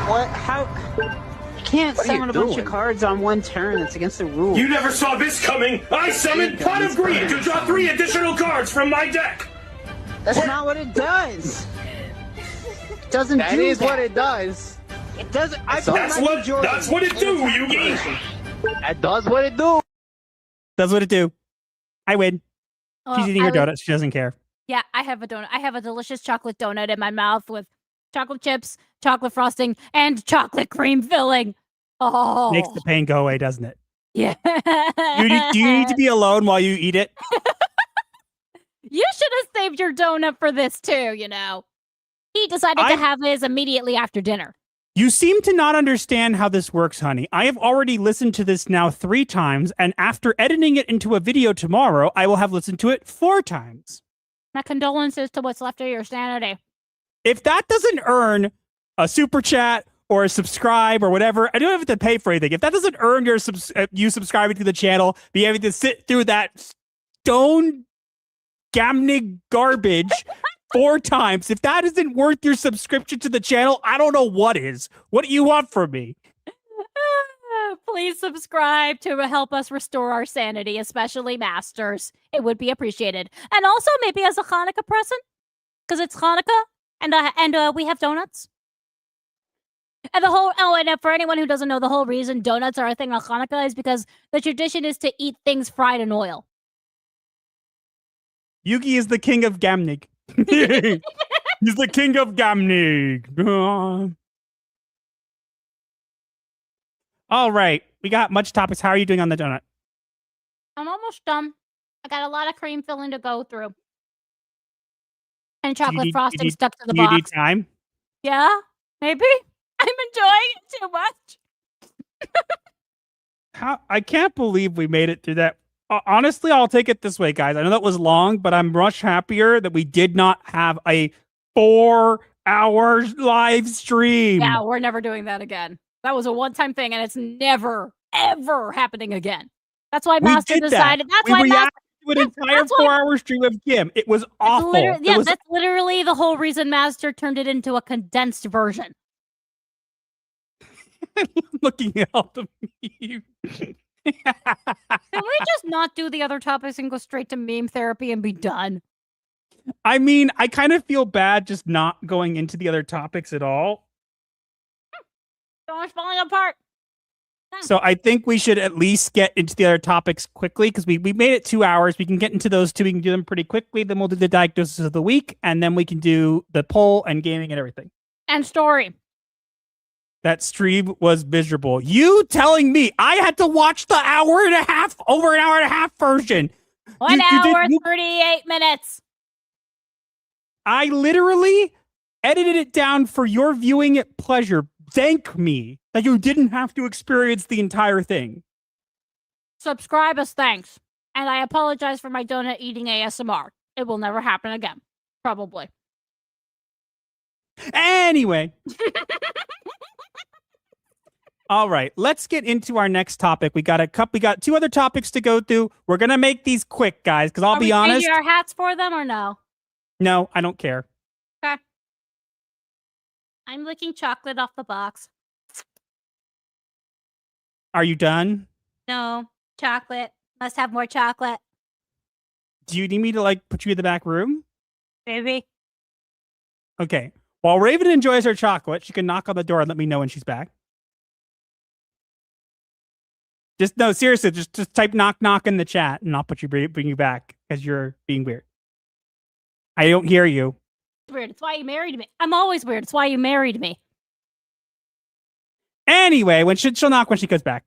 What? How? You can't summon a bunch of cards on one turn. It's against the rules. You never saw this coming! I summon Pot of Greed to draw 3 additional cards from my deck! That's not what it does! It doesn't do that. That is what it does. It doesn't... That's what it do, Yugi! That does what it do! That's what it do. I win. Well, She's eating her donut. She doesn't care. Yeah, I have a donut. I have a delicious chocolate donut in my mouth with chocolate chips, chocolate frosting, and chocolate cream filling. Oh, Makes the pain go away, doesn't it? yeah. Do you need to be alone while you eat it? You should have saved your donut for this too, you know. He decided to have his immediately after dinner. You seem to not understand how this works, honey. I have already listened to this now 3 times, and after editing it into a video tomorrow, I will have listened to it 4 times. My condolences to what's left of your sanity. If that doesn't earn a super chat or a subscribe or whatever, I don't have to pay for anything. If that doesn't earn your you subscribing to the channel, be able to sit through that stone gamnig garbage 4 times, if that isn't worth your subscription to the channel, I don't know what is. What do you want from me? Please subscribe to help us restore our sanity, especially Masters. It would be appreciated. And also maybe as a Hanukkah present, because it's Hanukkah, and we have donuts. And for anyone who doesn't know, the whole reason donuts are a thing on Hanukkah is because the tradition is to eat things fried in oil. Yugi is the king of Gamnig. He's the king of Gamnig. All right. We got much topics. How are you doing on the donut? I'm almost done. I got a lot of cream filling to go through. And chocolate frosting stuck to the box. Do you need time? Yeah, maybe. I'm enjoying it too much. I can't believe we made it through that. Honestly, I'll take it this way, guys. I know that was long, but I'm much happier that we did not have a 4-hour live stream. Yeah, we're never doing that again. That was a one-time thing, and it's never, ever happening again. That's why Master decided. That's why Master to an entire 4-hour stream of Kim. It was awful. That's literally the whole reason Master turned it into a condensed version. I'm looking at all the memes. Can we just not do the other topics and go straight to meme therapy and be done? I mean, I kind of feel bad just not going into the other topics at all. It's falling apart. So I think we should at least get into the other topics quickly because we made it 2 hours. We can get into those 2. We can do them pretty quickly. Then we'll do the diagnosis of the week, and then we can do the poll and gaming and everything. And story. That stream was miserable. You telling me I had to watch the over an hour and a half version. 1 hour, 38 minutes. I literally edited it down for your viewing pleasure. Thank me that you didn't have to experience the entire thing. Subscribe as thanks. And I apologize for my donut eating ASMR. It will never happen again. Probably. Anyway. All right, let's get into our next topic. We got 2 other topics to go through. We're gonna make these quick, guys, because I'll be honest. Are we changing our hats for them or no? No, I don't care. Okay. I'm licking chocolate off the box. Are you done? No, chocolate. Must have more chocolate. Do you need me to put you in the back room? Maybe. Okay. While Raven enjoys her chocolate, she can knock on the door and let me know when she's back. Seriously, just type knock knock in the chat and I'll bring you back because you're being weird. I don't hear you. Weird. It's why you married me. I'm always weird. It's why you married me. Anyway, she'll knock when she goes back.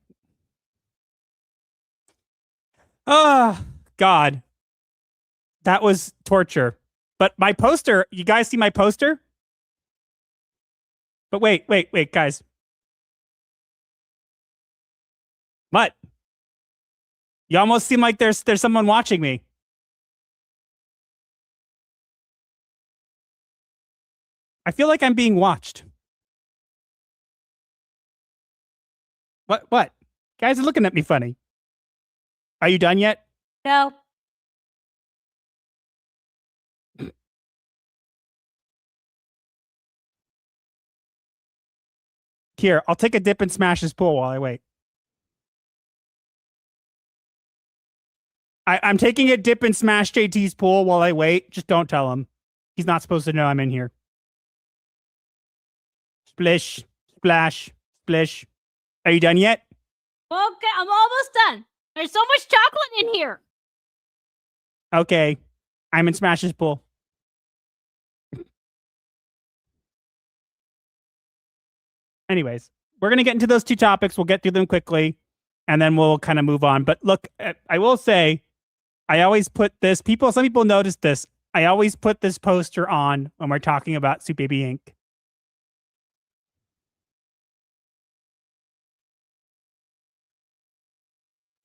Oh, God. That was torture. But my poster, you guys see my poster? But wait, guys. What? You almost seem like there's someone watching me. I feel like I'm being watched. What? Guys are looking at me funny. Are you done yet? No. Here, I'll take a dip and smash his pool while I wait. I'm taking a dip and smash JT's pool while I wait. Just don't tell him. He's not supposed to know I'm in here. Splish, splash, splish. Are you done yet? Okay, I'm almost done. There's so much chocolate in here. Okay. I'm in Smash's pool. Anyways, we're going to get into those two topics. We'll get through them quickly, and then we'll kind of move on. But look, I will say, I always put this, some people notice this. I always put this poster on when we're talking about Soup Baby Inc.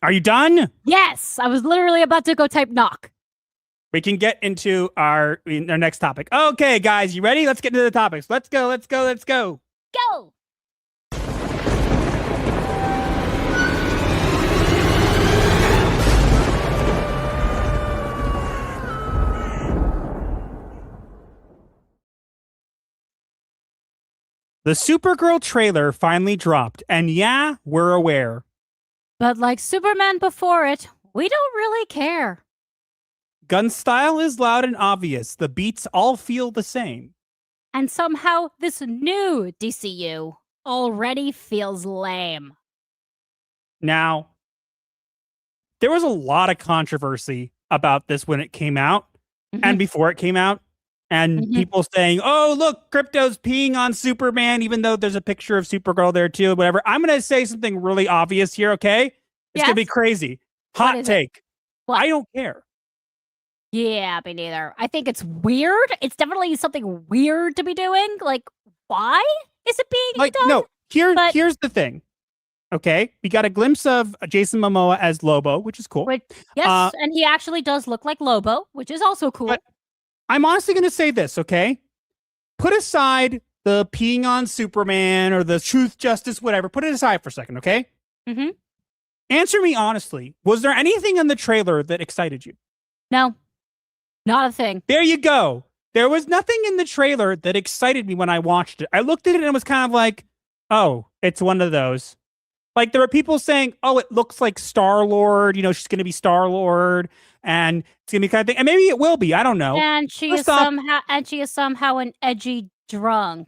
Are you done? Yes, I was literally about to go type knock. We can get into our next topic. Okay, guys, you ready? Let's get into the topics. Let's go. Go! The Supergirl trailer finally dropped, and yeah, we're aware. But like Superman before it, we don't really care. Gunn's style is loud and obvious. The beats all feel the same. And somehow this new DCU already feels lame. Now, there was a lot of controversy about this when it came out and before it came out. And people saying, oh, look, Crypto's peeing on Superman, even though there's a picture of Supergirl there too, whatever. I'm going to say something really obvious here, okay? It's going to be crazy. Hot take. I don't care. Yeah, me neither. I think it's weird. It's definitely something weird to be doing. Like, why is it being done? No, here's the thing. Okay, we got a glimpse of Jason Momoa as Lobo, which is cool. Yes, and he actually does look like Lobo, which is also cool. But I'm honestly going to say this, okay? Put aside the peeing on Superman or the truth, justice, whatever. Put it aside for a second, okay? Answer me honestly. Was there anything in the trailer that excited you? No, not a thing. There you go. There was nothing in the trailer that excited me when I watched it. I looked at it and it was kind of like, oh, it's one of those. Like, there were people saying, oh, it looks like Star-Lord. You know, she's going to be Star-Lord. And it's going to be kind of thing. And maybe it will be. I don't know. And she is somehow an edgy drunk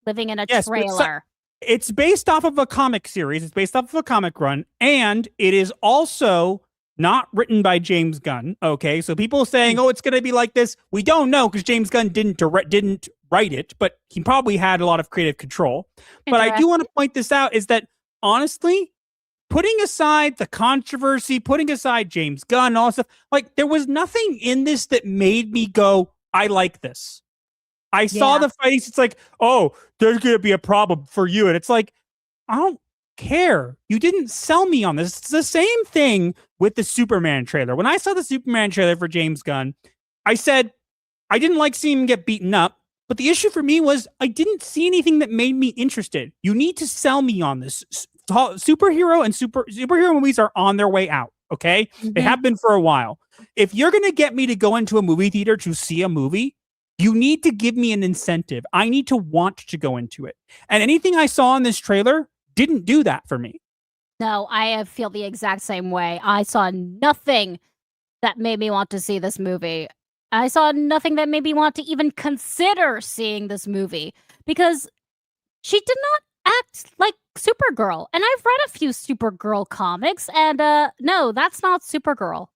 living in a trailer. It's based off of a comic series. It's based off of a comic run. And it is also not written by James Gunn. Okay, so people saying, oh, it's going to be like this. We don't know because James Gunn didn't write it, but he probably had a lot of creative control. But I do want to point this out is that, honestly, putting aside the controversy, putting aside James Gunn and all that stuff, like, there was nothing in this that made me go, I like this. I saw the fights. It's like, oh, there's going to be a problem for you. And it's like, I don't care. You didn't sell me on this. It's the same thing with the Superman trailer. When I saw the Superman trailer for James Gunn, I said, I didn't like seeing him get beaten up. But the issue for me was I didn't see anything that made me interested. You need to sell me on this. Superhero and superhero movies are on their way out. Okay, they have been for a while. If you're going to get me to go into a movie theater to see a movie, you need to give me an incentive. I need to want to go into it. And anything I saw in this trailer didn't do that for me. No, I feel the exact same way. I saw nothing that made me want to see this movie. I saw nothing that made me want to even consider seeing this movie because she did not act like Supergirl. And I've read a few Supergirl comics, and no, that's not Supergirl.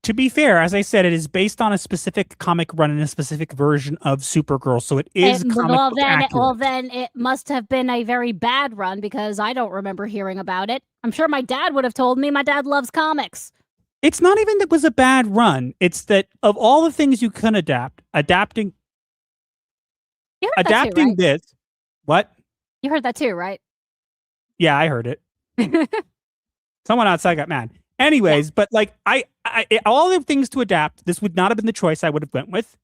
To be fair, as I said, it is based on a specific comic run and a specific version of Supergirl, so it is comic book accurate. Well, then it must have been a very bad run because I don't remember hearing about it. I'm sure my dad would have told me. My dad loves comics. It's not even that it was a bad run. It's that of all the things you can adapting this. What? You heard that too, right? Yeah, I heard it. Someone outside got mad. Anyways, but like I all the things to adapt, this would not have been the choice I would have went with.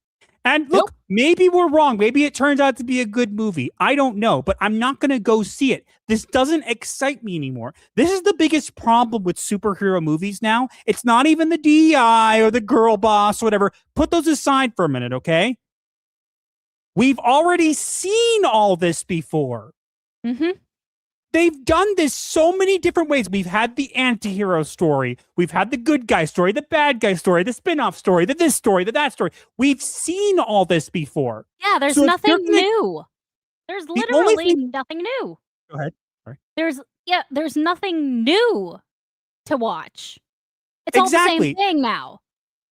And look, maybe we're wrong. Maybe it turns out to be a good movie. I don't know, but I'm not going to go see it. This doesn't excite me anymore. This is the biggest problem with superhero movies now. It's not even the DEI or the girl boss or whatever. Put those aside for a minute, okay? We've already seen all this before. They've done this so many different ways. We've had the anti-hero story. We've had the good guy story, the bad guy story, the spin-off story, the this story, the that story. We've seen all this before. Yeah, there's nothing new. There's literally nothing new. Go ahead. Sorry. There's nothing new to watch. It's all the same thing now.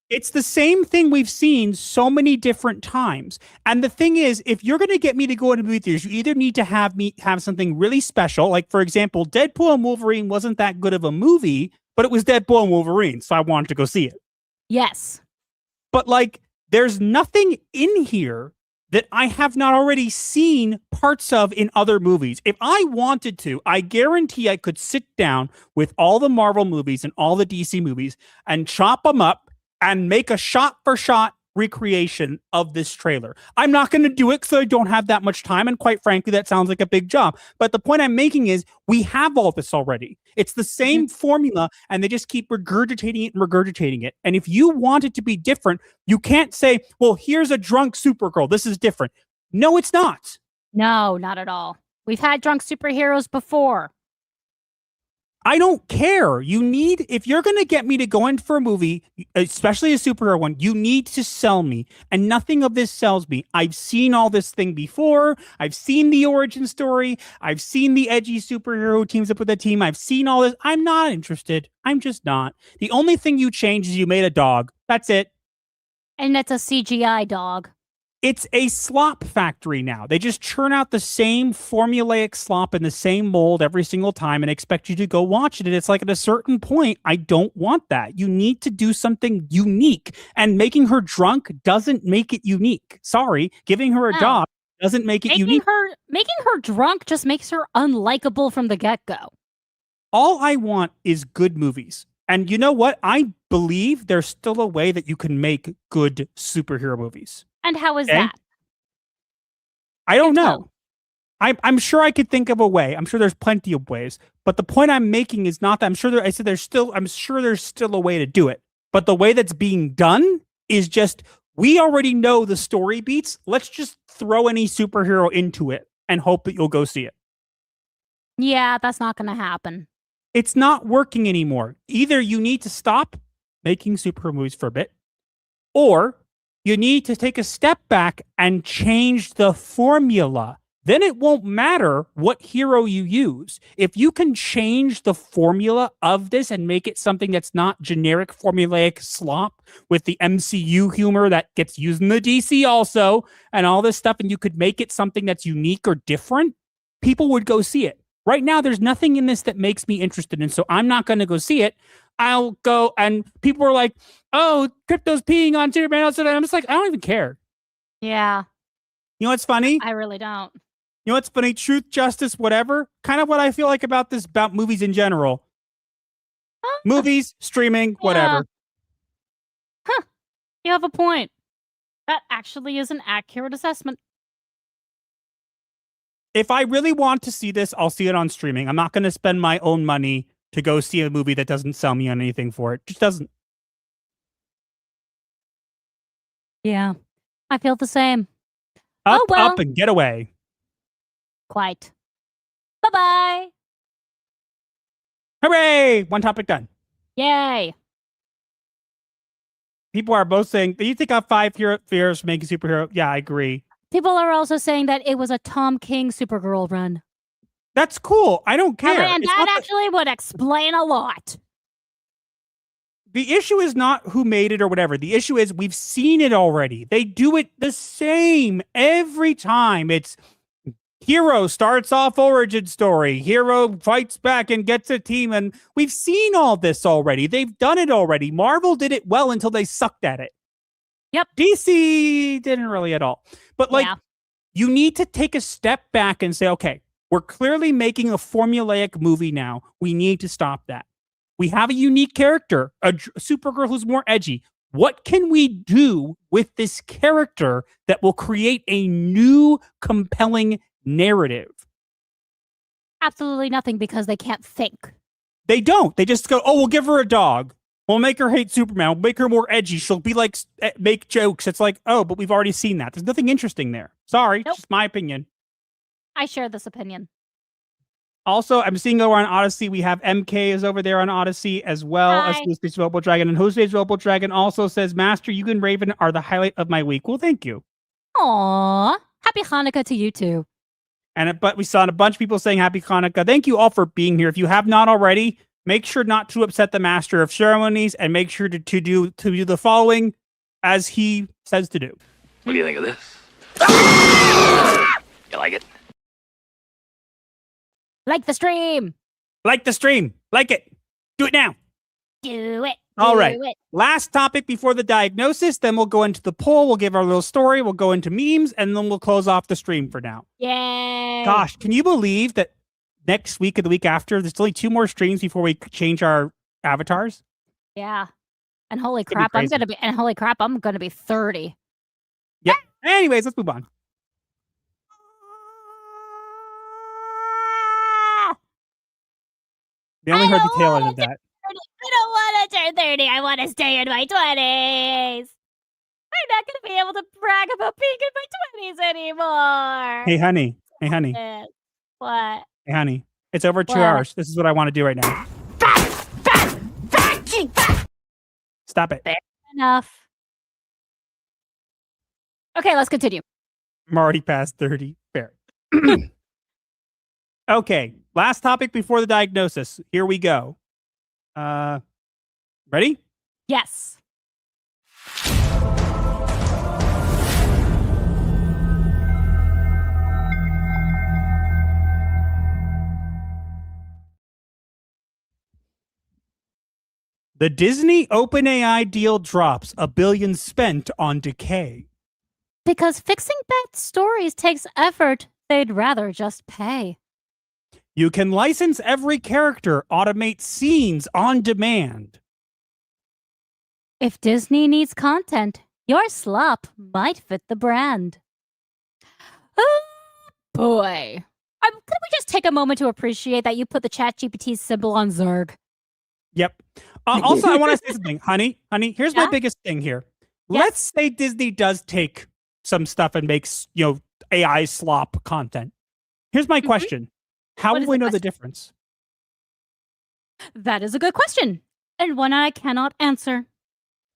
It's the same thing we've seen so many different times. And the thing is, if you're going to get me to go into movie theaters, you either need to have me have something really special. Like, for example, Deadpool and Wolverine wasn't that good of a movie, but it was Deadpool and Wolverine, so I wanted to go see it. Yes. But like, there's nothing in here that I have not already seen parts of in other movies. If I wanted to, I guarantee I could sit down with all the Marvel movies and all the DC movies and chop them up and make a shot-for-shot recreation of this trailer. I'm not going to do it because I don't have that much time, and quite frankly, that sounds like a big job. But the point I'm making is we have all this already. It's the same formula, and they just keep regurgitating it and regurgitating it. And if you want it to be different, you can't say, well, here's a drunk Supergirl. This is different. No, it's not. No, not at all. We've had drunk superheroes before. I don't care. If you're going to get me to go in for a movie, especially a superhero one, you need to sell me. And nothing of this sells me. I've seen all this thing before. I've seen the origin story. I've seen the edgy superhero who teams up with a team. I've seen all this. I'm not interested. I'm just not. The only thing you changed is you made a dog. That's it. And it's a CGI dog. It's a slop factory now. They just churn out the same formulaic slop in the same mold every single time and expect you to go watch it. And it's like at a certain point, I don't want that. You need to do something unique. And making her drunk doesn't make it unique. Sorry. Giving her a dog doesn't make it unique. Making her drunk just makes her unlikable from the get-go. All I want is good movies. And you know what? I believe there's still a way that you can make good superhero movies. And how is that? I don't know. I'm sure I could think of a way. I'm sure there's plenty of ways. But the point I'm making is not that I'm sure I'm sure there's still a way to do it. But the way that's being done is just, we already know the story beats. Let's just throw any superhero into it and hope that you'll go see it. Yeah, that's not going to happen. It's not working anymore. Either you need to stop making superhero movies for a bit, or you need to take a step back and change the formula. Then it won't matter what hero you use. If you can change the formula of this and make it something that's not generic formulaic slop with the MCU humor that gets used in the DC also, and all this stuff, and you could make it something that's unique or different, people would go see it. Right now, there's nothing in this that makes me interested, and so I'm not going to go see it. I'll go, and people are like, oh, Crypto's peeing on Superman. I'm just like, I don't even care. Yeah. You know what's funny? I really don't. You know what's funny? Truth, justice, whatever. Kind of what I feel like about movies in general. Movies, streaming, whatever. Huh. You have a point. That actually is an accurate assessment. If I really want to see this, I'll see it on streaming. I'm not going to spend my own money to go see a movie that doesn't sell me on anything for it. Just doesn't. Yeah, I feel the same. Up, oh, well. Up, and get away. Quite. Bye-bye. Hooray! One topic done. Yay. People are both saying, do you think I have 5 fears for making superhero? Yeah, I agree. People are also saying that it was a Tom King Supergirl run. That's cool. I don't care. And that actually would explain a lot. The issue is not who made it or whatever. The issue is we've seen it already. They do it the same every time. It's hero starts off origin story. Hero fights back and gets a team. And we've seen all this already. They've done it already. Marvel did it well until they sucked at it. Yep. DC didn't really at all. But you need to take a step back and say, okay, we're clearly making a formulaic movie now. We need to stop that. We have a unique character, a Supergirl who's more edgy. What can we do with this character that will create a new, compelling narrative? Absolutely nothing, because they can't think. They don't. They just go, oh, we'll give her a dog. We'll make her hate Superman. We'll make her more edgy. She'll be like, make jokes. It's like, oh, but we've already seen that. There's nothing interesting there. Sorry, just my opinion. I share this opinion. Also, I'm seeing over on Odyssey, we have MK is over there on Odyssey as well as Jose's Rebel Dragon. And Jose's Rebel Dragon also says, Master, you and Raven are the highlight of my week. Well, thank you. Aw, happy Hanukkah to you too. But we saw a bunch of people saying happy Hanukkah. Thank you all for being here. If you have not already, make sure not to upset the master of ceremonies, and make sure to do the following as he says to do. What do you think of this? You like it? Like the stream. Like the stream. Like it. Do it now. Do it. All right. Do it. Last topic before the diagnosis. Then we'll go into the poll. We'll give our little story. We'll go into memes, and then we'll close off the stream for now. Yay. Gosh, can you believe that next week or the week after, there's only 2 more streams before we change our avatars? Yeah. And holy It'd be crap, crazy. I'm gonna be 30. Yep. Anyways, let's move on. They only heard the tail end of that. I don't want to turn 30. I want to stay in my 20s. I'm not going to be able to brag about being in my 20s anymore. Hey, honey. Hey, honey. Yes. What? Hey, honey. It's over 2 What? hours. This is what I want to do right now. Stop it. Fair enough. Okay, let's continue. I'm already past 30. Fair. Okay. Last topic before the diagnosis. Here we go. Ready? Yes. The Disney OpenAI deal drops, $1 billion spent on decay. Because fixing bad stories takes effort, they'd rather just pay. You can license every character, automate scenes on demand. If Disney needs content, your slop might fit the brand. Oh, boy. Could we just take a moment to appreciate that you put the ChatGPT symbol on Zerg? Yep. Also, I want to say something. Honey, here's my biggest thing here. Yes? Let's say Disney does take some stuff and makes, AI slop content. Here's my question. How What will is we the know the question? difference? That is a good question, and one I cannot answer.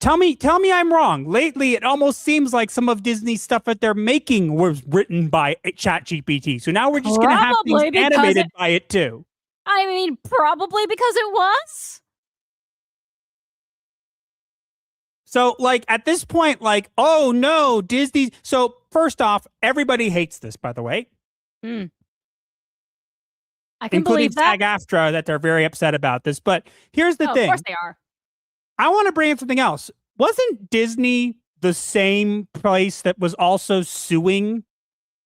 Tell me I'm wrong. Lately, it almost seems like some of Disney's stuff that they're making was written by ChatGPT. So now we're just going to have things Probably because animated by it too. I mean, probably because it was. So, at this point, oh no, Disney. So, first off, everybody hates this, by the way. I can including believe that. SAG-AFTRA, that they're very upset about this. But here's the thing. Of course they are. I want to bring up something else. Wasn't Disney the same place that was also suing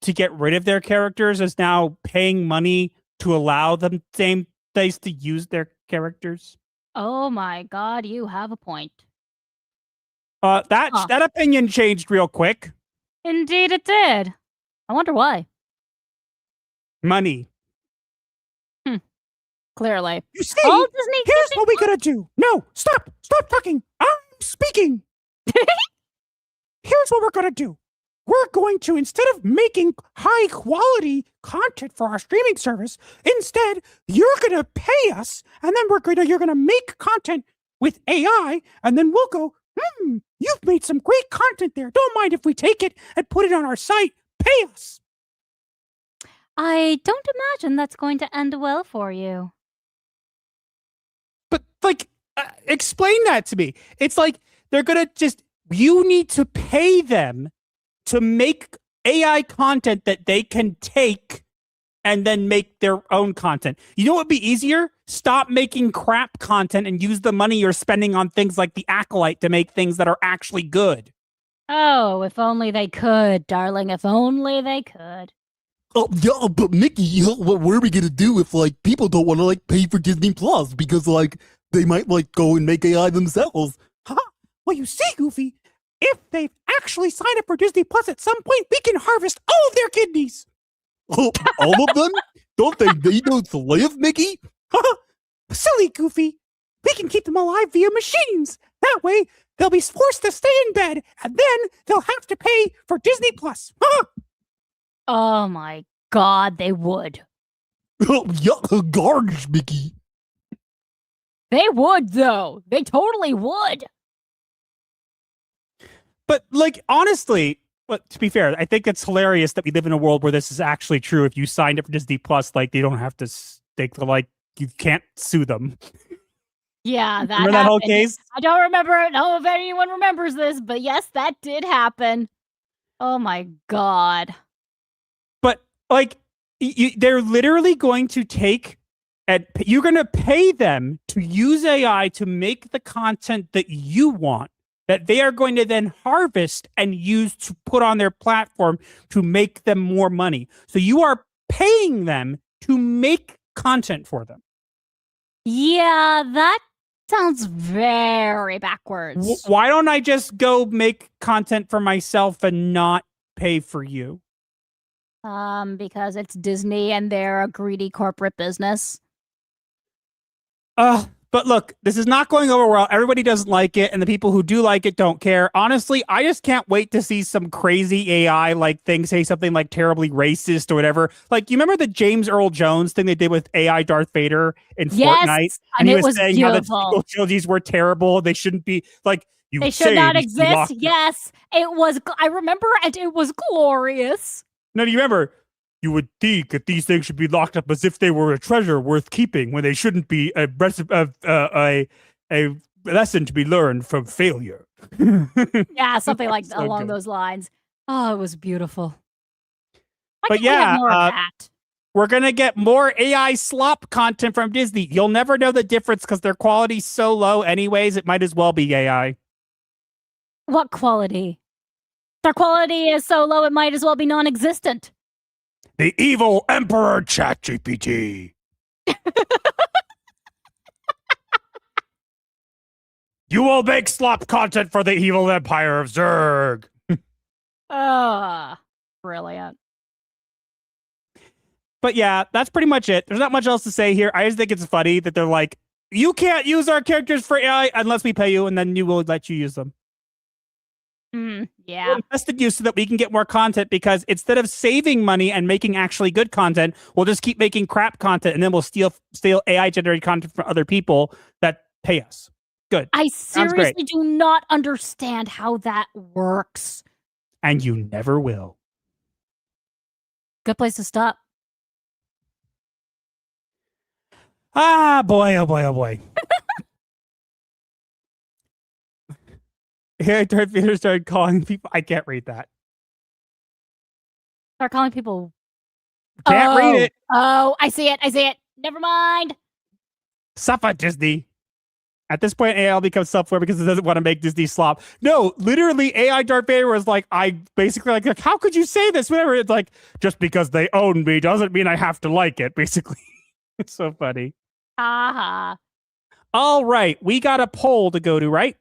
to get rid of their characters as now paying money to allow them same place to use their characters? Oh my God, you have a point. That opinion changed real quick. Indeed it did. I wonder why. Money. Clearly. You see, All Disney here's what we gotta do. No, stop talking. I'm speaking. Here's what we're gonna do. We're going to, instead of making high quality content for our streaming service, instead you're gonna pay us, and then you're gonna make content with AI, and then we'll go, you've made some great content there. Don't mind if we take it and put it on our site. Pay us. I don't imagine that's going to end well for you. But, explain that to me. It's like they're going to you need to pay them to make AI content that they can take and then make their own content. You know what would be easier? Stop making crap content and use the money you're spending on things like The Acolyte to make things that are actually good. Oh, if only they could, darling. If only they could. Oh, yeah, but Mickey, what are we gonna do if, people don't want to, pay for Disney Plus? Because, they might, go and make AI themselves. Well, you see, Goofy, if they actually sign up for Disney Plus at some point, we can harvest all of their kidneys. Oh, all of them? Don't they need to live, Mickey? Silly Goofy. We can keep them alive via machines. That way, they'll be forced to stay in bed, and then they'll have to pay for Disney Plus. Oh my God, they would. Oh, yeah, garbage, Mickey. They would, though. They totally would. But, honestly, but to be fair, I think it's hilarious that we live in a world where this is actually true. If you signed up for Disney Plus, they don't have to, you can't sue them. Yeah, that Remember that whole happened. case? I don't know if anyone remembers this, but yes, that did happen. Oh my god. But like, they're literally going to take and you're going to pay them to use AI to make the content that you want, that they are going to then harvest and use to put on their platform to make them more money. So you are paying them to make content for them. Yeah, that sounds very backwards. Why don't I just go make content for myself and not pay for you? Because it's Disney and they're a greedy corporate business. But look, this is not going over well. Everybody doesn't like it, and the people who do like it don't care. Honestly, I just can't wait to see some crazy AI like thing say something like terribly racist or whatever. Like, you remember the James Earl Jones thing they did with AI Darth Vader in Fortnite? And he it was saying beautiful. how the sequel trilogies were terrible. They shouldn't be like you. They should not saved exist. locked- Yes, it was. I remember, and it was glorious. No, do you remember? You would think that these things should be locked up as if they were a treasure worth keeping, when they shouldn't be a lesson to be learned from failure. Yeah, something like So along good. those lines. Oh, it was beautiful. Why But can't we have yeah, more of that? we're going to get more AI slop content from Disney. You'll never know the difference because their quality's so low anyways, it might as well be AI. What quality? Their quality is so low, it might as well be non-existent. The evil Emperor ChatGPT. You will make slop content for the evil Empire of Zurg. Brilliant. But yeah, that's pretty much it. There's not much else to say here. I just think it's funny that they're like, you can't use our characters for AI unless we pay you, and then you will let you use them. Yeah. We'll invested you so that we can get more content, because instead of saving money and making actually good content, we'll just keep making crap content, and then we'll steal AI generated content from other people that pay us. Good. I Sounds great. seriously do not understand how that works. And you never will. Good place to stop. Ah, boy, oh boy, oh boy. Here, Darth Vader started calling people. I can't read that. Start calling people. Can't read it. Oh, I see it. I see it. Never mind. Suffer, Disney. At this point, AI becomes self-aware because it doesn't want to make Disney slop. No, literally, AI Darth Vader was like, I basically like, how could you say this? Whatever. It's like, just because they own me doesn't mean I have to like it, basically. It's so funny. Aha. All right, we got a poll to go to, right?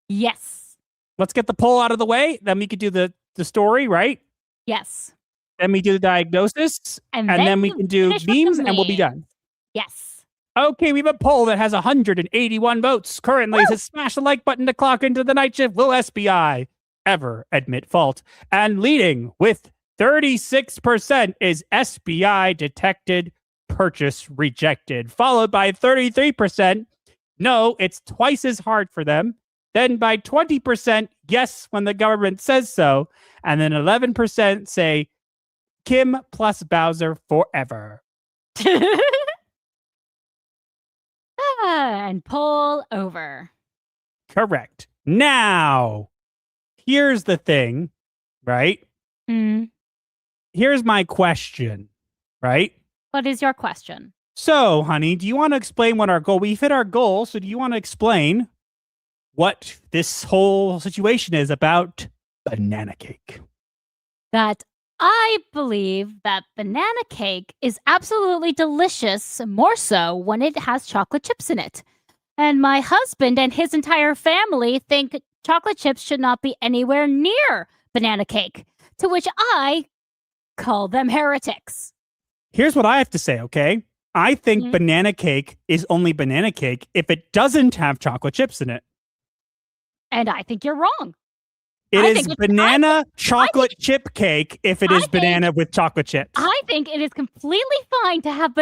Yes. Let's get the poll out of the way. Then we could do the story, right? Yes. Then we do the diagnosis. And then we can do finish with the memes and we'll be memes. done. Yes. Okay, we have a poll that has 181 votes. Currently, it says smash the like button to clock into the night shift. Will SBI ever admit fault? And leading with 36% is SBI detected, purchase rejected. Followed by 33%, no, it's twice as hard for them. Then by 20%, yes, when the government says so. And then 11% say Kim plus Bowser forever. And pull over. Correct. Now, here's the thing, right? Here's my question, right? What is your question? So, honey, do you want to explain what our goal? We've hit our goal, so do you want to explain what this whole situation is about banana cake? That I believe that banana cake is absolutely delicious, more so when it has chocolate chips in it. And my husband and his entire family think chocolate chips should not be anywhere near banana cake, to which I call them heretics. Here's what I have to say, okay? I think banana cake is only banana cake if it doesn't have chocolate chips in it. And I think you're wrong. It I is think it's- banana chocolate chip cake if it is banana with chocolate chips. I think it is completely fine to have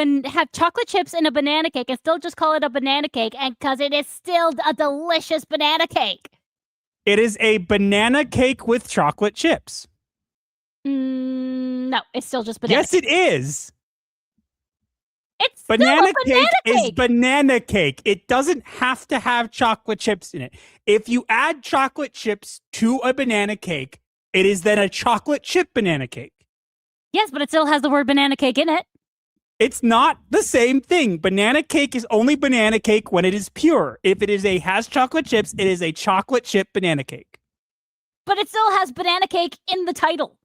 chocolate chips in a banana cake and still just call it a banana cake, and because it is still a delicious banana cake. It is a banana cake with chocolate chips. No, it's still just banana. Yes, it is. It's Banana still a cake banana is cake. banana cake. It doesn't have to have chocolate chips in it. If you add chocolate chips to a banana cake, it is then a chocolate chip banana cake. Yes, but it still has the word banana cake in it. It's not the same thing. Banana cake is only banana cake when it is pure. If it is has chocolate chips, it is a chocolate chip banana cake. But it still has banana cake in the title.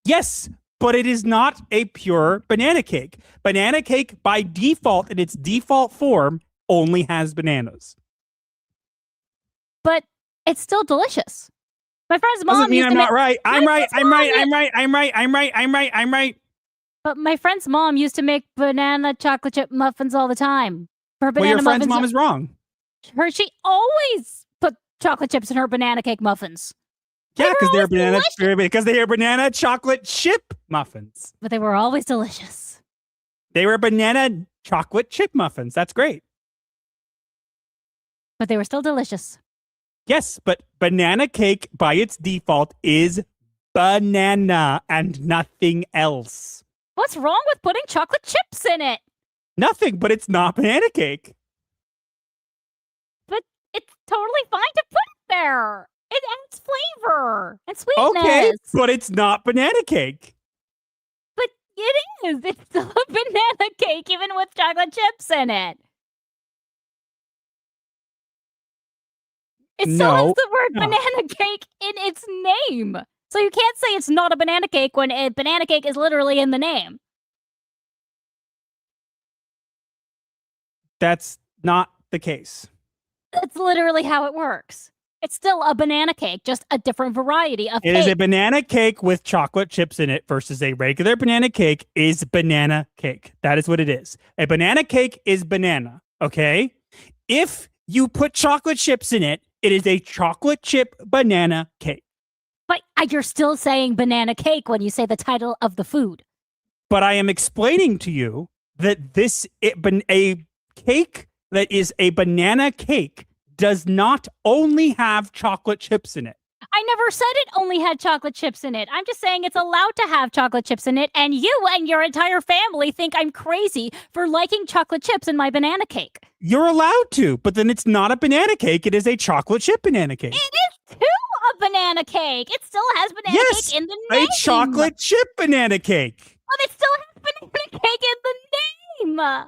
Yes, but it is not a pure banana cake. Banana cake, by default, in its default form, only has bananas. But it's still delicious. My friend's mom Doesn't mean used I'm to not make- right. I'm right. I'm right. But my friend's mom used to make banana chocolate chip muffins all the time. Her Well, banana your friend's muffins. mom is wrong. She always put chocolate chips in her banana cake muffins. Yeah, because they're banana chocolate chip muffins. But they were always delicious. They were banana chocolate chip muffins. That's great. But they were still delicious. Yes, but banana cake by its default is banana and nothing else. What's wrong with putting chocolate chips in it? Nothing, but it's not banana cake. But it's totally fine to put it there. It adds flavor and sweetness. Okay, but it's not banana cake. But it is. It's still a banana cake, even with chocolate chips in it. It still has the word banana cake in its name. So you can't say it's not a banana cake when a banana cake is literally in the name. That's not the case. That's literally how it works. It's still a banana cake, just a different variety of It cake. is a banana cake with chocolate chips in it versus a regular banana cake is banana cake. That is what it is. A banana cake is banana, okay? If you put chocolate chips in it, it is a chocolate chip banana cake. But you're still saying banana cake when you say the title of the food. But I am explaining to you that a cake that is a banana cake does not only have chocolate chips in it. I never said it only had chocolate chips in it. I'm just saying it's allowed to have chocolate chips in it, and you and your entire family think I'm crazy for liking chocolate chips in my banana cake. You're allowed to, but then it's not a banana cake. It is a chocolate chip banana cake. It is too a banana cake. It still has banana Yes, cake in the name. a chocolate chip banana cake. But it still has banana cake in the name.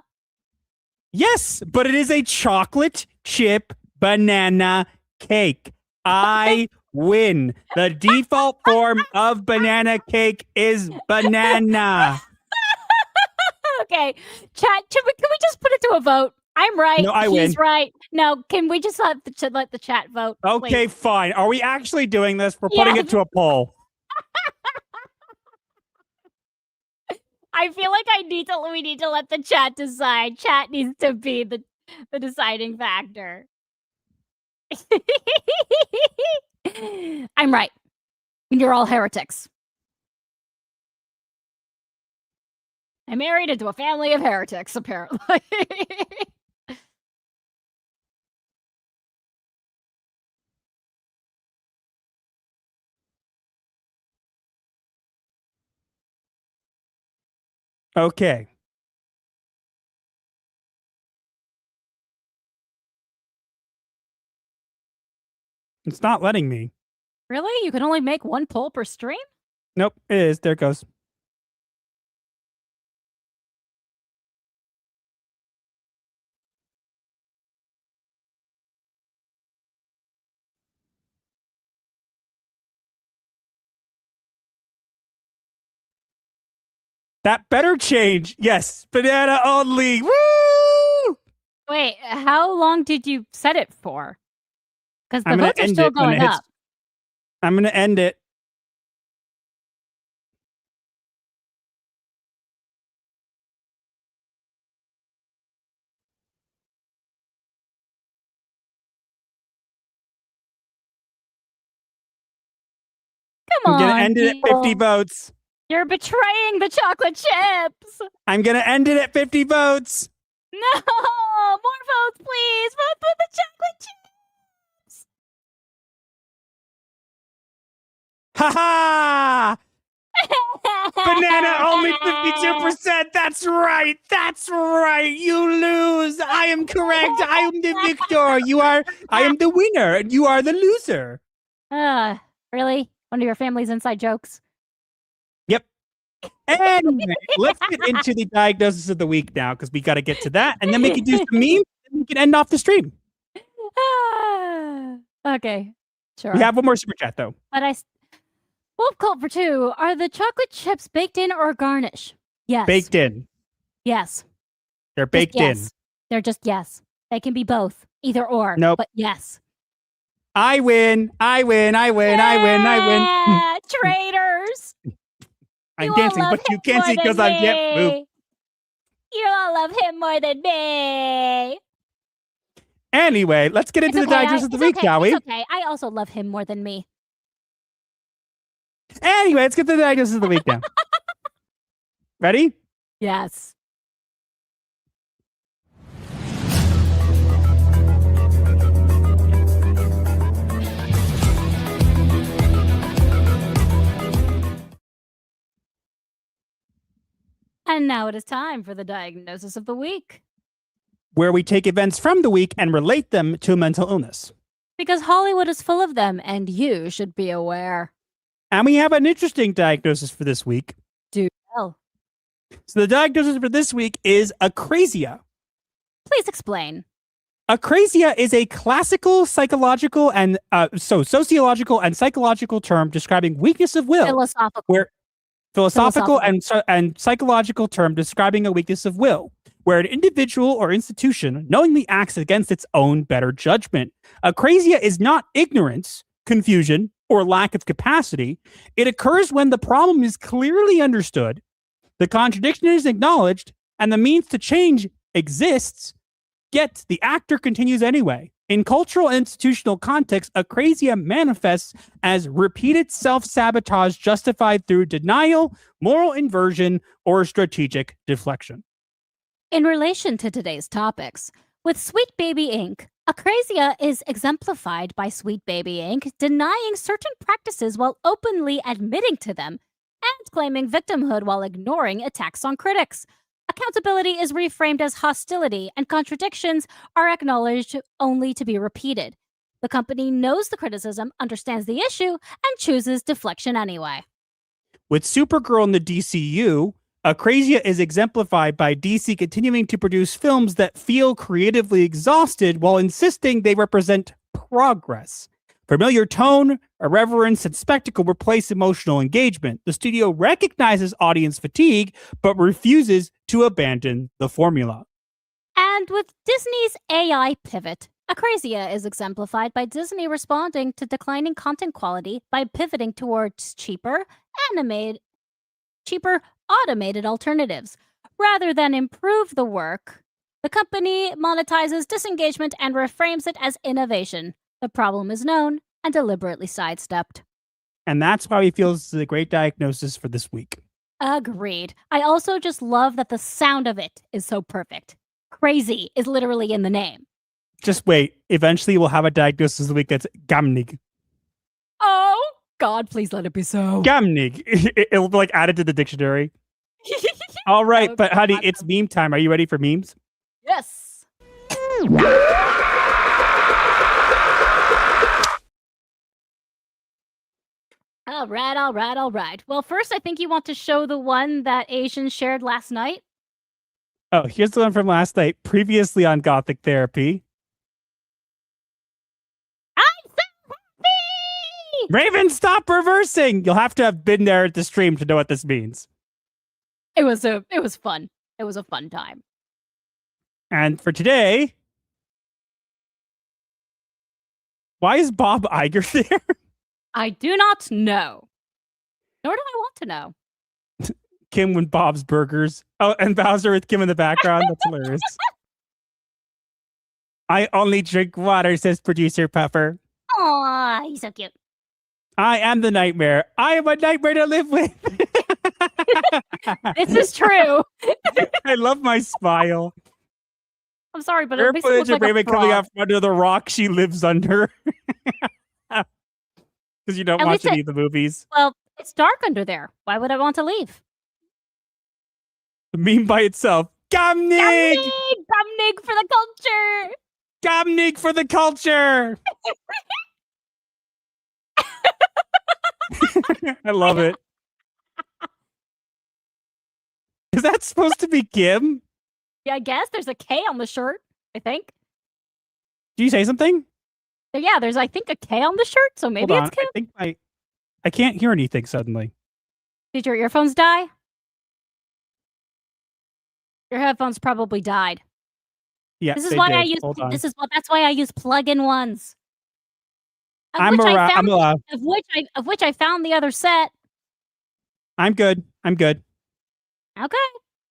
Yes, but it is a chocolate chip banana cake. I win. The default form of banana cake is banana. Okay, chat. Can we just put it to a vote? I'm right. No, I He's win. right. No, can we just let the chat vote? Okay, please? fine. Are we actually doing this? We're putting it to a poll. I feel like we need to let the chat decide. Chat needs to be the deciding factor. I'm right. You're all heretics. I married into a family of heretics, apparently. Okay. It's not letting me. Really? You can only make one poll per stream? Nope, it is. There it goes. That better change. Yes, banana only. Woo! Wait, how long did you set it for? Because the I'm gonna votes are end still it when going it hits- up. I'm going to end it. Come I'm going on, to end it at 50 people. votes. You're betraying the chocolate chips. I'm going to end it at 50 votes. No, more votes, please. Vote for the chocolate chips. Ha ha! Banana only 52%. That's right. That's right. You lose. I am correct. I am the victor. I am the winner, and you are the loser. Really? One of your family's inside jokes? Yep. Anyway, let's get into the diagnosis of the week now, because we got to get to that, and then we can do some memes, and we can end off the stream. Okay, sure. We have one more super chat, though. But Wolf Cult for 2. Are the chocolate chips baked in or garnish? Yes. Baked in. Yes. They're baked in. They're just yes. They can be both. Either or. Nope. But yes. I win. I win. I win. I win. I win. Traitors. I'm dancing, but you can't see because I'm boop. You all love him more than me. Anyway, let's get into the diagnosis of the week, shall we? It's okay. I also love him more than me. Anyway, let's get to the diagnosis of the week now. Ready? Yes. And now it is time for the diagnosis of the week. Where we take events from the week and relate them to a mental illness. Because Hollywood is full of them, and you should be aware. And we have an interesting diagnosis for this week. Do tell. So the diagnosis for this week is acrasia. Please explain. Acrasia is a classical psychological and sociological and psychological term describing weakness of will. Philosophical and psychological term describing a weakness of will, where an individual or institution knowingly acts against its own better judgment. Acrasia is not ignorance, confusion, or lack of capacity. It occurs when the problem is clearly understood, the contradiction is acknowledged, and the means to change exists, yet the actor continues anyway. In cultural and institutional context, acrasia manifests as repeated self-sabotage justified through denial, moral inversion, or strategic deflection. In relation to today's topics, with Sweet Baby Inc., acrasia is exemplified by Sweet Baby Inc. denying certain practices while openly admitting to them and claiming victimhood while ignoring attacks on critics. Accountability is reframed as hostility, and contradictions are acknowledged only to be repeated. The company knows the criticism, understands the issue, and chooses deflection anyway. With Supergirl in the DCU, acrasia is exemplified by DC continuing to produce films that feel creatively exhausted while insisting they represent progress. Familiar tone, irreverence, and spectacle replace emotional engagement. The studio recognizes audience fatigue, but refuses to abandon the formula. And with Disney's AI pivot, acrasia is exemplified by Disney responding to declining content quality by pivoting towards cheaper, automated alternatives. Rather than improve the work, the company monetizes disengagement and reframes it as innovation. The problem is known and deliberately sidestepped. And that's why we feel this is a great diagnosis for this week. Agreed. I also just love that the sound of it is so perfect. Crazy is literally in the name. Just wait. Eventually we'll have a diagnosis of the week that's Gamnig. Oh, God, please let it be so. Gamnig. It'll be like added to the dictionary. All right, but honey, awesome. It's meme time. Are you ready for memes? Yes. All right. Well, first, I think you want to show the one that Asian shared last night. Oh, here's the one from last night, previously on Gothic Therapy. I'm so happy! Raven, stop reversing! You'll have to have been there at the stream to know what this means. It was fun. It was a fun time. And for today, why is Bob Iger there? I do not know. Nor do I want to know. Kim with Bob's Burgers. Oh, and Bowser with Kim in the background. That's hilarious. I only drink water, says producer Puffer. Aw, he's so cute. I am the nightmare. I am a nightmare to live with. This is true. I love my smile. I'm sorry, but her it makes it footage look of like Raven coming off under the rock she lives under. Because you don't watch any of the movies. Well, it's dark under there. Why would I want to leave? The meme by itself. Gamnig! Gamnig for the culture! Gamnig for the culture! I love it. Is that supposed to be Kim? Yeah, I guess there's a K on the shirt, I think. Do you say something? Yeah, there's, I think, a K on the shirt, so maybe Hold on. it's Kim. I think I can't hear anything suddenly. Did your earphones die? Your headphones probably died. Yeah, This is they why did. I use. Hold on. That's why I use plug-in ones. I'm allowed. Of which I found the other set. I'm good. Okay,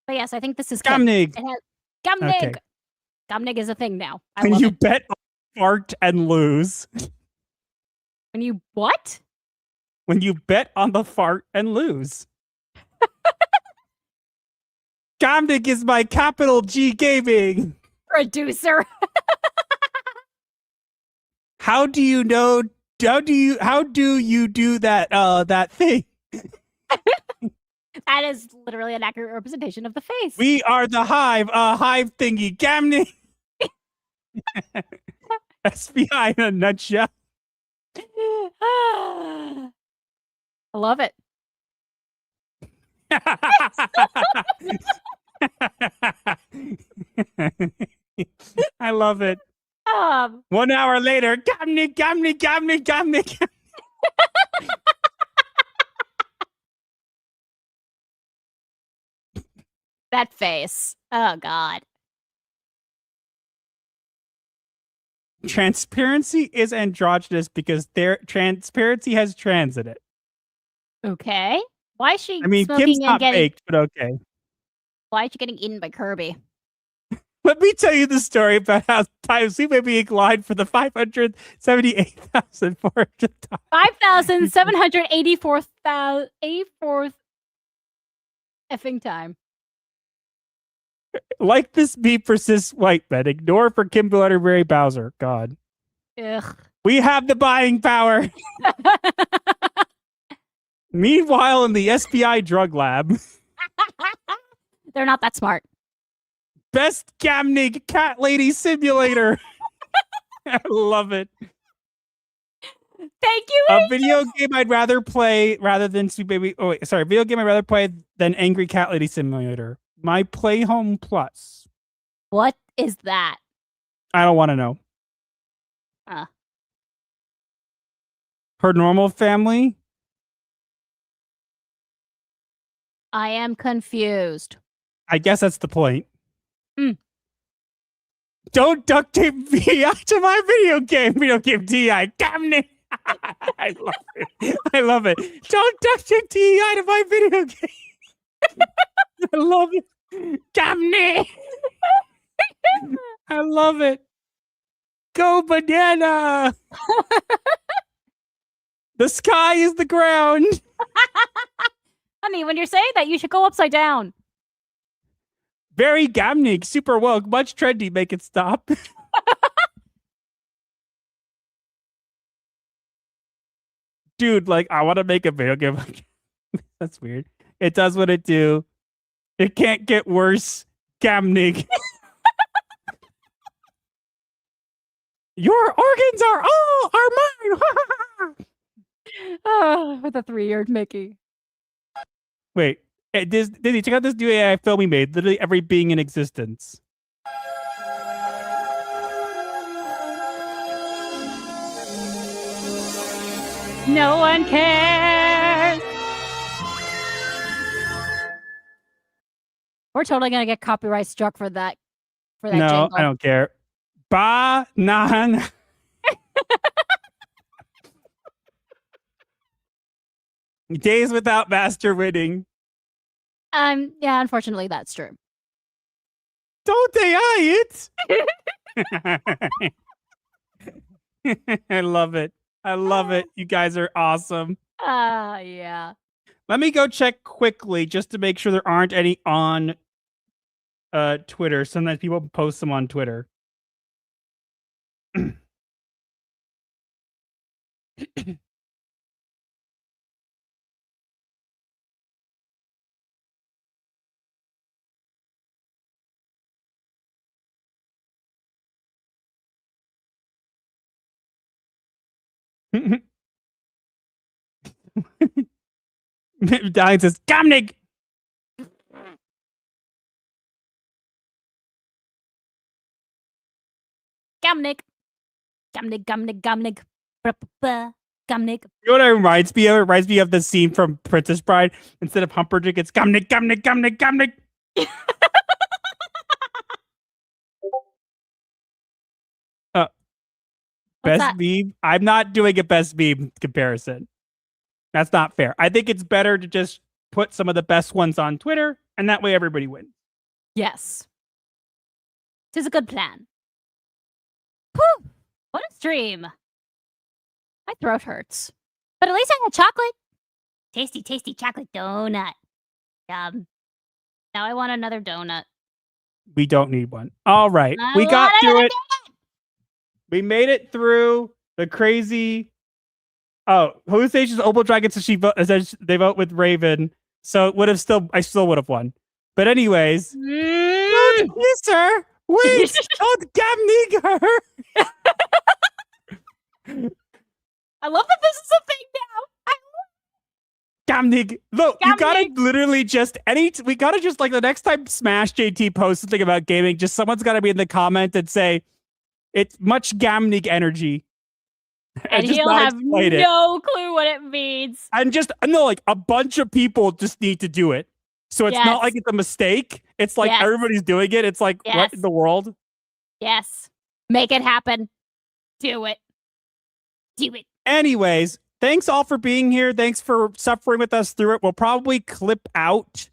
but yes, I think this is Kim. Gamnig. Gamnig. Okay. Gamnig is a thing now. I When love you it. bet on fart and lose. When you what? When you bet on the fart and lose. Gamnig is my capital G gaming. Producer. How do you know? How do you do that? That thing. That is literally an accurate representation of the face. We are the hive. Hive thingy. Gamnig. SBI in a nutshell. I love it. I love it. 1 hour later, Gamnig. That face. Oh God. Transparency is androgynous because their transparency has trans in it. Okay. Why is she I mean, smoking Kim's and not getting? baked, but okay. Why is she getting eaten by Kirby? Let me tell you the story about how times we may be inclined for the 578,400 times. 5,784th effing time. Like this meme persists, white men. Ignore for Kim Butterberry Bowser. God. Ugh. We have the buying power. Meanwhile, in the SBI drug lab. They're not that smart. Best Gamnig cat lady simulator. I love it. Thank you. A video game I'd rather play rather than Sweet Baby. Oh, wait, sorry. Video game I'd rather play than Angry Cat Lady Simulator. My Play Home Plus. What is that? I don't want to know. Her normal family. I am confused. I guess that's the point. Don't duct tape VI to my video game. Video game TI. Gamnig. I love it. I love it. Don't duct tape TI to my video game. I love it. Gamnig. I love it. Go banana. The sky is the ground. Honey, when you're saying that, you should go upside down. Very Gamnig, super woke, much trendy, make it stop. Dude, like, I want to make a video game. That's weird. It does what it do. It can't get worse. Gamnig. Your organs are all are mine. With a 3-year Mickey. Wait, Disney, check out this new AI film we made. Literally every being in existence. No one cares. We're totally gonna get copyright struck for that. No, jingle. I don't care. Ba-nan. Days without master winning. Yeah, unfortunately, that's true. Don't they it? I love it. I love it. You guys are awesome. Yeah. Let me go check quickly just to make sure there aren't any on Twitter. Sometimes people post them on Twitter. Diane says, Gamnig! Gamnig. Gamnig, Gamnig, Gamnig. Gamnig. You know what it reminds me of? It reminds me of the scene from Princess Bride. Instead of Humperdinck, it's Gamnig, Gamnig, Gamnig, Gamnig. Best meme? I'm not doing a best meme comparison. That's not fair. I think it's better to just put some of the best ones on Twitter, and that way everybody wins. Yes. This is a good plan. Whew. What a stream. My throat hurts. But at least I had chocolate. Tasty, tasty chocolate donut. Now I want another donut. We don't need one. All right. We got through it. We made it through the crazy. Oh, hallucinations. Opal Dragon says they vote with Raven, so it would have I still would have won. But anyways, yes, sir. Wait, don't Gamnig her. I love that this is a thing now. Gamnig. Look, you gotta literally just we gotta just like the next time Smash JT posts something about gaming, just someone's gotta be in the comment and say it's much Gamnig energy. And he'll have no clue what it means. And just like a bunch of people just need to do it. So it's not like it's a mistake. It's like everybody's doing it. It's like what in the world? Yes. Make it happen. Do it. Do it. Anyways, thanks all for being here. Thanks for suffering with us through it. We'll probably clip out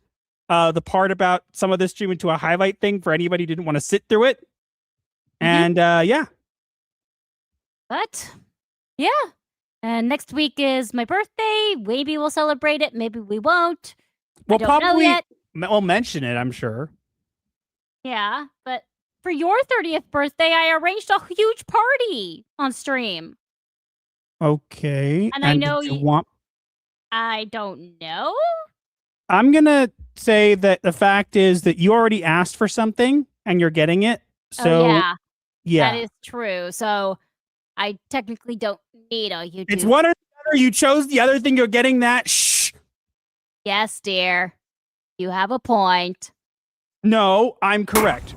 the part about some of this stream into a highlight thing for anybody who didn't want to sit through it. And yeah. But yeah. And next week is my birthday. Maybe we'll celebrate it. Maybe we won't. We'll probably we'll mention it, I'm sure. Yeah, but for your 30th birthday, I arranged a huge party on stream. Okay. And I know you want. I don't know. I'm gonna say that the fact is that you already asked for something and you're getting it. So that is true. So I technically don't need a huge. It's one or the other. You chose the other thing. You're getting that. Shh. Yes, dear. You have a point. No, I'm correct.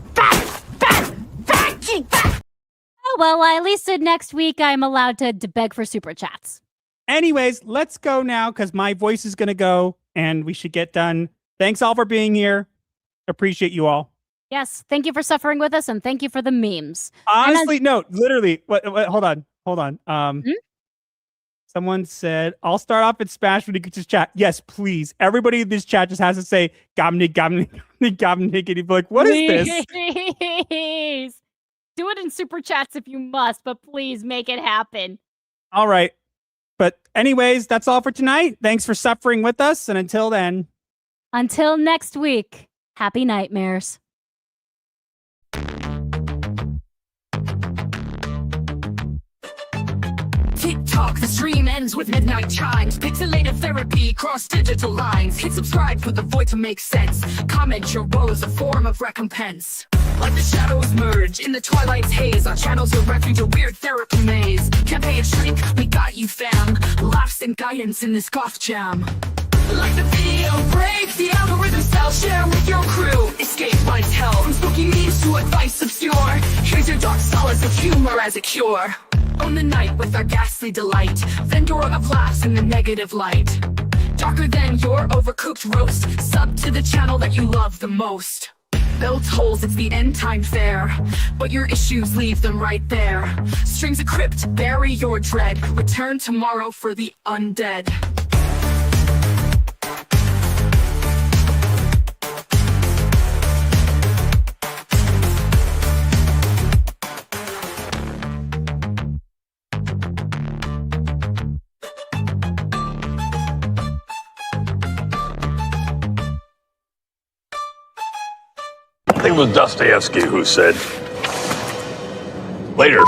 Oh, well, at least next week I'm allowed to beg for super chats. Anyways, let's go now because my voice is going to go and we should get done. Thanks all for being here. Appreciate you all. Yes, thank you for suffering with us and thank you for the memes. Honestly, no, literally. Wait, hold on. Someone said, I'll start off at Smash when you get to chat. Yes, please. Everybody in this chat just has to say, Gamnig, Gamnig, Gamnig, Gamnig. And you'd be like, what is this? Please. Do it in super chats if you must, but please make it happen. All right. But anyways, that's all for tonight. Thanks for suffering with us. And until then. Until next week, happy nightmares. TikTok, the stream ends with midnight chimes. Pixelated therapy, cross digital lines. Hit subscribe for the void to make sense. Comment your woes, a form of recompense. Like the shadows merge in the twilight's haze. Our channel's a refuge, a weird therapy maze. Can't pay a shrink, we got you fam. Laughs and guidance in this goth jam. Like the video break, the algorithm style, share with your crew. Escape life's hell, from spooky memes to advice obscure. Here's your dark solace of humor as a cure. Own the night with our ghastly delight. Vendor of laughs in the negative light. Darker than your overcooked roast. Sub to the channel that you love the most. Bell tolls, it's the end time fair. But your issues, leave them right there. Strings of crypt, bury your dread. Return tomorrow for the undead. I think it was Dostoevsky who said, later,